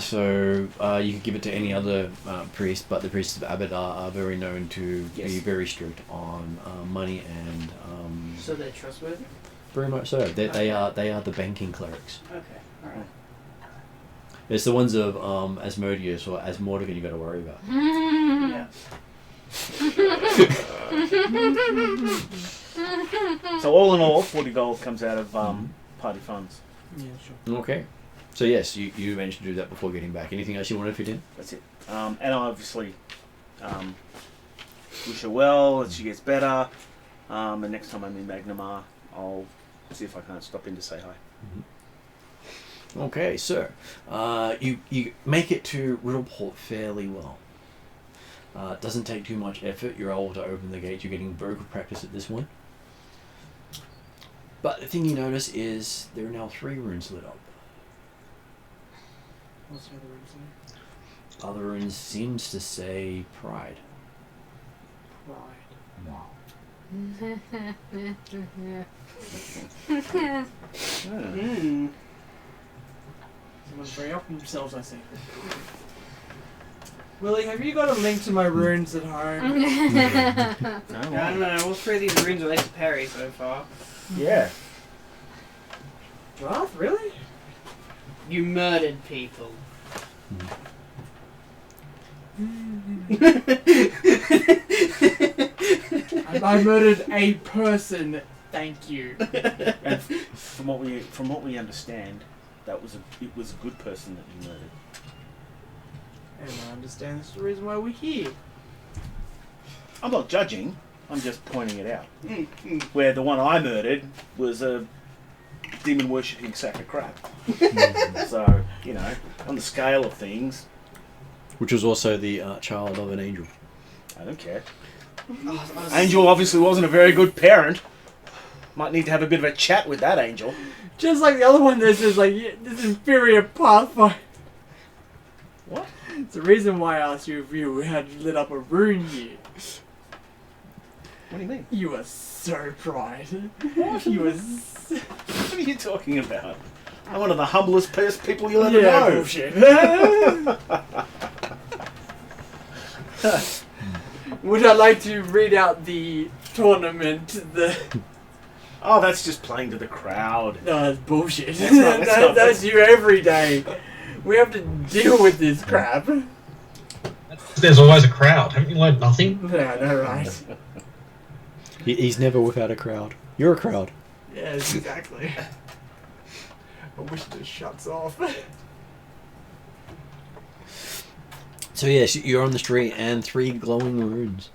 So you could give it to any other priest, but the priests of Abadar are very known to be very strict on money and. So they're trustworthy? Very much so. They are the banking clerics. Okay, alright. It's the ones of Asmodeus or Asmordigan you got to worry about. Yeah. So all in all, 40 gold comes out of party funds. Yeah, sure. Okay. So yes, you managed to do that before getting back. Anything else you want to fit in? That's it. And I obviously wish her well, that she gets better. And next time I'm in Magnamar, I'll see if I can't stop in to say hi. Okay, so you make it to Riddleport fairly well. It doesn't take too much effort. You're able to open the gate. You're getting vocal practice at this point. But the thing you notice is there are now 3 runes lit up. What's the other reason? Other runes seems to say pride. Pride. Someone's very up on themselves, I see. Willie, have you got a link to my runes at home? No, all 3 of these runes are legendary so far. Yeah. What? Really? You murdered people. I murdered a person. Thank you. And from what we understand, it was a good person that you murdered. And I understand that's the reason why we're here. I'm not judging. I'm just pointing it out. Where the one I murdered was a demon worshipping sack of crap. So, you know, on the scale of things, Which was also the child of an angel. I don't care. Angel obviously wasn't a very good parent. Might need to have a bit of a chat with that angel. Just like the other one, this is like this inferior Pathfinder. What? It's the reason why I asked you if you had lit up a rune here. What do you mean? You were so pride. You were. What are you talking about? I'm one of the humblest people you'll ever Yeah, know. bullshit. Would I like to read out the tournament? Oh, that's just playing to the crowd. No, that's bullshit. That's That's you every day. We have to deal with this crap. There's always a crowd. Haven't you learned nothing? Yeah, no, right. He's never without a crowd. You're a crowd. Yes, exactly. I wish this shuts off. So yes, you're on the street and 3 glowing runes.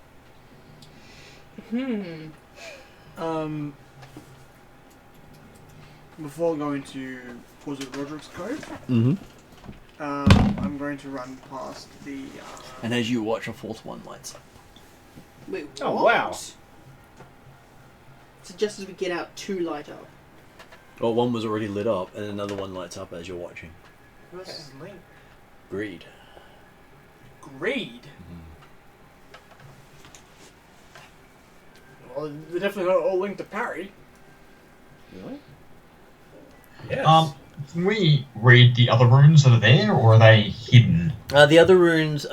Before going to, was it Roderic's Cove? Mm-hmm. I'm going to run past the. And as you watch, a 4th one lights up. Wait, Oh, what? wow. So just as we get out, 2 light up. Well, one was already lit up, and another one lights up as you're watching. Versus Link. Greed. Greed. Well, they're definitely not all linked to parry. Really? Yes. Can we read the other runes that are there, or are they hidden? The other runes, they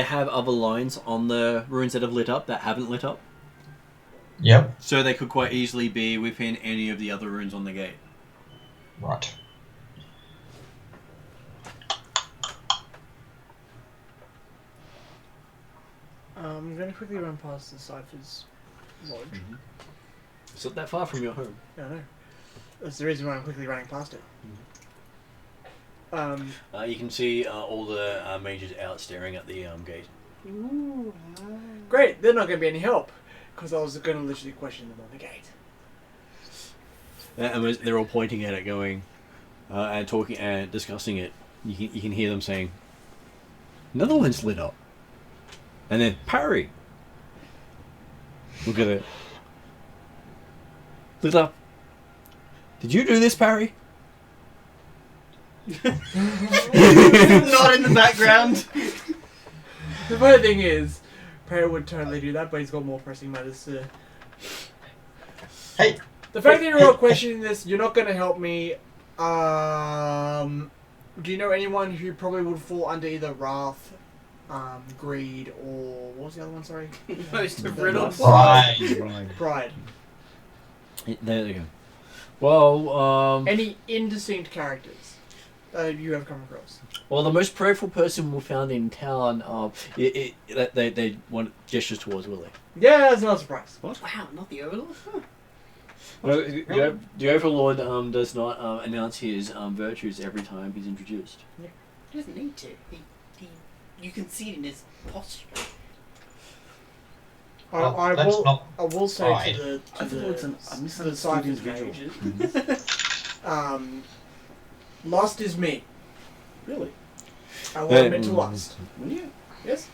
have other lines on the runes that have lit up that haven't lit up. Yep. So they could quite easily be within any of the other runes on the gate. Right. I'm going to quickly run past the Cypher's lodge. It's not that far from your home. Yeah, I know. That's the reason why I'm quickly running past it. You can see all the mages out staring at the gate. Ooh, Great, they're not going to be any help, because I was going to literally question them on the gate. And they're all pointing at it, going and talking and discussing it. You can hear them saying, "Another one's lit up," and then parry. Look at it, lit up. Did you do this, Parry? Not in the background. The funny thing is, Perry would totally do that, but he's got more pressing matters to... Hey. The fact that you're all questioning this, you're not going to help me. Do you know anyone who probably would fall under either Wrath, Greed, or... What was the other one, sorry? Most of The Riddle. Pride. There you go. Well, Any indistinct characters you have come across? well, the most prayerful person we found in town, they want gestures towards Willie. Yeah, that's not a surprise. Wow, not the Overlord? Huh. No, the Overlord does not announce his virtues every time he's introduced. He doesn't need to. You can see it in his posture. I will say pride. to I thought it was a the misunderstood Cypher's individual. mages, lust is me. Really? I will admit to lust. Yeah. Yes?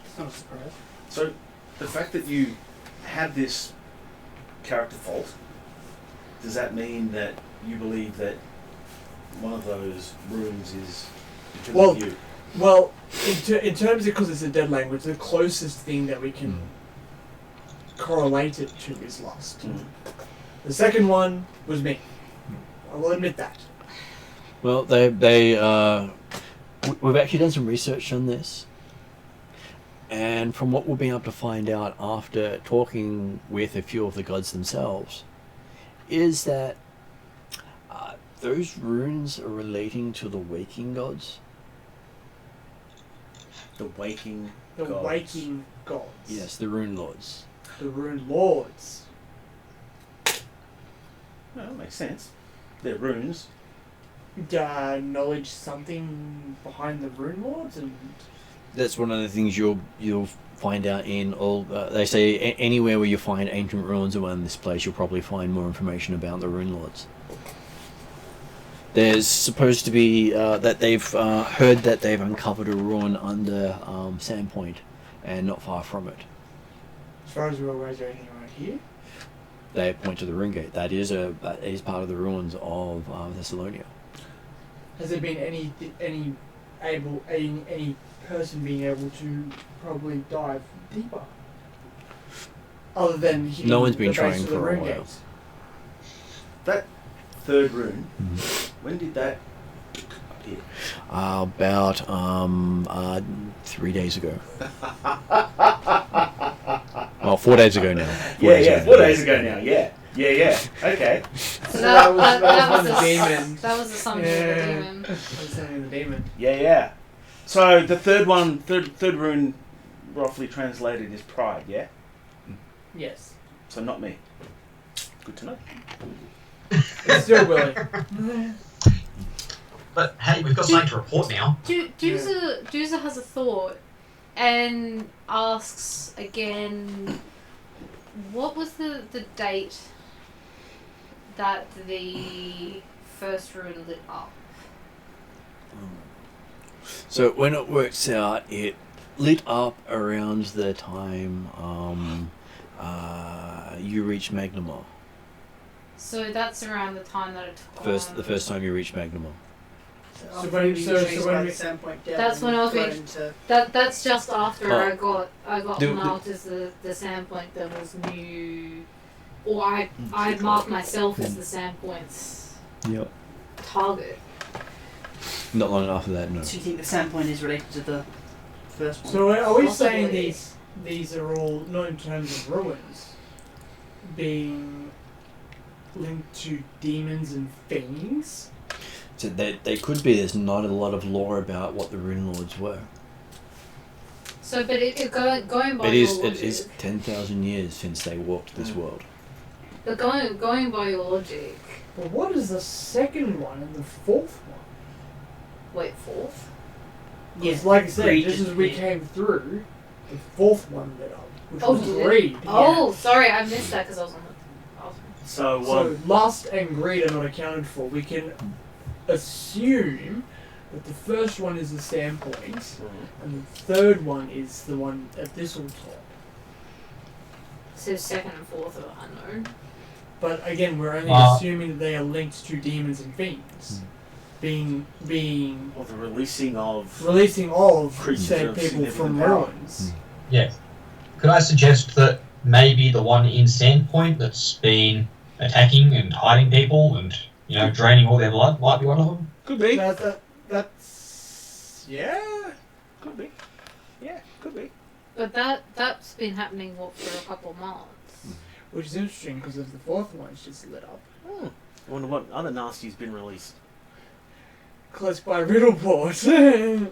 It's not a surprise. So, the fact that you have this character fault, does that mean that you believe that one of those runes is because Well, of you? Well, in terms of, because it's a dead language, the closest thing that we can correlate it to is lust. Mm. The second one was me. I will admit that. Well, we've actually done some research on this, and from what we've been able to find out after talking with a few of the gods themselves, is that those runes are relating to the waking gods. The waking The gods. waking gods. Yes, the Runelords. The Runelords. Well, that makes sense. They're runes. Knowledge something behind the Runelords, and That's one of the things you'll find out in all. They say anywhere where you find ancient ruins around this place, you'll probably find more information about the Runelords. There's supposed to be that they've heard that they've uncovered a ruin under Sandpoint, and not far from it. as far as we're aware, is there anything around here? They point to the rune gate. That is part of the ruins of Thassilonian. Has there been any person being able to probably dive deeper? Other than hitting No one's been the base trying of the for a rune while. gates. That third rune, when did that appear? About 3 days ago. Well, 4 days ago now. 4 days ago now, yeah. Okay. So that was that the was demon. That was the summoning of the demon. That was summoning the demon. Yeah. So the third rune, roughly translated, is pride, yeah? Yes. So not me. Good to know. It's still Willie. But hey, we've got something to report now. Dooza has a thought and asks again, what was the date that the first rune lit up? So when it works out, it lit up around the time you reached Magnamar. So that's around the time that it took The first time you reached Magnamar. So After when- we so- chased so when by we- the Sandpoint down That's when I was got being- into That's just after Oh. I got Do- marked as the Sandpoint that was new, or I marked myself as the Sandpoint's Yep. target. Not long after that, no. So you think the Sandpoint is related to the first one? So are we Possibly. saying these are all, not in terms of ruins, being linked to demons and fiends? So they could be. There's not a lot of lore about what the Runelords were. So, but going by It your is. logic, It is 10,000 years since they walked this world. but going by your logic, But what is the second one and the fourth one? wait, fourth? Because like I said, Regent, just as we yeah. came through, the fourth one lit up, which Oh, was did it? greed. Oh, sorry, I missed that because I was on the. So, So lust and greed are not accounted for. We can assume that the first one is the Sandpoint, and the third one is the one at Thistletop. So second and fourth are unknown. But again, we're only Uh, assuming that they are linked to demons and fiends, being or the releasing of releasing of Creatures say of people from significant power. ruins. Yeah. Could I suggest that maybe the one in Sandpoint that's been attacking and hiding people and, you know, draining all their blood might be one of them? could be, That's yeah. could be, yeah, could be. But that's been happening for a couple of months. Which is interesting because if the fourth one's just lit up. I wonder what other nasty's been released. Close by Riddleport.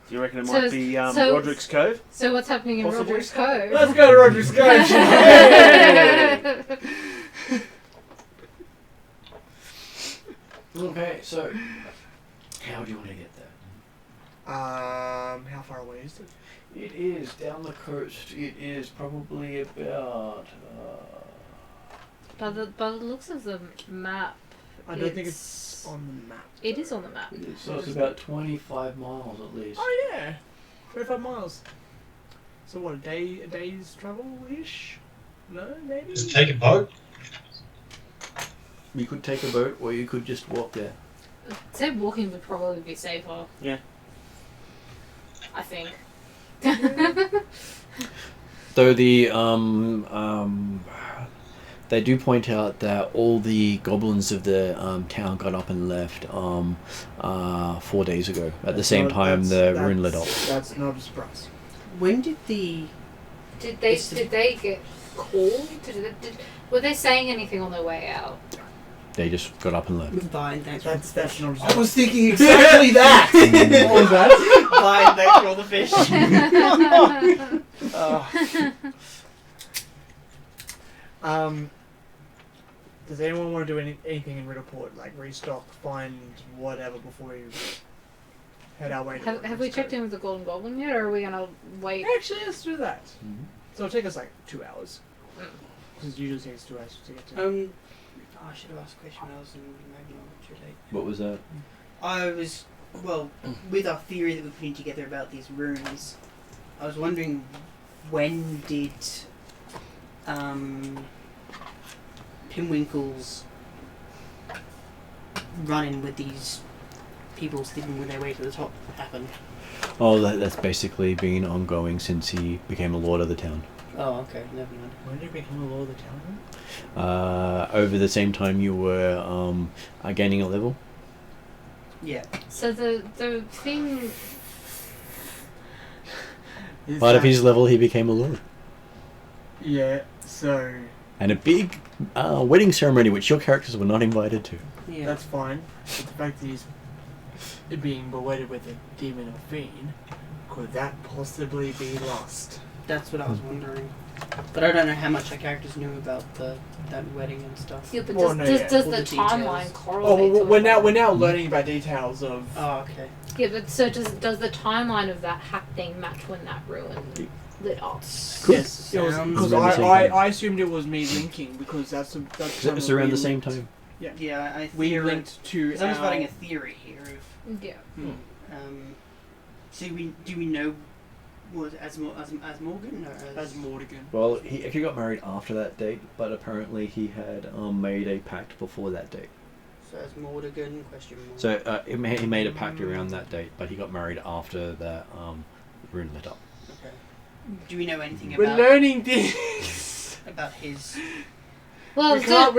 Do you reckon it So- might be so- Roderic's Cove? So what's happening in Possibly. Robert's Cove? Let's go to Roderick's Cove. Yay! Okay, so how do you want to get there? How far away is it? It is down the coast. It is probably about. By the looks of the map, I don't think it's on the map. It is on the map. It is, so it's about 25 miles at least. Oh yeah, 25 miles. So what, a day's travel ish? No, maybe. Just take a boat. You could take a boat, or you could just walk there. I'd say walking would probably be safer. Yeah. I think. Though the they do point out that all the goblins of the town got up and left 4 days ago. At the same time, the rune lit up. That's not a surprise. When did the Did they get called? Were they saying anything on their way out? They just got up and left. Vine, thanks for That's not a I surprise. was thinking exactly that. What was that? Vine, thanks for all the fish. Does anyone want to do anything in Riddleport, like restock, find whatever before we head our way? To Have we checked in with the Golden Goblin yet, or are we gonna wait? Actually, let's do that. Mhm. So it'll take us like 2 hours. Because it usually takes 2 hours to get to. Oh, I should have asked a question when I was in Magnum, should I? What was that? I was, well, with our theory that we're putting together about these runes, I was wondering when did Pinwinkle's run-in with these people sleeping with their way to the top happen? Oh, that's basically been ongoing since he became a lord of the town. Oh, okay, never mind. When did you become a lord of the town? Over the same time you were gaining a level. Yeah. So the thing. Part of his level, he became a lord. Yeah, so And a big wedding ceremony, which your characters were not invited to. Yeah. that's fine. But the fact that he's being wedded with a demon or fiend, could that possibly be lost? That's what I was wondering. But I don't know how much our characters knew about that wedding and stuff. Yeah, but Well, does, no, does, yeah. does All the the details. timeline Oh, correlate? well, to we're it? now learning about details of. Oh, okay. Yeah, but so does the timeline of that happening match when that ruin lit up? Cool. Yes, it was Sounds because around the same I time. assumed it was me linking because that's It's when around we the same linked- time. Yeah, I We theorized- linked to. Because I was our- writing a theory here of Yeah. So do we know was as Morgan or As Mordigan. Well, he actually got married after that date, but apparently he had made a pact before that date. So as Mordigan question mark. So he made a pact around that date, but he got married after that rune lit up. Okay. Do we know anything We're about learning this. about his? Well, We can't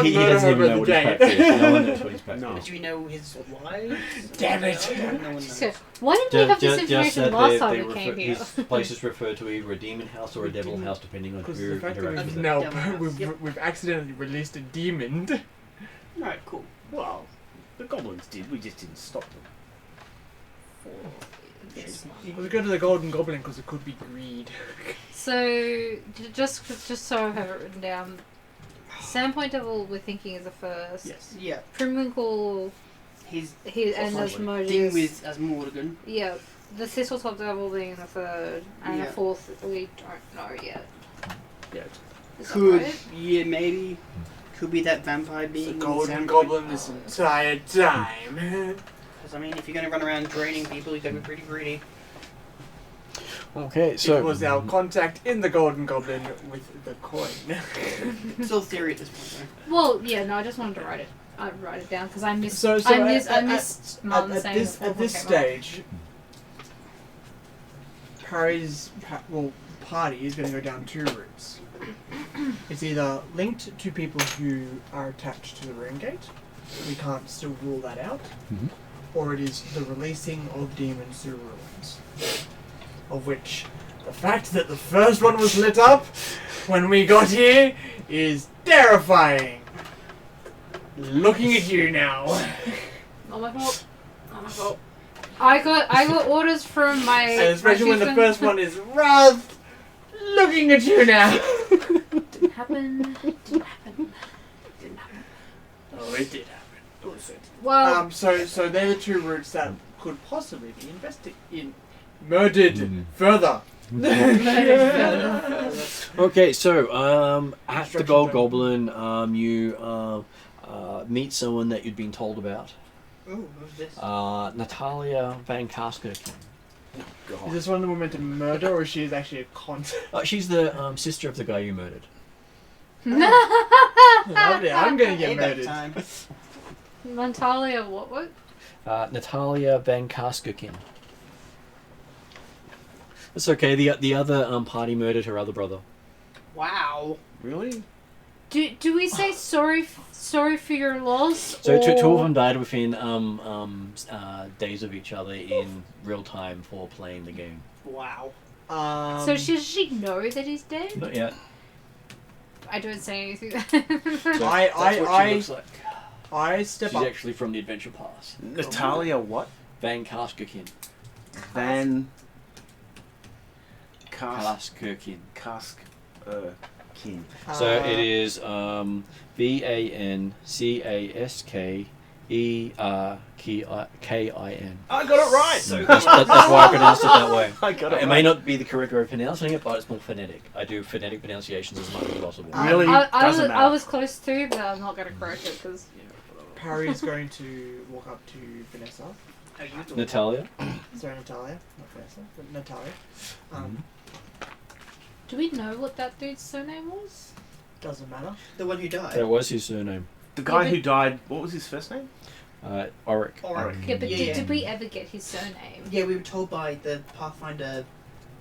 He murder doesn't even her know with what the his pact is. date. No one knows what his pact No. is. Do we know his wives? Damn it. No one knows. so, why didn't we have this information last time we came here? His place is referred to either a demon house or a devil house, depending on Because who the fact that interacts we've with it. now Devil House, yep. we've accidentally released a demon. Alright, cool. Well, the goblins did. We just didn't stop them. Yes. We go to the Golden Goblin because it could be greed. So, just so I have it written down, Sandpoint Devil we're thinking is the first. Yes. Yeah. Primwinkle, His and thing Osmosis. with as Mordigan. Yeah, the Thistletop Devil being the third, and Yeah. the fourth we don't know yet. Yeah. Is that Could right? yeah maybe could be that vampire The being Golden Sandpoint. Goblin this entire time. Because I mean, if you're gonna run around draining people, you gotta be pretty greedy. Okay, It was our contact in the Golden Goblin with the coin. It's all theory at this point, Well, yeah, no, I just wanted to write it down because I missed. So I missed Martin at saying this before at this came up. stage, Parry's party is going to go down two routes. It's either linked to people who are attached to the rune gate. We can't still rule that out. Mhm. Or it is the releasing of demons through ruins. Of which the fact that the first one was lit up when we got here is terrifying. Looking at you now. Not my fault. Not my fault. I got orders from my. And especially when the my first one is Wrath. Looking at you now. didn't happen. Didn't happen. Didn't happen. Oh, it did happen. Well, So they're the two routes that could possibly be murdered further. Okay, so at the Instruction Gold time. Goblin, you meet someone that you'd been told about. Oh, who's this? Natalia Van Kasker. Is this one that we're meant to murder, or is she actually a con? She's the sister of the guy you murdered. Lovely, I'm gonna get Payback murdered. time. Natalia, what? Natalia Van Kaskerkin. It's okay. The other party murdered her other brother. Wow. Really? Do we say sorry for your loss? So or... two of them died within days of each other in real time for playing the game. Wow. So does she know that he's dead? Not yet. I don't say anything. So that's what she looks like. I step She's up. actually from the Adventure Pass. Natalia what? Van Kaskerkin. Van Cask Kaskerkin. Cask King. So it is VANCASKERKIN. I got it right. So that's why I pronounced it that way. I got it. It may not be the correct way of pronouncing it, but it's more phonetic. I do phonetic pronunciations as much as possible. Really doesn't matter. I was close to, but I'm not going to correct it because. Parry is going to walk up to Vanessa. Natalia. Sorry, Natalia, not Vanessa, but Natalia. Do we know what that dude's surname was? Doesn't matter. The one who died. That was his surname. The guy Yeah, who died. What was his first name? Oric. Oric. Yeah, but Yeah. did we ever get his surname? Yeah, we were told by the Pathfinder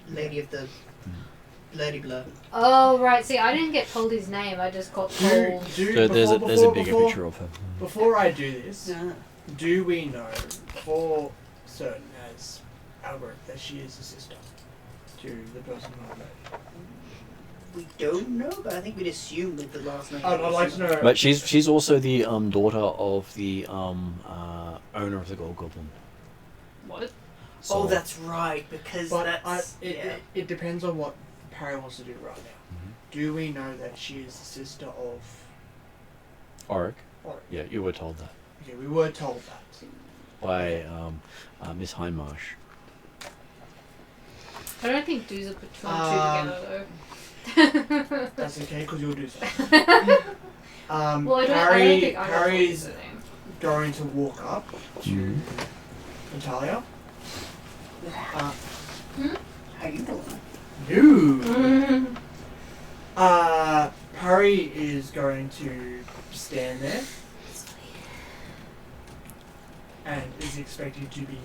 lady of the Blurdy Blur. Oh right. See, I didn't get told his name. I just got told. So there's a bigger picture of her. Before I do this, Yeah. do we know for certain as our group that she is a sister to the person who I met? We don't know, but I think we'd assume with the last name. I'd like to know. But she's also the daughter of the owner of the Gold Goblin. What? So, Oh, that's right, because But that's. it depends on what Parry wants to do right now. Do we know that she is the sister of Oric. Oric? Yeah, you were told that Okay, we were told that. by Miss Hindmarsh. I don't think dudes have put two and two together though. That's okay, because you'll do so. Well, I don't think I got told his Parry's surname. going to walk up to Natalia. How you doing? You. Harry is going to stand there and is expected to be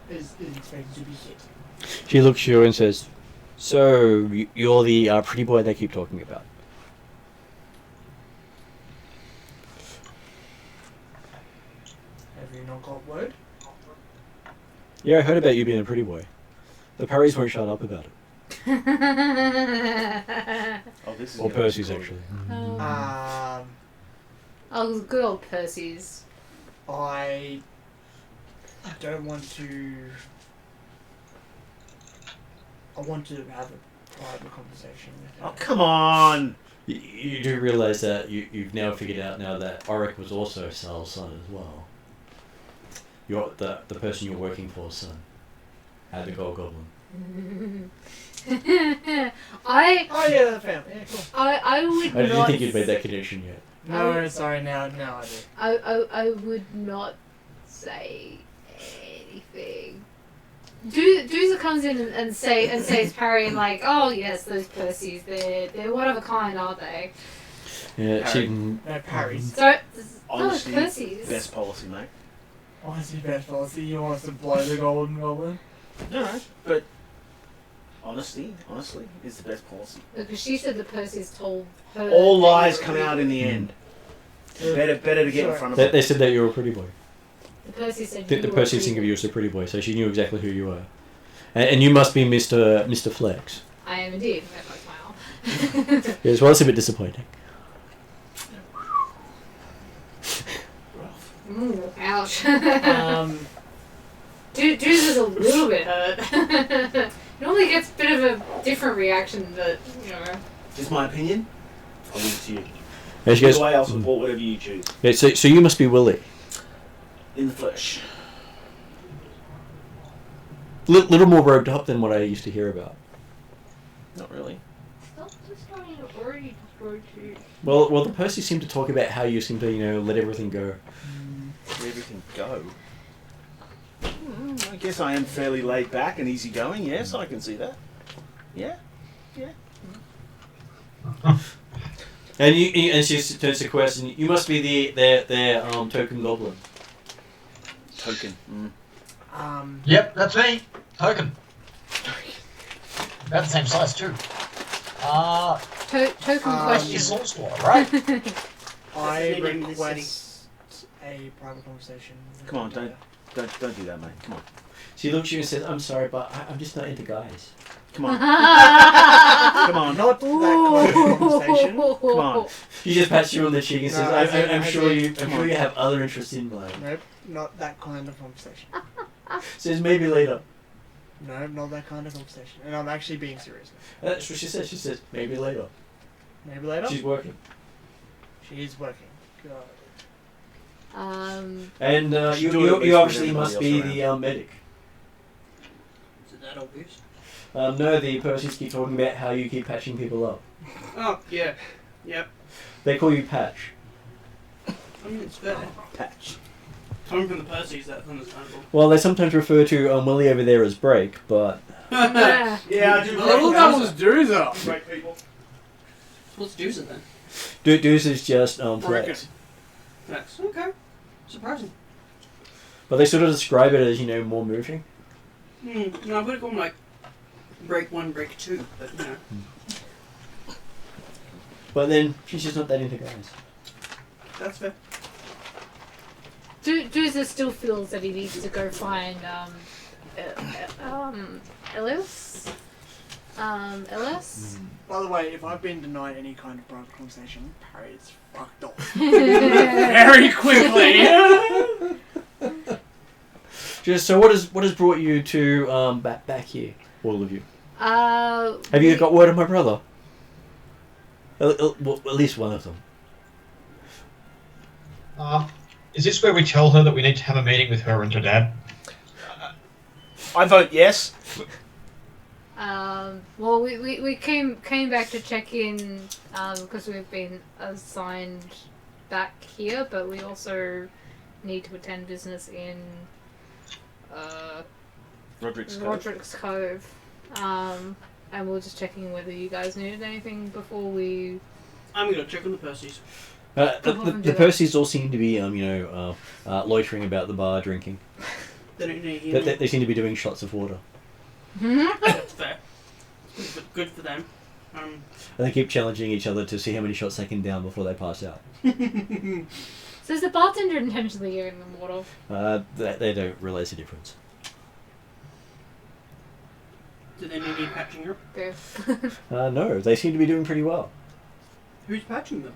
is expected to be hit. She looks at you and says, "So you're the pretty boy they keep talking about." Have you not got word? Yeah, I heard about you being a pretty boy. The Parrys won't shut up about it. Oh, this is Or Percy's, actually. Oh, good old Percy's. I don't want to. I want to have a private conversation with her. Oh, come on! You do realise that you've now figured out now that Auric was also Sal's son as well. You're the person you're working for's son. Had the Gold Goblin. Oh yeah, that family. Yeah, cool. I would I didn't not. think you'd made that connection yet. No, sorry. Now I do. I would not say anything. Dooza comes in and says Parry and like, oh yes, those Percys, they're whatever kind, aren't they? Yeah, Parry. No, Parry's. So Honesty, Percys. best policy, mate. Honestly, best policy. You want us to blow the Golden Goblin? No, but honestly, is the best policy. Because she said the Percys told her. All that lies you were come a out pretty in the boy. end. Better to get in front of They it. said that you were a pretty boy. The Percys said The you were a Percy's pretty think of boy. you as a pretty boy, so she knew exactly who you were. And you must be Mr. Flex. I am indeed. That's my smile. Yes, well, it's a bit disappointing. Ouch. Um, Dooza's a little bit hurt. Normally gets a bit of a different reaction, but you know. Just my opinion. I'll leave it to you. And she goes, Either way, I'll support whatever you choose. yeah, so you must be Willie. In the flesh. Little more robed up than what I used to hear about. Not really. Stop just telling you already destroyed you. Well, the Percy seemed to talk about how you seem to, let everything go. Let everything go. I guess I am fairly laid back and easygoing. Yes, I can see that. Yeah. And and she turns to Quest, and you must be their token goblin. Token. Yep, that's me. Token. About the same size too. Token question. It's all store, right? I That's maybe in this request a private conversation. Come on, don't do that, mate. Come on. She looks at you and says, "I'm sorry, but I'm just not into guys." Come on. Come on. Not that kind of conversation. Come on. She just pats you on the cheek and says, No, "I'm I sure think- you. I'm sure you have other interests in mind." Nope, not that kind of conversation. Says maybe later. No, not that kind of conversation. And I'm actually being serious now. That's what she says. She says maybe later. Maybe later? She's working. She is working. God. And She's doing it at least you with obviously everybody must else be around. the medic. Is it that obvious? No, the Percys keep talking about how you keep patching people up. Oh, yeah. Yep. They call you Patch. I mean, it's fair. Patch. Coming from the Percys, that's understandable. Well, they sometimes refer to Willie over there as Break, but Yeah. Yeah, I do. Little Devil's Dooza! Great people. What's Dooza then? Deuce is just Reckon. Flex. Flex. Okay. Surprising. But they sort of describe it as, more moving. No, I would have gone like break 1, break 2, but But then she's just not that into guys. that's fair. Dooza still feels that he needs to go find Ellis. Ellis. By the way, if I've been denied any kind of private conversation, Harry is fucked off. Very quickly. Just so what has brought you to back here, all of you? Have you got word of my brother? Well, at least one of them. Is this where we tell her that we need to have a meeting with her and her dad? I vote yes. Well, we came back to check in because we've been assigned back here, but we also need to attend business in Roderic's Cove. Roderick's Cove. And we we're just checking whether you guys needed anything before we. I'm gonna check on the Percy's. The Percys all seem to be, loitering about the bar drinking. They don't need healing. They seem to be doing shots of water. That's fair. Good for them. And they keep challenging each other to see how many shots they can down before they pass out. So is the bartender intentionally giving them water? They don't realise the difference. Do they need any patching up? Go. No, they seem to be doing pretty well. Who's patching them?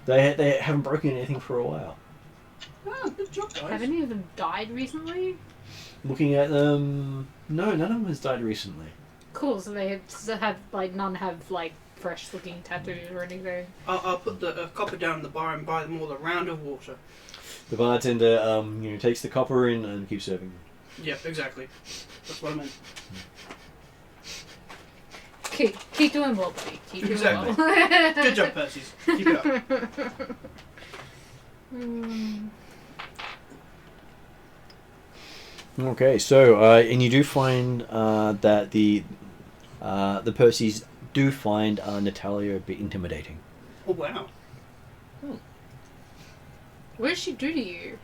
They haven't broken anything for a while. Oh, good job, guys. Have any of them died recently? Looking at them, no, none of them has died recently. Cool. So they have like none have like fresh looking tattoos or anything. I'll put the copper down in the bar and buy them all a round of water. The bartender, takes the copper in and keeps serving them. Yep, exactly. That's what I meant. Keep doing well, buddy. Keep doing Exactly. well. Good job, Percy's. Keep it up. Okay, so and you do find that the Percys do find Natalia a bit intimidating. Oh wow. What did she do to you?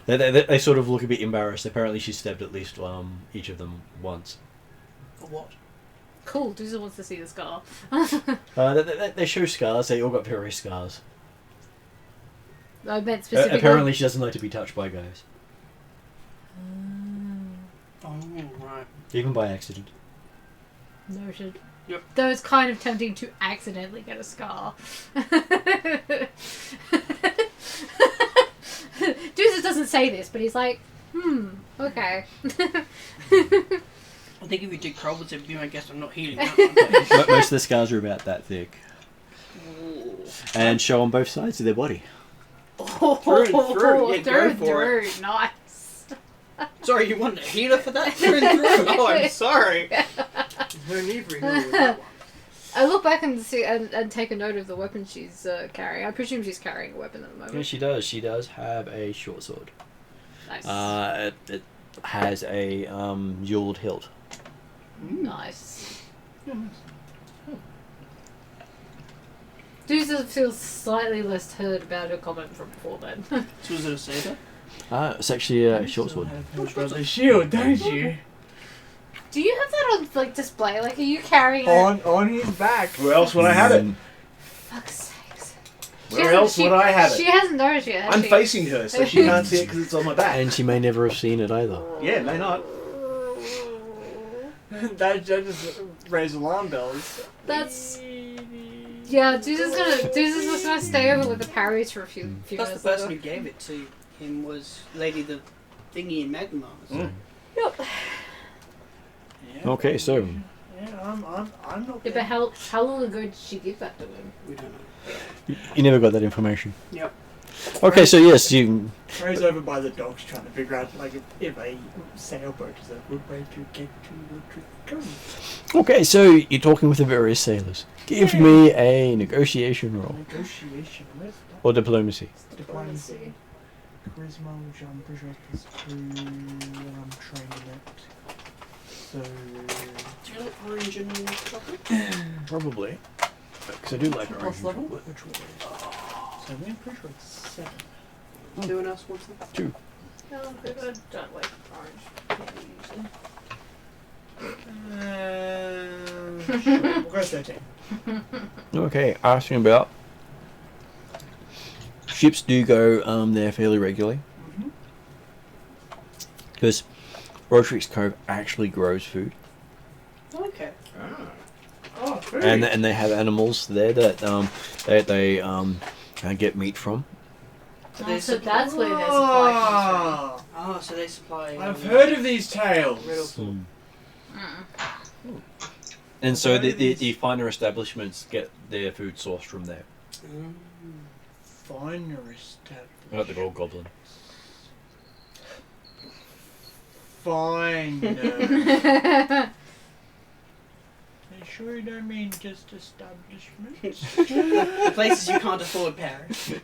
They sort of look a bit embarrassed. Apparently, she stabbed at least each of them once. For what? Cool. Doozer wants to see the scar. They show scars. They all got various scars. I meant specifically. Apparently, she doesn't like to be touched by guys, Oh right. even by accident. Noted. Yep. Though it's kind of tempting to accidentally get a scar. Doozer doesn't say this, but he's like, okay. I think if you did Crowley's review, I guess I'm not healing that one. Most of the scars are about that thick, and show on both sides of their body. Through and through. Yeah, go for through. Nice. Sorry, you wanted a healer for that? Through and through. Oh, I'm sorry. There's no need for a healer with that one. I look back and see and take a note of the weapon she's carrying. I presume she's carrying a weapon at the moment. Yeah, she does. She does have a short sword. Nice. It has a jeweled hilt. Nice. Doozer feels slightly less hurt about her comment from before then. So was it a saber? It's actually a short sword. A shield, don't you? Do you have that on like display? Like, are you carrying it? On his back. Where else would I have it? Fuck's sakes. Where else would I have She it? hasn't noticed yet. has I'm she? facing her, so she can't see it because it's on my back. And she may never have seen it either. Yeah, may not. That just raised alarm bells. That's. Yeah, Doozer's just gonna stay over with the parries for a few Plus minutes. the person who gave it to him was Lady the Thingy in Magnemar. So. Yep. Yeah, Okay, so yeah, I'm not. Yeah, but how long ago did she give that to him? We don't know. you never got that information. Yep. Okay, so yes, you. Ray's over by the docks trying to figure out like if a sailboat is a good way to get to Cove. Okay, so you're talking with the various sailors. Give me a negotiation roll Negotiation with or diplomacy. diplomacy. Charisma, which I'm pretty sure is +2, and I'm trained in it. So Do you like orange and chocolate? Probably, because I do like plus orange level, chocolate. which was so I'm pretty sure it's 7. Anyone else want some? 2. No, I don't like orange usually. Sure, we'll go 13. Okay, asking about ships do go there fairly regularly because Roderic's Cove actually grows food, Okay. Oh, food. and they have animals there that they get meat from. Oh, so that's where their supply comes Oh, so they supply. I've heard of these tales. from. And so the finer establishments get their food sourced from there. Finer establishment. Not the Gold Goblin. Finer. You sure you don't mean just establishments? Places you can't afford, Paris.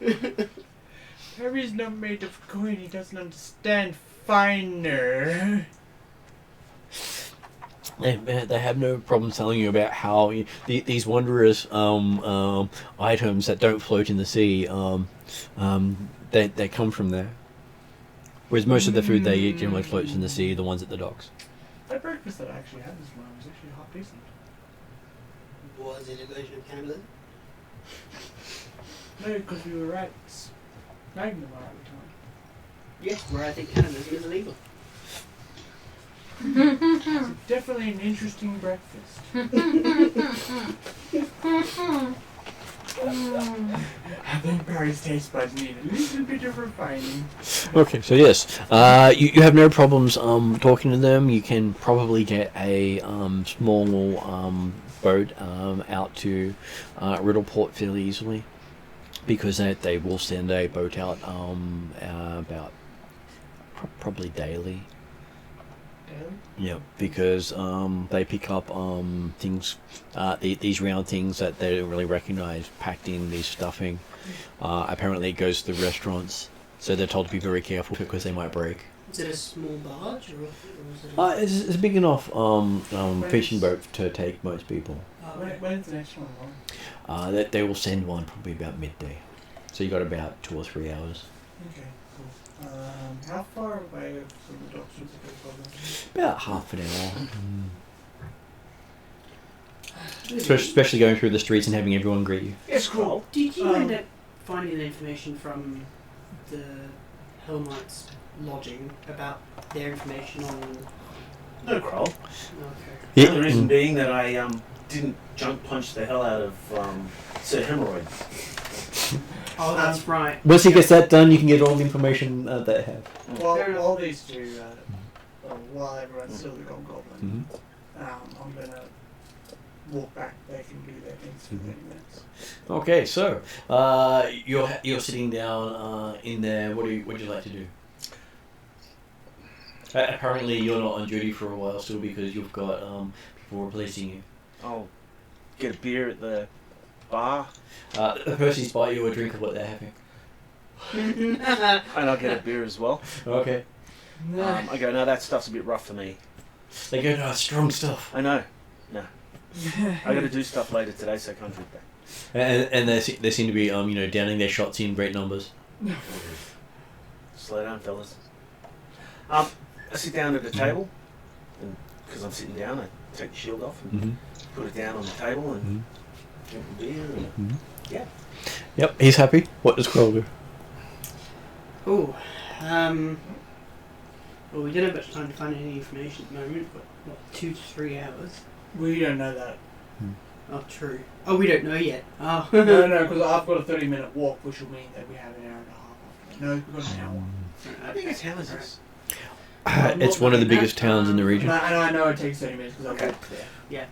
Harry's not made of coin. He doesn't understand finer. They have no problem telling you about how these wondrous items that don't float in the sea, they come from there. Whereas most of the food they eat generally floats in the sea, the ones at the docks. That breakfast that I actually had this morning was actually half decent. Was it a version of cannibalism? No, because we were rats. Magnum at the time. Yes, where I think cannibalism is illegal. It's definitely an interesting breakfast. I think Barry's taste buds need a little bit of refining. Okay, so yes, you have no problems talking to them. You can probably get a small boat out to Riddleport fairly easily, because they will send a boat out about probably daily. Yeah, because they pick up things, these round things that they don't really recognise, packed in this stuffing. Apparently it goes to the restaurants, so they're told to be very careful because they might break. Is it a small barge or is it It's a big enough fishing boat to take most people. When's the next one? They will send one probably about midday, so you got about 2 or 3 hours. Okay, cool. How far away from the docks was it? About half an hour. Especially going through the streets and having everyone greet you. Yes, cool. Did you end up finding the information from the Hellknights lodging about their information on... No, Kroll. Okay. Yeah. The only reason being that I didn't junk punch the hell out of Sir Hemorrhoid. Oh, that's right. Once he gets that done, you can get all the information they have. While these two, while everyone's still the Goblin, I'm gonna walk back. They can do their things for 30 minutes. Okay, so you're sitting down in there. What would you like to do? Apparently, you're not on duty for a while still because you've got people replacing you. I'll get a beer at the bar. The Percy's buy you a drink of what they're having. And I'll get a beer as well. Okay. I go, no, that stuff's a bit rough for me. They go, no, strong stuff. I know. No. I got to do stuff later today, so I can't drink that. And they seem to be downing their shots in great numbers. Slow down, fellas. I sit down at the table, and because I'm sitting down, I take the shield off and put it down on the table and drink the beer. And, yeah. Yep, he's happy. What does Quill do? Oh, well, we don't have much time to find any information at the moment, but what, 2 to 3 hours? We don't know that. Oh, true. Oh, we don't know yet. Oh. No, because I've got a 30-minute walk, which will mean that we have an hour and a half. No, we've got an hour. I think it's how is this? It's one of the biggest towns in the region. And I know it takes 30 minutes because I walked there. Yeah.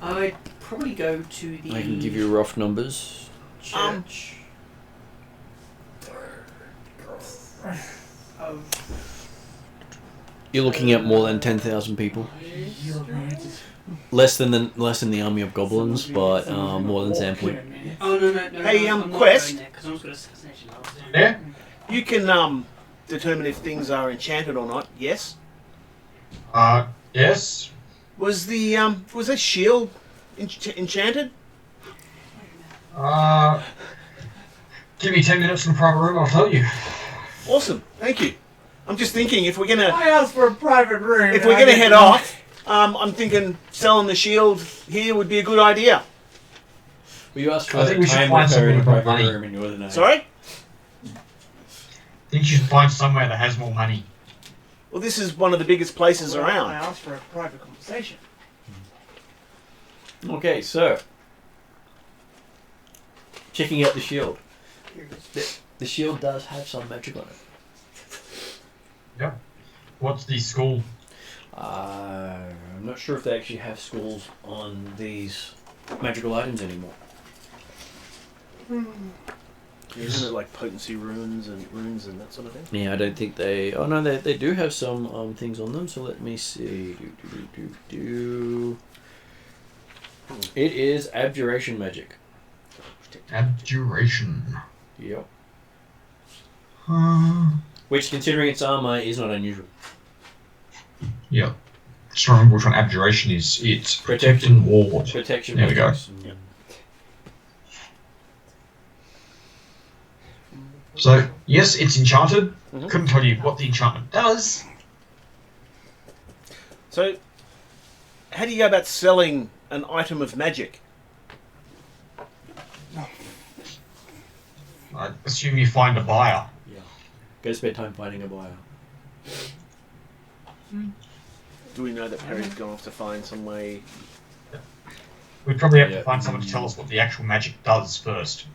I'd probably go to the... I can give you rough numbers. Church of... You're looking at more than 10,000 people. Less than the army of goblins, but more than Sandpoint. Oh, no. Hey, I'm not Quest. going there, 'cause I was going to assassination last time. Yeah? You can determine if things are enchanted or not. Yes. Yes. Was that shield enchanted? Give me 10 minutes in the private room, I'll tell you. Awesome. Thank you. I'm just thinking if we're gonna I asked for a private room. if we're gonna head off, I'm thinking selling the shield here would be a good idea. Well, you asked for I think we should time find with her in a somewhere with private money. room in Northern Ireland. Sorry. I think you should find somewhere that has more money. Well, this is one of the biggest places I around. asked for a private conversation. Okay, so checking out the shield. Here it is. The shield does have some magic on it. Yep. What's the school? I'm not sure if they actually have schools on these magical items anymore. Isn't it like potency runes and that sort of thing? Yeah, I don't think they... Oh no, they do have some things on them, so let me see. It is abjuration magic. Abjuration. Yep. Which, considering its armor, is not unusual. Yeah. Just remember which one abjuration is. It's Protecting Ward. Protection. There we go. Yeah. So, yes, it's enchanted. Mhm. Couldn't tell you what the enchantment does. So, how do you go about selling an item of magic? I assume you find a buyer. Yeah. Go spend time finding a buyer. Do we know that Perry's gone off to find some way? We'd probably have Yeah. to find someone to tell us what the actual magic does first.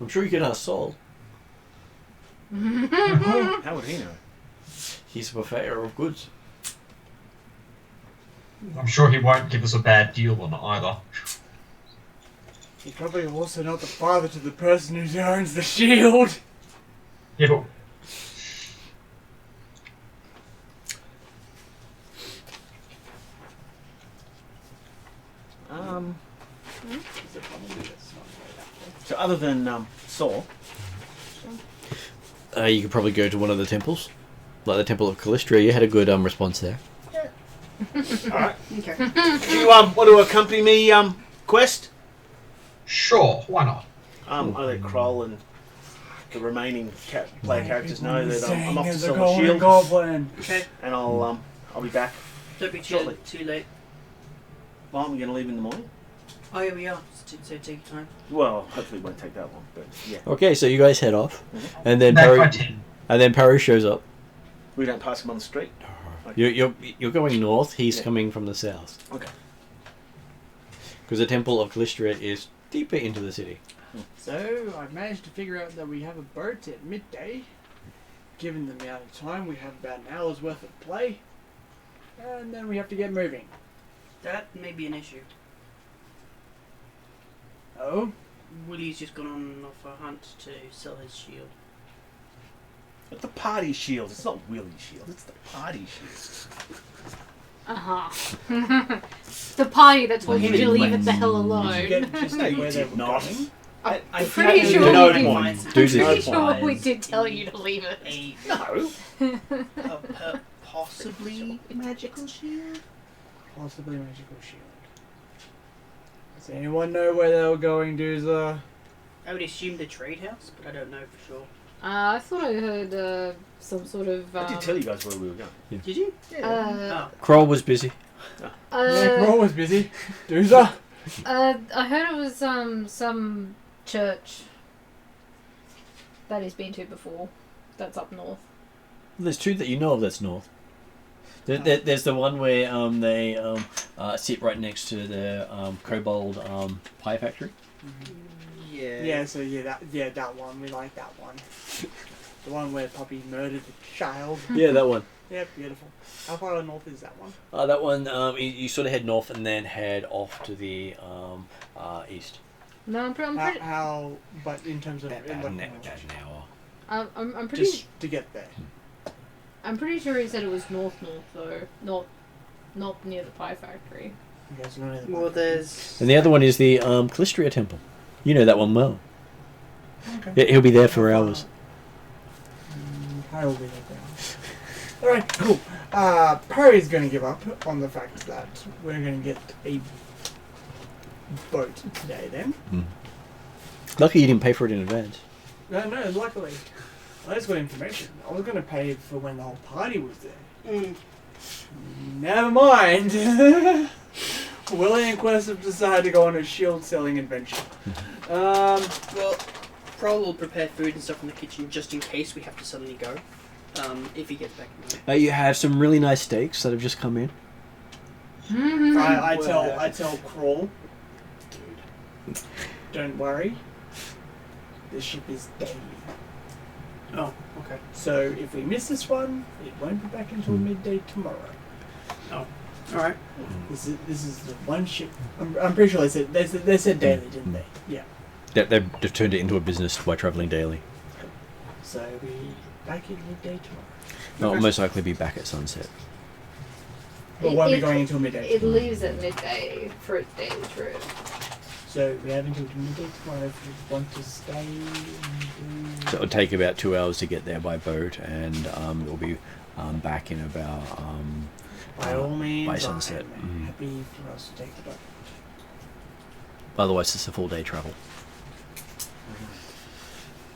I'm sure you could ask Saul. How would he know? He's a purveyor of goods. I'm sure he won't give us a bad deal on it either. He's probably also not the father to the person who owns the shield. Yeah, but So other than Saul, You could probably go to one of the temples. Like the Temple of Callistria. You had a good response there. alright. Okay. Do you want to accompany me, Quest? sure, why not? I let Kroll and the remaining player characters know that I'm off to Saying sell the the golden shield, goblin. and I'll be back. Don't be Shortly. too late. Well, I'm going to leave in the morning. Oh, yeah, we are. So take your time. Well, hopefully it won't take that long, but yeah. Okay, so you guys head off, and then Back by Perry, 10. and then Perry shows up. We don't pass him on the street. You're going north. He's Yeah. coming from the south. Okay. Because the Temple of Callistria is deeper into the city. So, I've managed to figure out that we have a boat at midday. Given the amount of time, we have about an hour's worth of play. And then we have to get moving. That may be an issue. Oh? Willie's just gone on off a hunt to sell his shield. It's the party shield. It's not Willie's shield. It's the party shield. The party that told Well, you he to didn't leave let- it the hell Did you alone. get just No, you where they did were not. going? I'm pretty sure No we did. point. I'm Do pretty this. sure we did tell you to leave it. No. A possibly magical shield? Possibly magical shield. Does anyone know where they were going, Dooza? I would assume the trade house, but I don't know for sure. I thought I heard some sort of. I did tell you guys where we were going. Did you? Kroll was busy. Roll was busy. Dooza? I heard it was some church that he's been to before. That's up north. There's two that you know of that's north. There's the one where they sit right next to the kobold pie factory. Yeah. Yeah, that one. We like that one. The one where Puppy murdered the child. Yeah, that one. Yeah, beautiful. How far north is that one? That one, you sort of head north and then head off to the east. No, I'm pretty. But in terms of... About an hour. I'm pretty. Just to get there. I'm pretty sure he said it was north though, not near the pie factory. Okay, so not near the Well, market. there's. And the other one is the Callistria Temple. You know that one well. Okay. Yeah, he'll be there for hours. I will be there. Alright, cool. Perry's going to give up on the fact that we're going to get a boat today then. Lucky you didn't pay for it in advance. No, luckily. I just got information. I was going to pay for when the whole party was there. Never mind. Willie and Quest have decided to go on a shield selling adventure. Well, Kroll will prepare food and stuff in the kitchen just in case we have to suddenly go. If he gets back. You have some really nice steaks that have just come in. I tell Crawl, dude, don't worry. The ship is daily. Oh, okay. So if we miss this one, it won't be back until midday tomorrow. Alright. This is the one ship. I'm pretty sure they said daily, didn't they? Yeah. They've turned it into a business by travelling daily. So we back at midday tomorrow. They'll most likely be back at sunset. But won't be going until midday. It leaves at midday for its daily trip. So we have until midday tomorrow if you want to stay and do... So it'll take about 2 hours to get there by boat, and it'll be back in about By all means, by sunset. I'm happy for us to take the boat. Otherwise, it's a full day travel.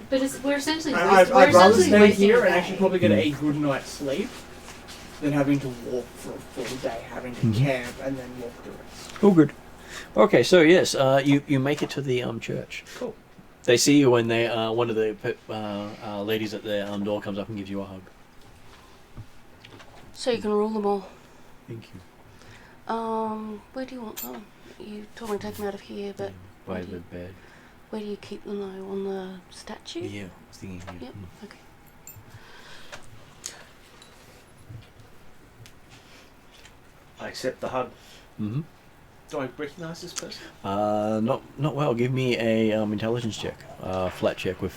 But we're essentially I'd we're rather essentially stay wasting here a and day. actually probably get a good night's sleep than having to walk for a full day, having to camp and then walk the rest. Oh, good. Okay, so yes, you make it to the church. Cool. They see you, and they one of the ladies at the door comes up and gives you a hug. So you can rule them all. Thank you. Where do you want them? You told me to take them out of here, but By the bed. where do you keep them though? On the statue? Yeah, I was thinking. Yeah. Yep. Okay. I accept the hug. Mm-hmm. Do I recognise this person? Not well. Give me a intelligence check. Flat check with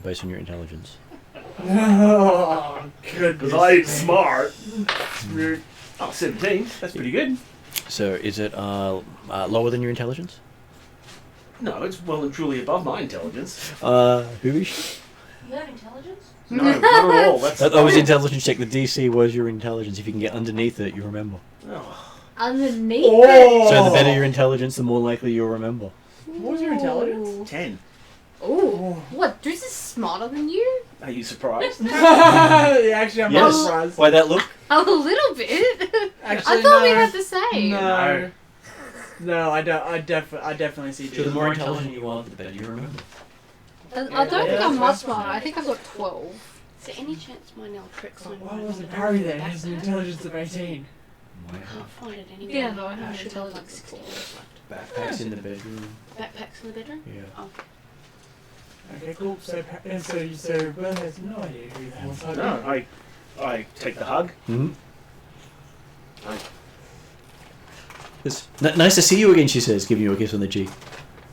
based on your intelligence. Oh, goodness. I'm smart. Rude. Oh, 17. That's pretty good. So is it lower than your intelligence? No, it's well and truly above my intelligence. Who is she? You have intelligence? No, not at all. That's That was intelligence check. The DC was your intelligence. If you can get underneath it, you remember. Oh. Underneath Oh. So the better your intelligence, the more likely you'll remember. What was your intelligence? 10. Oh, what? Drews is smarter than you? Are you surprised? Yeah, actually, I'm not Yes. surprised. Why that look? A little bit. Actually, I thought we no. had the same. No. No, I don't. I definitely see. So the more intelligent you are, the better you remember. I don't Yeah, think I'm that's much fine. smarter. I think I've got 12. Is there any chance my nail tricks on Why wasn't Barry then? He has an intelligence of 18. I can't find it anywhere. Yeah, no, I have I should have like intelligence 60 of years left. Backpacks in the bedroom. Backpacks in the bedroom? Yeah. Oh. Okay, cool. So Bert has no idea who the hell's hugging. No, I take the hug. Mm-hmm. I, It's nice to see you again, she says, giving you a kiss on the cheek.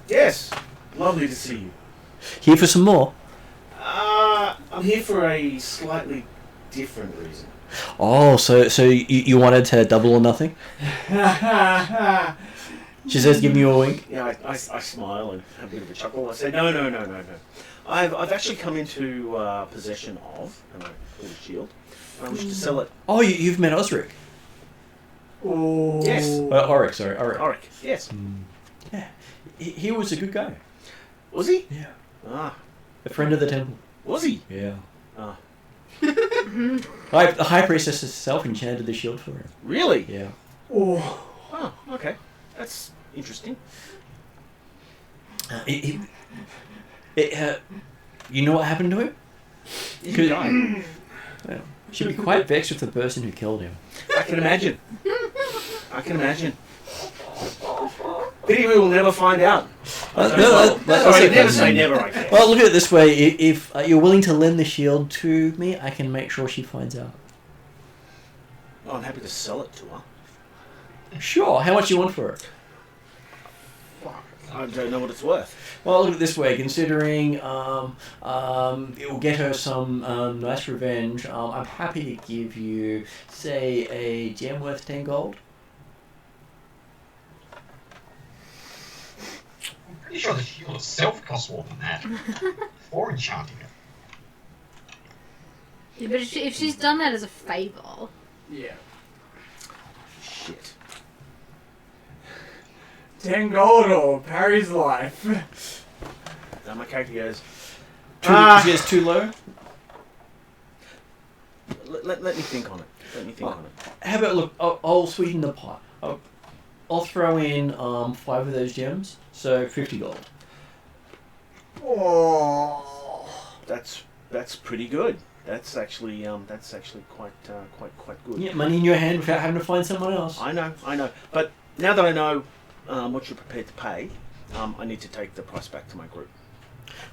yes, lovely to see you. Here for some more? I'm here for a slightly different reason. Oh, so you wanted to double or nothing? She says, giving you a wink. Yeah, I smile and have a bit of a chuckle. I say, no. I've actually come into possession of, and I pull a shield, and I wish to sell it. Oh, you've met Osric. Oh. Yes. Auric, sorry, Auric. Auric, yes. Yeah, he was a good guy. Was he? Yeah. Ah, A friend of the temple. was he? Yeah. Ah, The High Priestess herself enchanted the shield for him. really? Yeah. Oh. Oh, okay. That's interesting. You know what happened to him? He died. Well, she'd be quite vexed with the person who killed him. I can imagine. Pity we will never find out. Sorry, never say never, I guess. Well, look at it this way. If you're willing to lend the shield to me, I can make sure she finds out. Oh, I'm happy to sell it to her. Sure. How much do you want for it? I don't know what it's worth. Well, look at it this way. Considering it will get her some nice revenge, I'm happy to give you, say, a gem worth 10 gold. I'm pretty sure the shield itself costs more than that. For enchanting it. Yeah, but if she's done that as a favour, Yeah. Shit. 10 gold or Parry's life. Now my character goes, She gets too low. let me think on it. How about, look, I'll sweeten the pot. I'll throw in 5 of those gems, so 50 gold. Oh. That's pretty good. That's actually quite good. Yeah, money in your hand without having to find someone else. I know. But now that I know what you're prepared to pay, I need to take the price back to my group.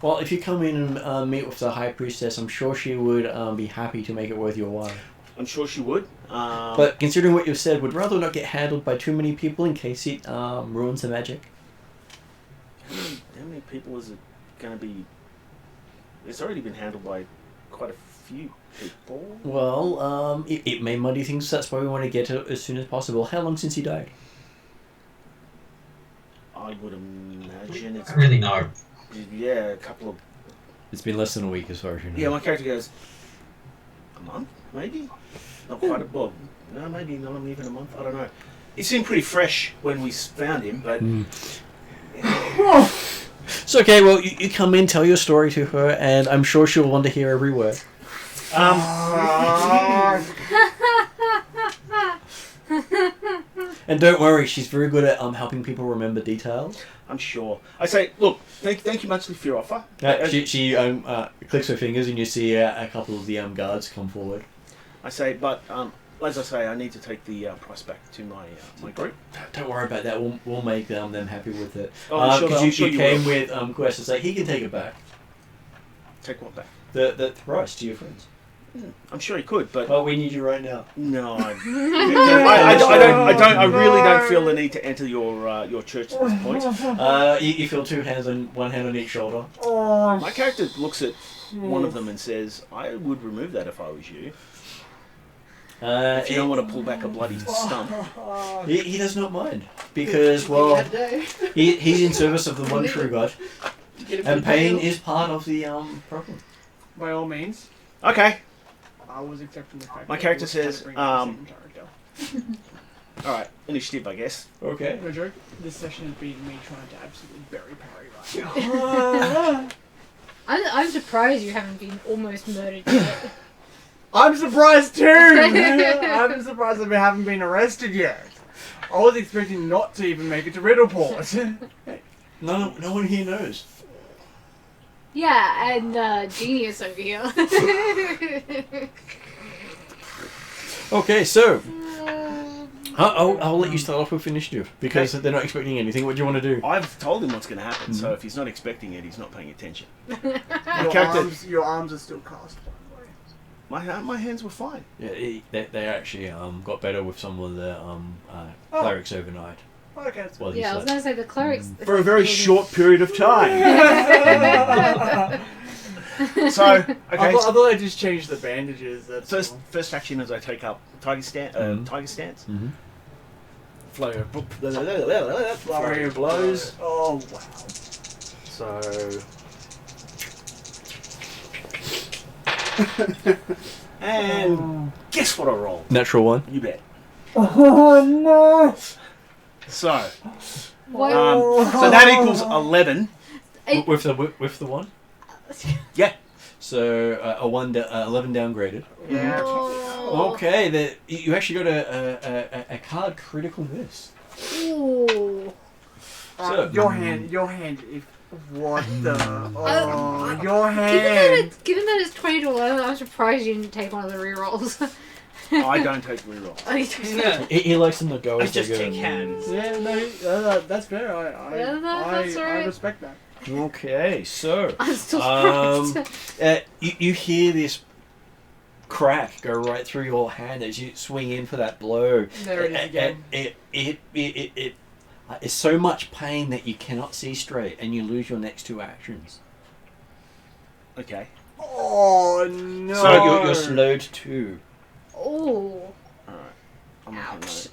Well, if you come in and meet with the High Priestess, I'm sure she would be happy to make it worth your while. I'm sure she would. But considering what you've said, would rather not get handled by too many people in case it ruins the magic. How many people is it going to be? It's already been handled by quite a few people. Well, it may muddy things, that's why we want to get it as soon as possible. How long since he died? I would imagine I it's don't really know. a couple of. It's been less than a week as far as you know. Yeah, my character goes a month, maybe. Not quite a bob. No, maybe not even a month. I don't know. He seemed pretty fresh when we found him, but. It's okay. Well, you come in, tell your story to her, and I'm sure she'll want to hear every word. And don't worry, she's very good at helping people remember details. I'm sure. I say, look, thank you muchly for your offer. She clicks her fingers, and you see a couple of the guards come forward. I say, but as I say, I need to take the price back to my group. Don't worry about that. We'll make them happy with it. Oh, I'm sure Because you came will. with Quest to say he can take it back. Take what back? The price to your friends. I'm sure he could, but Well, we need you right now. no, I really don't feel the need to enter your church at this point. You feel one hand on each shoulder. My character looks at one of them and says, "I would remove that if I was you. If you don't want to pull back a bloody stump." He does not mind because, well, he's in service of the one true God, and pain is part of the problem. By all means, Okay. I was accepting the fact. My that character we were says, trying to bring back the same character. All right, initiative, I guess. Okay. No joke. This session has been me trying to absolutely bury Parry right now. I'm surprised you haven't been almost murdered yet. I'm surprised too! I'm surprised that we haven't been arrested yet. I was expecting not to even make it to Riddleport. No one here knows. Yeah, and Genius over here. Okay, so I'll let you start off with initiative because they're not expecting anything. What do you want to do? I've told him what's going to happen, so if he's not expecting it, he's not paying attention. Your arms are still cast, by the way. My hands were fine. Yeah, they actually got better with some of the clerics overnight. Okay. Well, Yeah, I was gonna say the clerics. For a very short period of time. So, okay. I thought I just changed the bandages. That's First action is I take up Tiger Stance. Mm-hmm. Flurry of blows. Oh wow. So. And guess what I rolled? Natural one. You bet. Oh no. So. What? So that equals 11. With the one. Yeah. So a 11 downgraded. Yeah. Oh. Okay, you actually got a card critical miss. Ooh. So Your hand. If what the? Oh, your hand. Given that it's 20 to 11, I'm surprised you didn't take one of the rerolls. I don't take reroll. Oh, you took he likes them to go I as they just go. take hands. Yeah, no, that's fair. That's I alright. respect that. Okay, so I'm still surprised. you hear this crack go right through your hand as you swing in for that blow. There it is again. It is so much pain that you cannot see straight, and you lose your next two actions. Okay. Oh no. So you're slowed too. Oh. Alright. I'm making Ouch.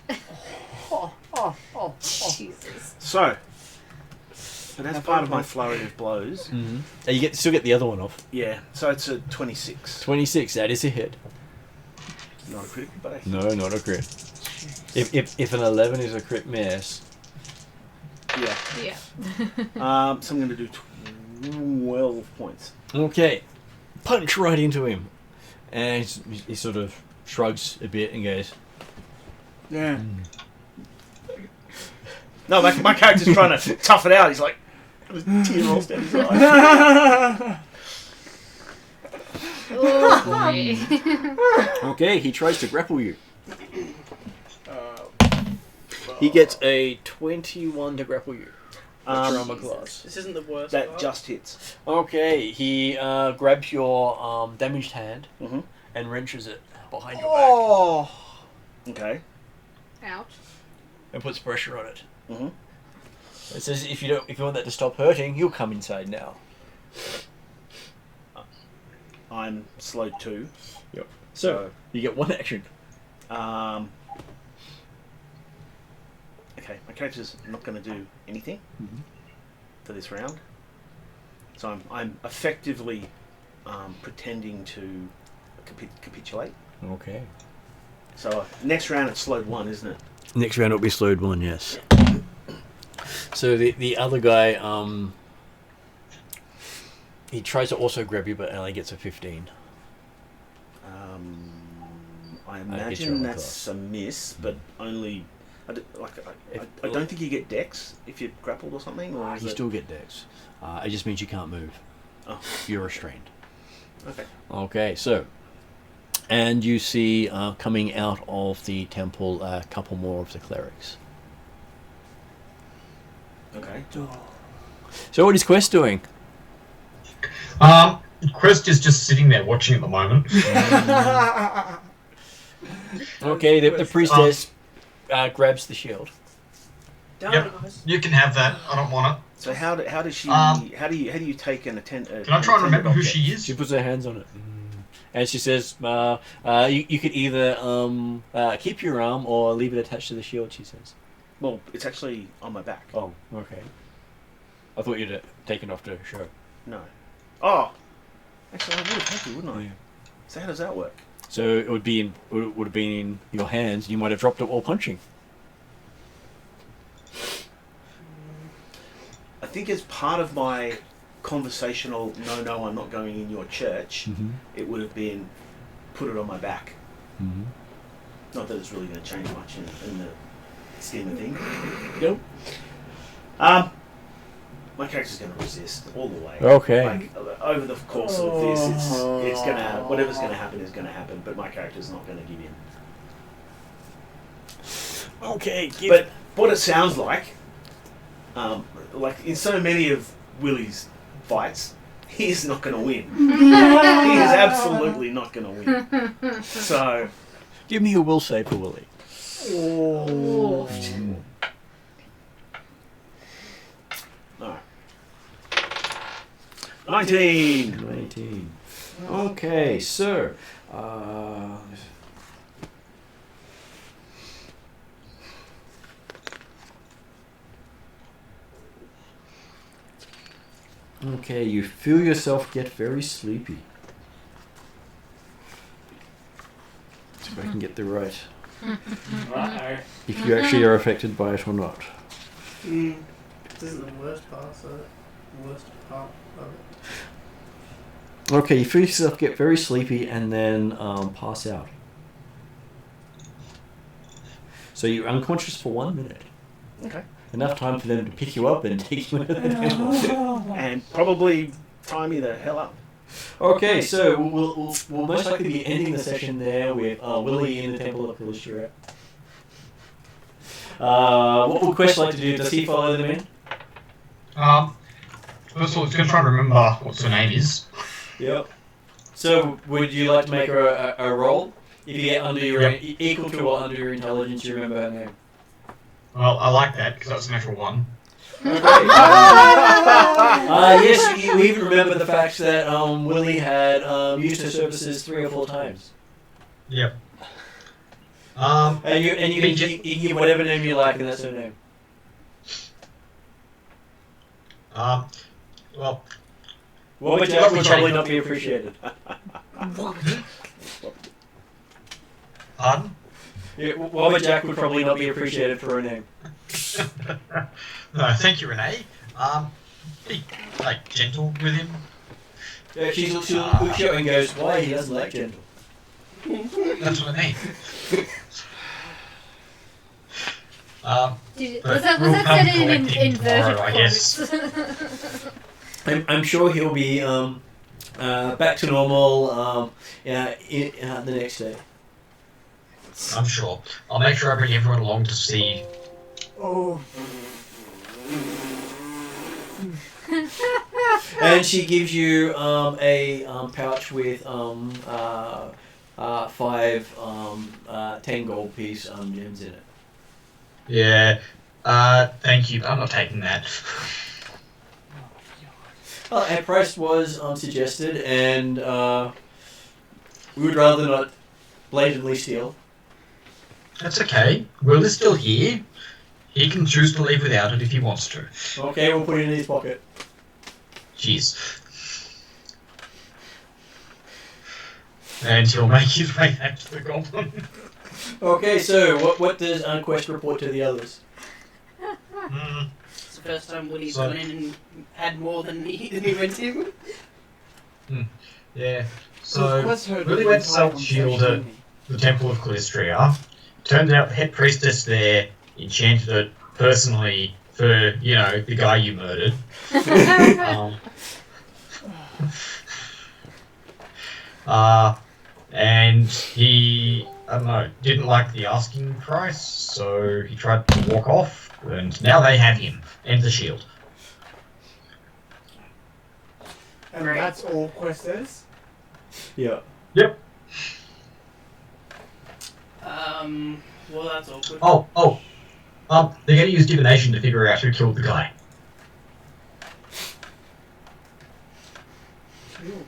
note. Oh. Jesus. So that's part of my flurry of blows. Mm-hmm. And you still get the other one off. Yeah. So it's a 26. 26. That is a hit. Not a crit, but a No, not a crit. If an 11 is a crit miss. yeah. Yeah. So I'm going to do 12 points. Okay. Punch right into him. And he sort of shrugs a bit and goes, Yeah. No, my character's trying to tough it out. He's like, tear rolls down his eye. Oh boy. okay, he tries to grapple you. He gets a 21 to grapple you. What's your armor class? This isn't the worst. That part. just hits. Okay, he grabs your damaged hand Mm-hmm. and wrenches it behind your Oh. Okay. Ouch. back and puts pressure on it. Mm-hmm. It says if you want that to stop hurting, you'll come inside now. I'm slowed too. Yep. So you get one action. Okay, my character's not going to do anything for this round. So I'm effectively pretending to capitulate. Okay. So next round it's slowed 1, isn't it? Next round it'll be slowed 1, yes. So the other guy, he tries to also grab you, but only gets a 15. I imagine that's a miss, but only. I don't think you get dex if you're grappled or something. Or You still get dex. It just means you can't move. Oh. You're restrained. Okay. Okay, so. And you see coming out of the temple a couple more of the clerics. Okay. So what is Quest doing? Quest is just sitting there watching at the moment. Okay, the priestess grabs the shield. Yep, you can have that. I don't want it. So how does she? How do you take an attendant? Can I try and remember who she is? She puts her hands on it, and she says, "You could either keep your arm or leave it attached to the shield." She says. Well, it's actually on my back. Oh, okay. I thought you'd taken off to show. No. Oh. Actually, I would have had to, wouldn't I? Yeah. So how does that work? So it would have been in your hands. You might have dropped it while punching. I think as part of my conversational, no, I'm not going in your church, it would have been put it on my back. Not that it's really going to change much in the scheme of things. Nope. My character's going to resist all the way. Okay. Like, over the course of this, it's going to, whatever's going to happen is going to happen, but my character's not going to give in. Okay. But what it sounds like in so many of Willie's fights, he's not going to win. He is absolutely not going to win. So, give me a will save for Willie. Oh. Alright. 19. Okay, so okay, you feel yourself get very sleepy. See if I can get the right. If you actually are affected by it or not. This isn't the worst part of it. Okay, you feel yourself get very sleepy and then pass out. So you're unconscious for 1 minute. Okay. Enough time for them to pick you up and take you into the temple. And probably tie me the hell up. Okay, so we'll most likely be ending the session there with Willie in the Temple of Calistria. What would Quest like to do? Does he follow them in? First of all, it's going to try and remember what her name is. Yep. So would you like to make her a roll? If you get under your equal to or under your intelligence, you remember her name. Well, I like that because that's a natural 1. Okay. Yes, you even remember the fact that Willie had used her services 3 or 4 times. Yep. And you can give whatever name you like, and that's her name. Well, Robert Jack would probably not be appreciated. Pardon? Yeah, Robert Jack would probably not be appreciated for her name. No, thank you, Renee. Be gentle with him. Yeah, she'll look at you and goes, "Why he doesn't like gentle?" That's what I mean. Was that said in inverted I quotes? I'm sure he'll be back to normal the next day. I'm sure. I'll make sure I bring everyone along to see. Oh. And she gives you a pouch with 5 10 gold piece gems in it. Yeah. Thank you, but I'm not taking that. A price was suggested, and we would rather not blatantly steal. That's okay. Will is still here. He can choose to leave without it if he wants to. Okay, we'll put it in his pocket. Jeez. And he'll make his way back to the goblin. Okay, so what does Quest report to the others? Mm, It's the first time Woody's So- gone in and had more than he went in. yeah. So, Quest heard Willie the went entire self-shield conversation, at didn't the Temple of Callistria. Turned out the head priestess there enchanted it personally for, the guy you murdered. Um, and he, I don't know, didn't like the asking price, so he tried to walk off, and now they have him, and the shield. And Right. that's all Quest is? Yeah. Yep. Well, that's awkward. They're going to use divination to figure out who killed the guy. Cool.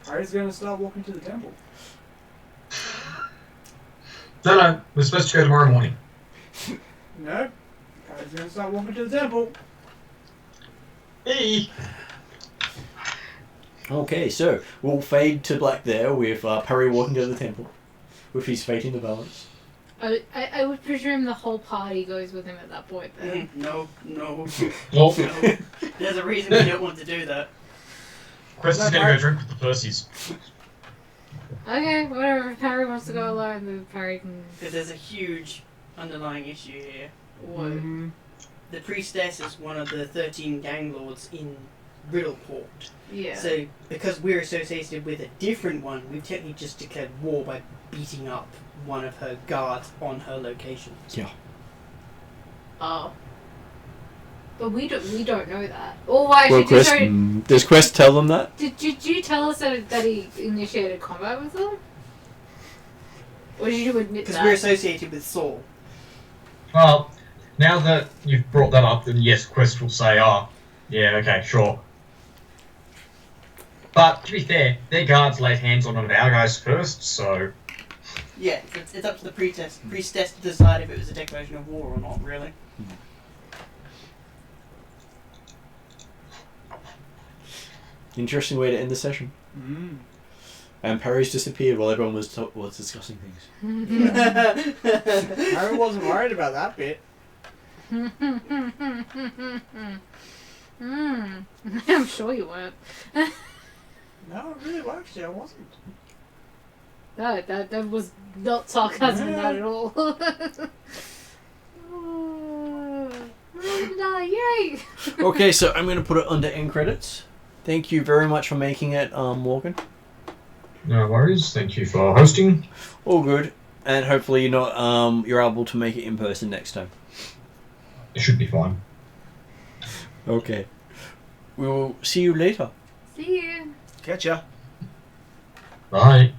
Harry's gonna start walking to the temple. No, we're supposed to go tomorrow morning. No. Harry's gonna start walking to the temple. Hey! Okay, so we'll fade to black there with Perry walking to the temple with his fate in the balance. I would presume the whole party goes with him at that point then. No. Well, No. There's a reason we don't want to do that. Quest is going to go drink with the Percys. Okay, whatever. If Harry wants to go alone, then Harry can. Because there's a huge underlying issue here. What? Mm-hmm. The priestess is one of the 13 gang lords in Riddleport. Yeah. So, because we're associated with a different one, we've technically just declared war by beating up one of her guards on her location. Yeah. Oh. But we don't know that. Or why Well, should you Quest, show? does Quest tell them that? Did you tell us that he initiated combat with them? Or did you admit Because that? we're associated with Saul. Well, now that you've brought that up, then yes, Quest will say, yeah, okay, sure. But, to be fair, their guards laid hands on one of our guys first, so... Yeah, it's up to the priestess to decide if it was a declaration of war or not, really. Interesting way to end the session. Mm. And Perry's disappeared while everyone was discussing things. Harry wasn't worried about that bit. I'm sure you weren't. No, really, actually, I wasn't. No, that was not sarcasm that at all. Yay! Okay, so I'm going to put it under end credits. Thank you very much for making it, Morgan. No worries, thank you for hosting. All good. And hopefully you're able to make it in person next time. It should be fine. Okay. We will see you later. See you. Catch ya. Bye.